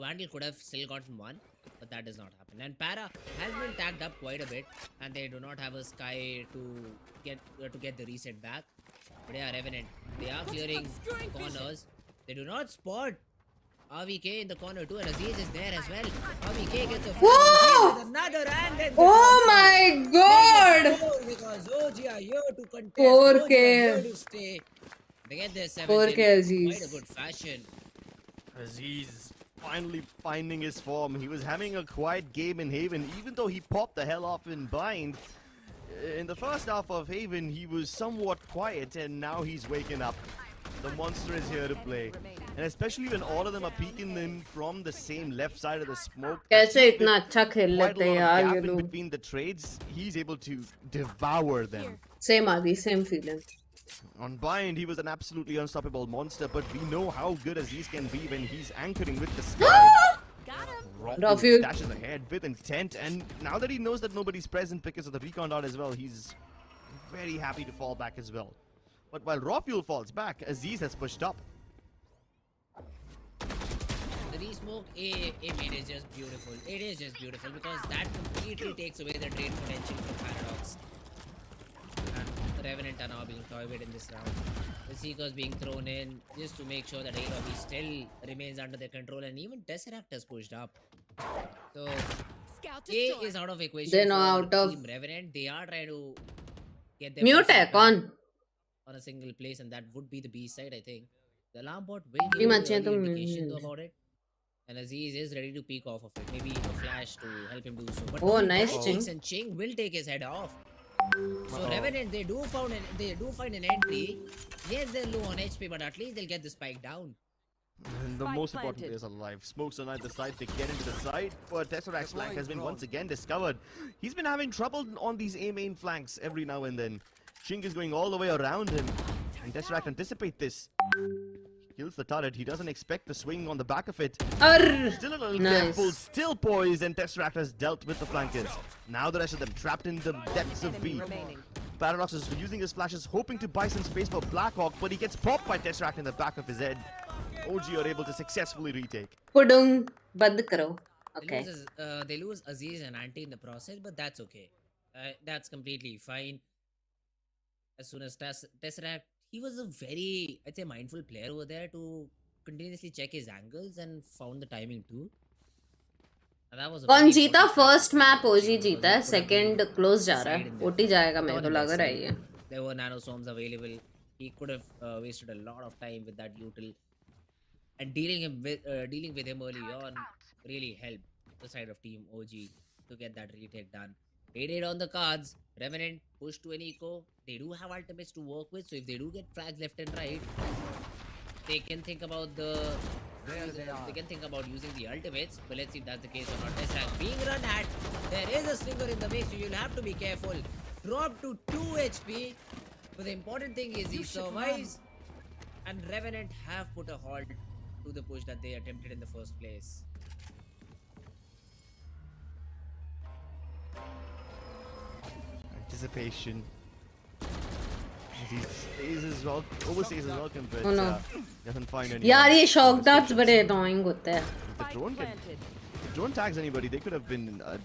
Vandal could have still gotten one, but that does not happen. And Para has been tagged up quite a bit, and they do not have a Sky to get the reset back. But yeah, Revenant, they are clearing corners. They do not spot RVK in the corner too, and Aziz is there as well. RVK gets a Whoa! with another, and then Oh my god! because OG are here to contest. 4K. OG are here to stay. They get their 7th 4K in Aziz. quite a good fashion. Aziz finally finding his form. He was having a quiet game in Haven, even though he popped the hell off in Bind. In the first half of Haven, he was somewhat quiet, and now he's waking up. The monster is here to play. And especially when all of them are peeking him from the same left side of the smoke. कैसे इतना अच्छा खेल Quite a लेते हैं lot यार of ये gap in लोग. between the trades, he's able to devour them. Same Adi, same feeling. On Bind, he was an absolutely unstoppable monster, but we know how good Aziz can be when he's anchoring with the sky. Rafiul dashes ahead with intent, and now that he knows that nobody's present because of the recon dot as well, he's very happy to fall back as well. But while Rafiul falls back, Aziz has pushed up. The re-smoke A mid is just beautiful. It is just beautiful because that completely takes away the trade potential from Paradox. And Revenant are now being toyed in this round. The Seeker's being thrown in just to make sure that A still remains under their control, and even Tesseract has pushed up. So A is out of equation. They're now for out of- Team Revenant. They are trying to get their Mute person है कौन? on a single place, and that would be the B side, I think. The alarm bot will give Pretty you much an है तो early indication though about it. And Aziz is ready to peek off of it. Maybe a flash to help him do so. But Oh, only nice Ching. Ching. And Ching will take his head off. So Revenant, they do find an entry. Yes, they're low on HP, but at least they'll get the spike down. And the most important players are alive. Smokes on either side to get into the side, but Tesseract's flank has been once again discovered. He's been having trouble on these A main flanks every now and then. Ching is going all the way around him, and Tesseract anticipate this. Kills the turret. He doesn't expect the swing on the back of it. Still a little careful, still poised, and Tesseract has dealt with the flankers. Now the rest of them trapped in the depths of B. Paradox is using his flashes, hoping to buy some space for Blackhawk, but he gets popped by Tesseract in the back of his head. OG are able to successfully retake. पुडुंग बंद करो. Okay. They lose Aziz and Anti in the process, but that's okay. That's completely fine. As soon as Tesseract, he was a very, I'd say, mindful player over there to continuously check his angles and found the timing too. And that was a कौन very जीता? important first factor. Map OG Because जीता है, he could have been second close जा रहा side है. in the OT जाएगा मेरे को tournament लग रहा है side. ये. There were nano swarms available. He could have wasted a lot of time with that util, and dealing with him early on really helped the side of Team OG to get that retake done. 8-8 on the cards. Revenant push to an eco. They do have ultimates to work with, so if they do get flags left and right, they can think about they can think about using the ultimates. But let's see if that's the case or not. Tesseract being run at. There is a slinger in the mix, so you'll have to be careful. Drop to 2 HP. But the important thing is he survives, and Revenant have put a halt to the push that they attempted in the first place. Anticipation. He stays as well, overstays as welcome, but Oh no. doesn't find any. यार ये shock dots बड़े annoying होते हैं. If the drone tags anybody, they could have been a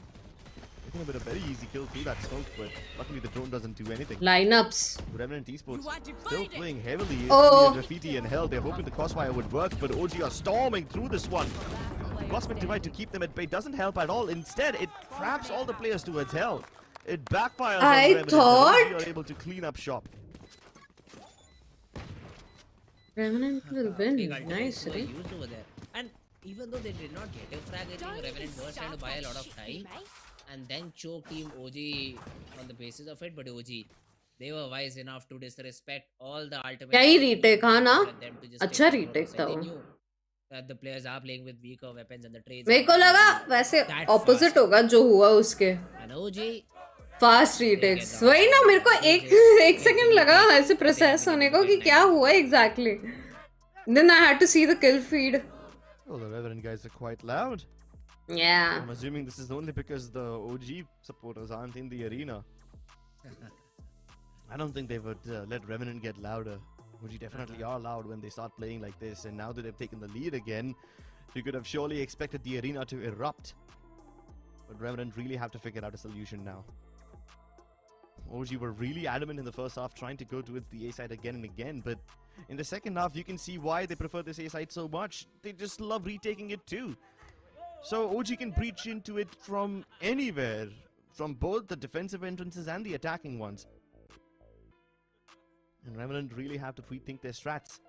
very easy kill through that smoke, but luckily the drone doesn't do anything. Lineups. Revenant Esports still playing heavily Oh. in Graffiti and Hell. They're hoping the crossfire would work, but OG are storming through this one. Cosmic Divide to keep them at bay doesn't help at all. Instead, it traps all the players towards Hell. It backfires on Revenant, thought- but OG are able to clean up shop. Revenant will win. Big ultimates Nice, were right? used over there. And even though they did not get a frag, I think Revenant was trying to buy a lot of time and then choke Team OG on the basis of it. But OG, they were wise enough to disrespect all the ultimate. क्या ही retake हाँ ना? अच्छा retake था They वो. knew that the players are playing with weaker weapons and the trades. मेरे को लगा वैसे opposite होगा जो हुआ उसके. And OG फास्ट रीटेक्स वही ना. मेरे को एक सेकंड लगा ऐसे प्रोसेस होने को कि क्या हुआ exactly. Then I had to see the kill feed. Well, the Revenant guys are quite loud. Yeah. I'm assuming this is only because the OG supporters aren't in the arena. I don't think they would let Revenant get louder. OG definitely are loud when they start playing like this, and now that they've taken the lead again, you could have surely expected the arena to erupt. But Revenant really have to figure out a solution now. OG were really adamant in the first half, trying to go towards the A side again and again, but in the second half, you can see why they prefer this A side so much. They just love retaking it too. So OG can breach into it from anywhere, from both the defensive entrances and the attacking ones. And Revenant really have to rethink their strats.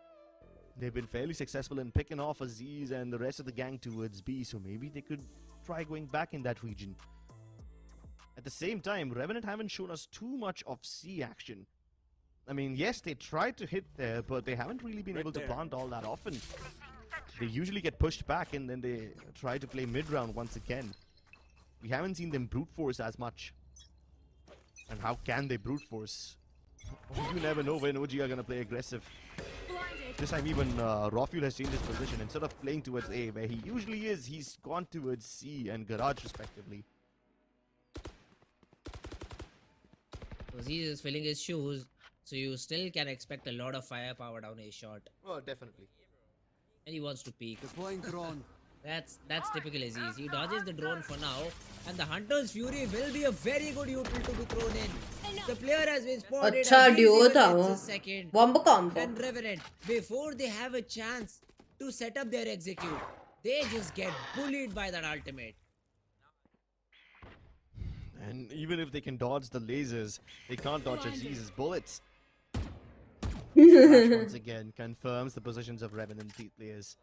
They've been fairly successful in picking off Aziz and the rest of the gang towards B, so maybe they could try going back in that region. At the same time, Revenant haven't shown us too much of C action. I mean, yes, they tried to hit there, but they haven't really been able to plant all that often. They usually get pushed back and then they try to play mid-round once again. We haven't seen them brute force as much. And how can they brute force? You never know when OG are going to play aggressive. This time even Rafuel has changed his position. Instead of playing towards A, where he usually is, he's gone towards C and Garage respectively. Aziz is filling his shoes, so you still can expect a lot of firepower down a shot. Oh, definitely. And he wants to peek. Deploying drone. That's typical Aziz. He dodges the drone for now, and the Hunter's Fury will be a very good util to be thrown in. The player has been spotted. अच्छा duo था वो. Second. Bomb combo. And Revenant, before they have a chance to set up their execute, they just get bullied by that ultimate. And even if they can dodge the lasers, they can't dodge Aziz's bullets. Once again confirms the positions of Revenant players.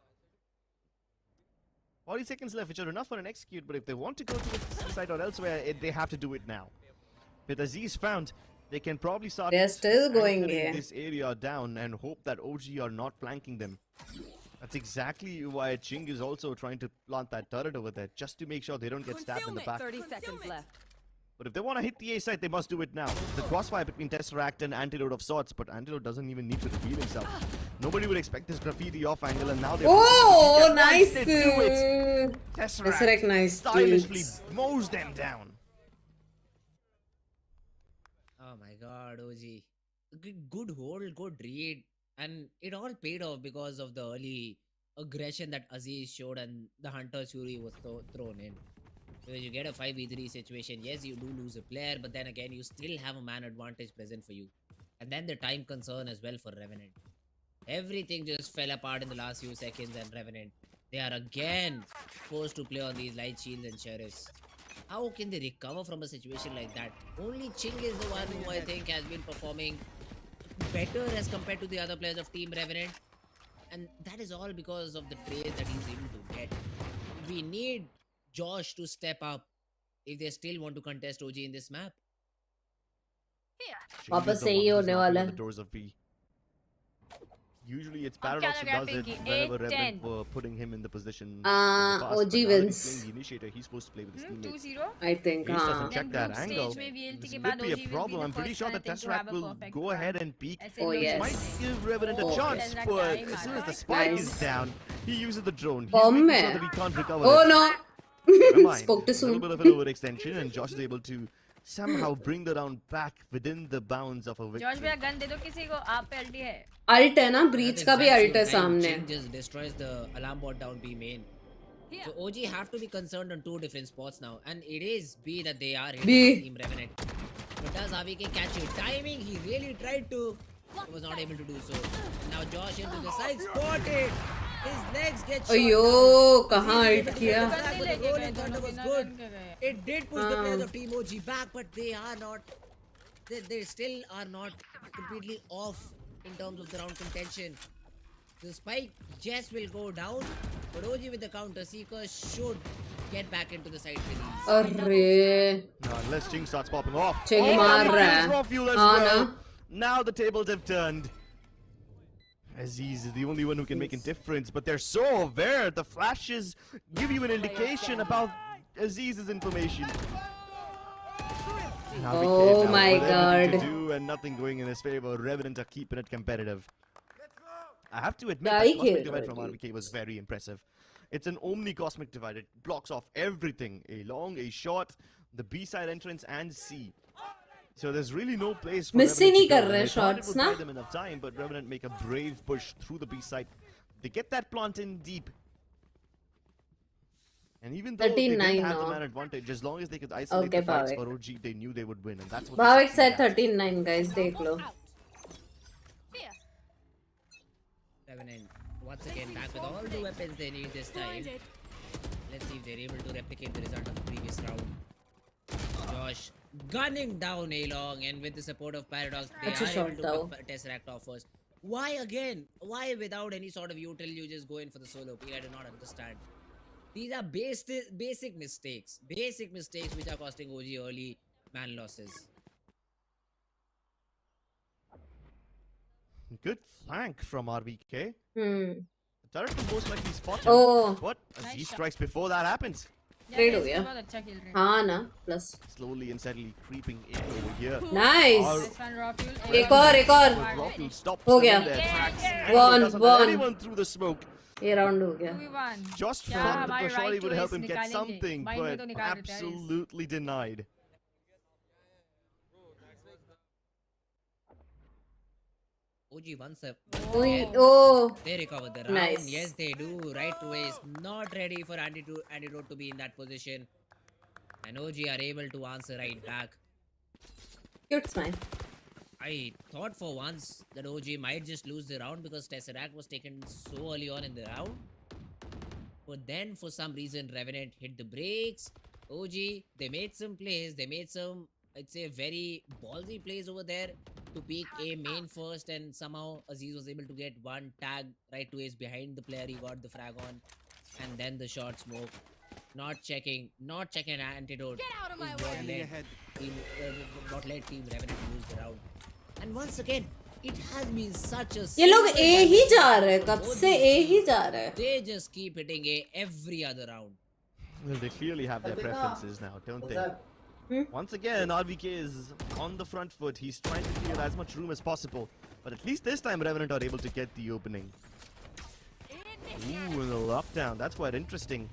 40 seconds left, which are enough for an execute, but if they want to go to the side or elsewhere, they have to do it now. With Aziz found, they can probably start They're still going here. this area down and hope that OG are not flanking them. That's exactly why Ching is also trying to plant that turret over there, just to make sure they don't get stabbed in the back. 30 seconds left. But if they want to hit the A side, they must do it now. The crossfire between Tesseract and Antidote of sorts, but Antidote doesn't even need to reveal himself. Nobody would expect this graffiti off angle, and now they're... Oh, nice! They do it. Tesseract nice stylishly mows them down. Oh my god, OG. Good hold, good read. And it all paid off because of the early aggression that Aziz showed and the Hunter's Fury was thrown in. Because you get a 5v3 situation, yes, you do lose a player, but then again, you still have a man advantage present for you. And then the time concern as well for Revenant. Everything just fell apart in the last few seconds, and Revenant, they are again forced to play on these light shields and sheriffs. How can they recover from a situation like that? Only Ching is the one who I think has been performing better as compared to the other players of Team Revenant. And that is all because of the trade that he's able to get. We need Josh to step up if they still want to contest OG in this map. वापस सही होने वाला है. The doors of B. Usually it's Paradox who does it whenever Revenant were putting him in the position. OG wins. The initiator, he's supposed to play with his teammates. 2-0. I think, Ace doesn't check that Then angle. stage में VLT This के could बाद be a OG will be problem. the I'm pretty first sure one, the I think, to have Tesseract a will perfect go run. ahead and peek. Oh, Which yes. might give Revenant a Oh, chance, yes. but Nice. as soon as the spike Nice. is down, he uses the drone. He's Bomb making sure में. that we can't recover Oh it. no. Never mind. Spoke too A little soon. bit of an overextension, and Josh is able to somehow bring the round back within the bounds of a George victory. भैया gun दे दो किसी को. आप पे अल्टी है. Alt है ना. Breach का भी अल्ट है सामने. Ching just destroys the alarm bot down B main. So OG have to be concerned on two different spots now, and it is B that they are hitting B. Team Revenant. But does AVK catch it? Timing, he really tried to, but was not able to do so. Now Josh into the side, spotted. His legs get shot अयो down. कहाँ alt किया. But the rolling thunder was good. It did push the players of Team OG back, but they are not. They still are not completely off in terms of the round contention. The spike just will go down, But OG with the counter, Seeker should get back into the side with ease. अरे Now, unless Ching starts popping off. Ching Oh, मार he रहा kills है. Rafuel as हाँ well. ना. Now the tables have turned. Aziz is the only one who can make a difference, but they're so aware. The flashes give you an indication about Aziz's information. Now Oh now my with everything God. to do and nothing going in his favor. Revenant are keeping it competitive. I have to admit क्या that he Cosmic खेल Divide रहा from है RVK was very impressive. It's an Omni Cosmic Divide. It blocks off everything. A long, a short, the B-side entrance and C. So there's really no place for Miss he Revenant नहीं to कर go. रहे They thought it shots would ना. buy them enough time, but Revenant make a brave push through the B-side. They get that plant in deep. And even though they 39 didn't have the now. man advantage, as long as they could isolate Okay, the fights Bhavik. for OG, they knew they would win. And that's what Bhavik they said succeeded at. 13-9 guys. देख लो. Revenant once again back with all the weapons they need this time. Let's see if they're able to replicate the result of the previous round. Josh gunning down A-Long, and with the support of Paradox, they That's a are shot able to though. pick Tesseract off first. Why again? Why without any sort of util you just go in for the solo pick? I do not understand. These are basic mistakes. Basic mistakes which are costing OG early man losses. Good flank from RVK. Hmm. The turret will most likely spot him. Oh. But Aziz strikes before that happens. Trade हो गया. बहुत अच्छा खेल रहे हैं. हाँ ना. Plus. Slowly and steadily creeping in over here. Nice. Nice one, Rafuel. एक और. But Rafuel stops हो them in गया. their tracks and Won, doesn't let won. anyone through the smoke. ये round हो गया. 2v1. Just क्या thought that हमारे the shorty right would help him choice get निकालेंगे? something, Mind में but तो निकाल देते हैं, Yves. absolutely denied. OG once up. Oh. They recover the round. Nice. Yes, they do. Right ways. Not ready for Antidote to be in that position. And OG are able to answer right back. Cute smile. I thought for once that OG might just lose the round because Tesseract was taken so early on in the round. But then for some reason Revenant hit the brakes. OG, they made some plays. They made some, I'd say, very ballsy plays over there to peek A main first, and somehow Aziz was able to get one tag right to his behind the player he got the frag on, and then the short smoke. Not checking Antidote. Get out of my way! What led Team Revenant to lose the round. And once again, it has been such a. ये लोग A ही जा रहे हैं. कब से A ही जा रहे हैं. They just keep hitting A every other round. Well, they clearly have their preferences now, don't they? Once again, RVK is on the front foot. He's trying to clear as much room as possible. But at least this time, Revenant are able to get the opening. Ooh, and the lockdown. That's quite interesting.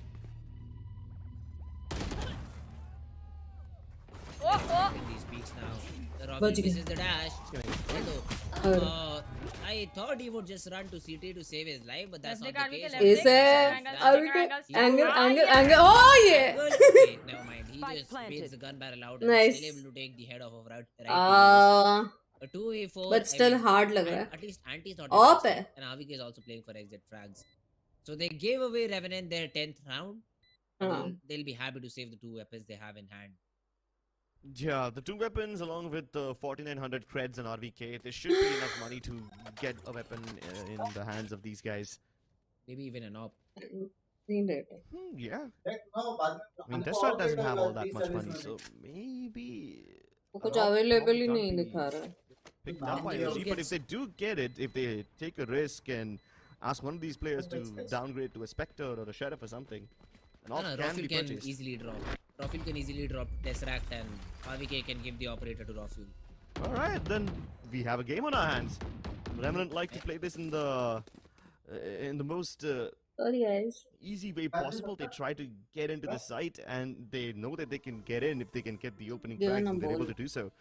These peaks now. Robin misses the dash. Hello. I thought he would just run to CT to save his life, but that's not the case. Is it? Angle. Oh yeah. Okay, never mind. He just baits the gun barrel out and Nice. still able to take the head off of right. 2v4. But still hard लग रहा है. At least Anti thought Op it है. was, and Avik is also playing for exit frags. So they gave away Revenant their 10th round. They'll be happy to save the two weapons they have in hand. Yeah, the two weapons along with the 4900 creds and RVK, there should be enough money to get a weapon in the hands of these guys. Maybe even an op. Yeah. I mean, Tesseract doesn't have all that much money, so maybe... कुछ available ही नहीं दिखा रहा है. Picked up by OG, but if they do get it, if they take a risk and ask one of these players to downgrade to a Spectre or a Sheriff or something, an op can Rafuel be can purchased. easily drop. Rafuel can easily drop Tesseract, and RVK can give the operator to Rafuel. Alright, then we have a game on our hands. Revenant like to play this in the most Sorry guys. easy way possible. They try to get into the site and they know that they can get in if they can get the opening frags, and they're able to do so.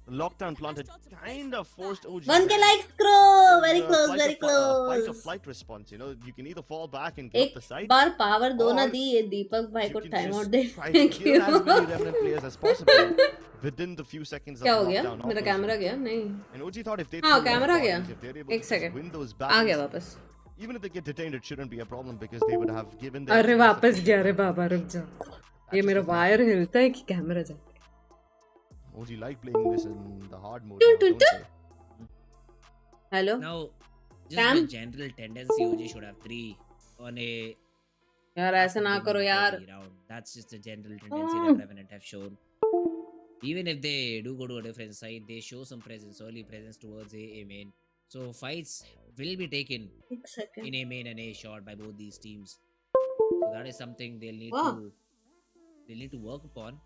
The lockdown plant had kind of forced OG. 1K likes crow. Very close, fight very or fight or close. flight response. You know, you can either fall back and give up एक the site. Bar power दो ना or दी ये दीपक भाई you को can time just out they. try to Thank kill you. as many Revenant players as possible within the few seconds of क्या the हो गया? lockdown मेरा offers. कैमरा गया? नहीं. And OG thought if they हाँ threw more camera गया. bodies, if they're able एक to just second. win those आ गया battles, वापस. even if they get detained, it shouldn't be a problem because they would have given their अरे teams वापस sufficient गया रे बाबा रुक जा. ये मेरा वायर हिलता है कि कैमरा जा. OG like playing this in the hard mode now, don't they? Hello. Now, just Cam? a general tendency, OG should have 3 on a यार ऐसे ना winning करो of यार. every round. That's just a general tendency that Revenant have shown. Even if they do go to a different side, they show some presence, early presence towards A main. So fights will be taken एक second. in A main and A short by both these teams. So that is something they'll need to work upon.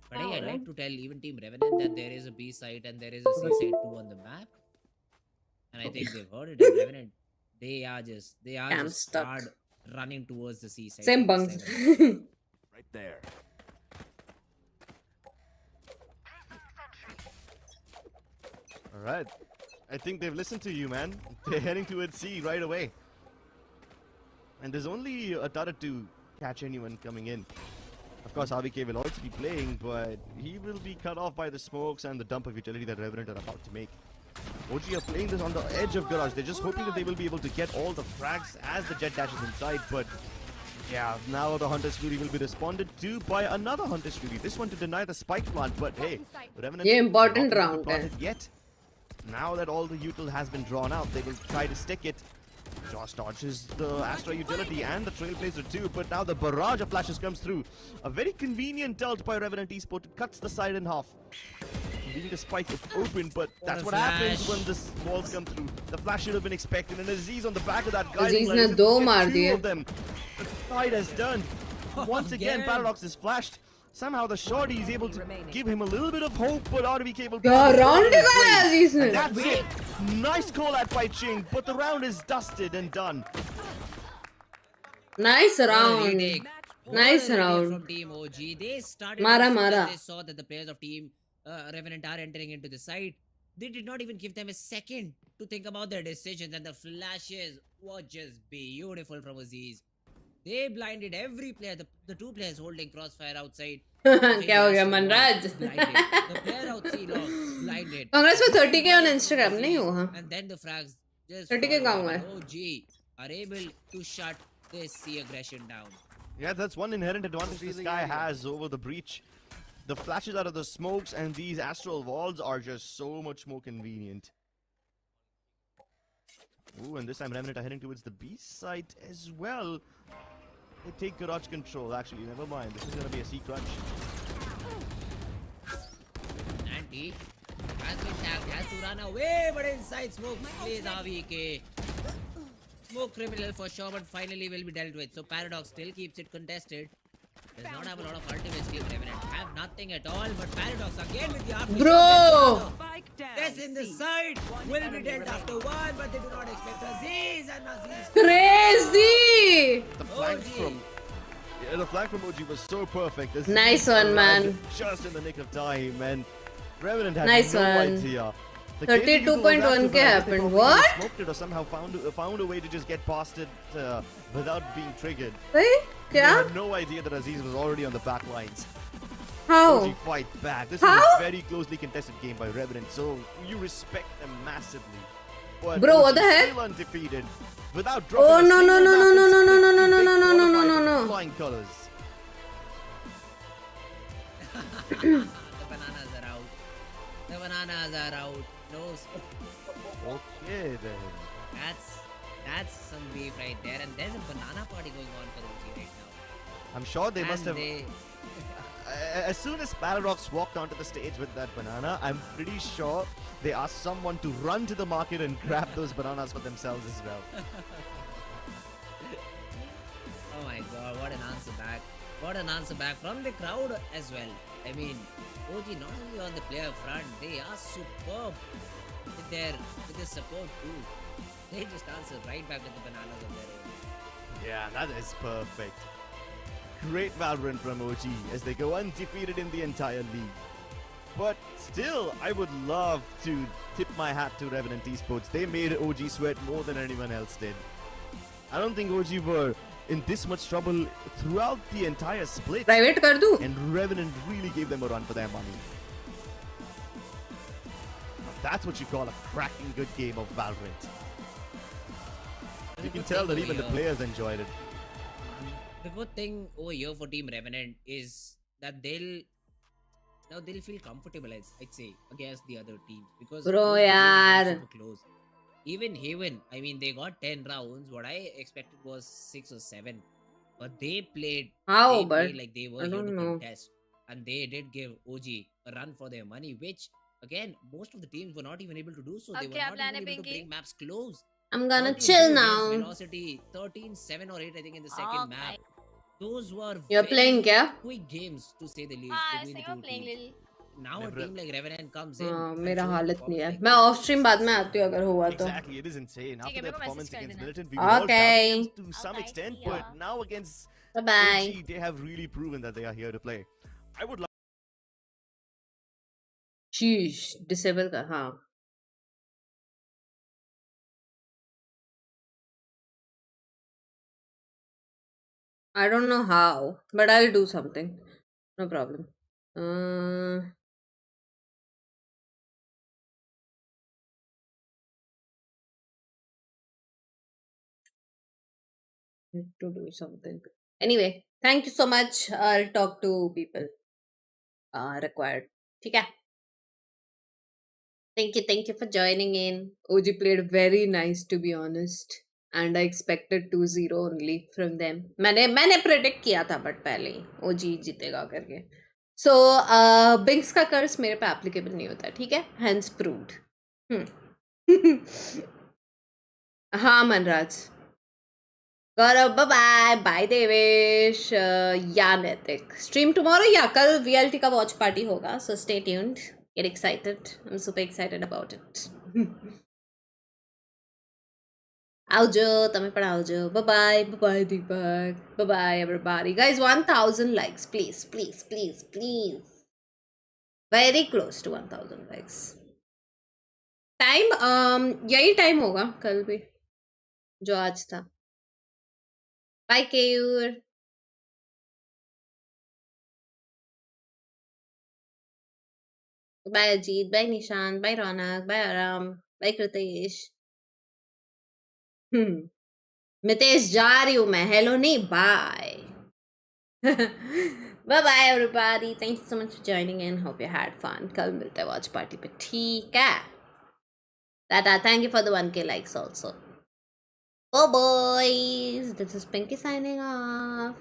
But hey, I'd like to tell even Team Revenant that there is a B side and there is a C side too on the map. And I think they've heard it. And Revenant, they are I'm just stuck. hard running towards the C side. Same for this bungs. time. Right there. Alright. I think they've listened to you, man. They're heading towards C right away. And there's only a turret to catch anyone coming in. Of course, RVK will also be playing, but he will be cut off by the smokes and the dump of utility that Revenant are about to make. OG are playing this on the edge of garage. They're just hoping that they will be able to get all the frags as the jet dashes inside, but yeah, now the Hunter's Fury will be responded to by another Hunter's Fury. This one to deny the spike plant, but hey, Revenant ये important not round planted है. yet. Now that all the util has been drawn out, they will try to stick it. Josh dodges the Astra utility and the Trailblazer too, but now the barrage of flashes comes through. A very convenient ult by Revenant Esport. It cuts the side in half. Leaving the spike open, but that's what happens when the walls come through. The flash should have been expected, and Aziz on the back of that guy. Aziz ने दो मार दिए. Of them. The side has turned. Once again, Paradox is flashed. Somehow the shorty is able to give him a little bit of hope, but RBK will... क्या round निकाला अजीज ने. And that's it. Nice call out by Ching, but the round is dusted and done. Nice round. Nice From round. Team OG, they started. Mara, as soon as Mara. They saw that the players of Team Revenant are entering into the site. They did not even give them a second to think about their decisions, and the flashes were just beautiful from Aziz. They blinded every player. The two players holding crossfire outside. क्या हो गया Manraj? Blinded. The player outside blinded. Congrats for 30k on Instagram. नहीं हो हाँ. And then the frags just 30k कहाँ हुआ है? OG are able to shut this sea aggression down. Yeah, that's one inherent advantage this guy has over the breach. The flashes out of the smokes and these astral walls are just so much more convenient. Ooh, and this time Revenant are heading towards the B site as well. They take garage control, actually, never mind. This is gonna be a C crunch. Nanti has been tagged, has to run away, but inside smoke plays AVK. Smoke criminal for sure, but finally will be dealt with. So Paradox still keeps it contested. Does not have a lot of ultimates. Team Revenant have nothing at all, but Paradox again with the after. Bro! This in the side will be dead after one, but they do not expect Aziz and Aziz. Crazy! The flank from... Yeah, the flank from OG was so perfect. This Nice one, man. Just in the nick of time, and Revenant had Nice no one. idea. 32.1k happened. What? Smoked it or somehow found a way to just get past it without being triggered. Wait, They क्या? had no idea that Aziz was already on the back lines. How? OG fight back. This How? is a very closely contested game by Revenant, so you respect them massively. But Bro, what OG the heck? Still undefeated without dropping Oh a no no single no no map no and no no no splitting no no big no no no no qualifiers no with no. flying colors. The bananas are out. The bananas are out. No, Okay then. that's some beef right there, and there's a banana party going on for OG right now. I'm sure they must And have. As soon as Paradox walked onto the stage with that banana, I'm pretty sure they asked someone to run to the market and grab those bananas for themselves as well. Oh my god, what an answer back. What an answer back from the crowd as well. I mean, OG not only on the player front, they are superb with their support too. They just answered right back with the bananas of their own. Yeah, that is perfect. Great Valorant from OG as they go undefeated in the entire league. But still, I would love to tip my hat to Revenant Esports. They made OG sweat more than anyone else did. I don't think OG were in this much trouble throughout the entire split. Private कर दूँ? And Revenant really gave them a run for their money. That's what you call a cracking good game of Valorant. You can tell that even the players enjoyed it. The good thing over here for Team Revenant is that they'll feel comfortable, I'd say, against the other teams because Bro, both the games are yaar. super close. Even Haven, I mean, they got 10 rounds. What I expected was 6 or 7. but they played. How? They But played like they were I here to don't know. contest, and they did give OG a run for their money, which again most of the teams were not even able to do so. They अब were क्या not plan even है able to Pinky? bring maps close. I'm gonna 13-2 chill against now. Velocity, 13-7 or 8 I think in the second map. Okay. Those were You're playing very क्या? quick games to say the least हाँ, between ऐसे the ही मैं two playing teams. little. Now a team like Revenant comes in हाँ, and मेरा showing हालत नहीं performance है. like मैं this. ऑफ स्ट्रीम बाद में आती हूँ अगर हुआ तो. Exactly, it is insane. ठीक After है, their मेरे को performance message कर against देना. Militant, we were all Okay. doubting them to some Okay, extent, see ya. but now against Bye bye. OG, they have really proven that they are here to play. I would love Sheesh. Disable का हाँ. I don't know how, but I'll do something. No problem. Need to do something. Anyway, thank you so much. I'll talk to people required. ठीक है. Thank you for joining in. OG played very nice to be honest. And I expected 2-0 only from them. मैंने predict किया था but पहले ही OG जीतेगा करके. So Binks का कर्स मेरे पे applicable नहीं होता, ठीक है? Hence proved. हाँ मनराज. गौरव बाय बाय देवेश या नैतिक स्ट्रीम टुमारो या कल वीएलटी का वॉच पार्टी होगा so stay tuned get excited I am super excited about it આવજો તમે પણ આવજો bye bye Deepak bye everybody guys 1000 likes please please please please very close to 1000 likes time यही time होगा कल भी जो आज था Bye, Kayur. Bye, Ajit. Bye, Nishan. Bye, Ronak. Bye, Aram. Bye, Kritesh. Mitesh, जा रही हूँ मैं. Hello नहीं, bye. Bye-bye, everybody. Thank you so much for joining in. Hope you had fun. कल मिलते हैं watch party पे. ठीक है. Tata, thank you for the 1k likes also. Oh, boys. This is Pinky signing off.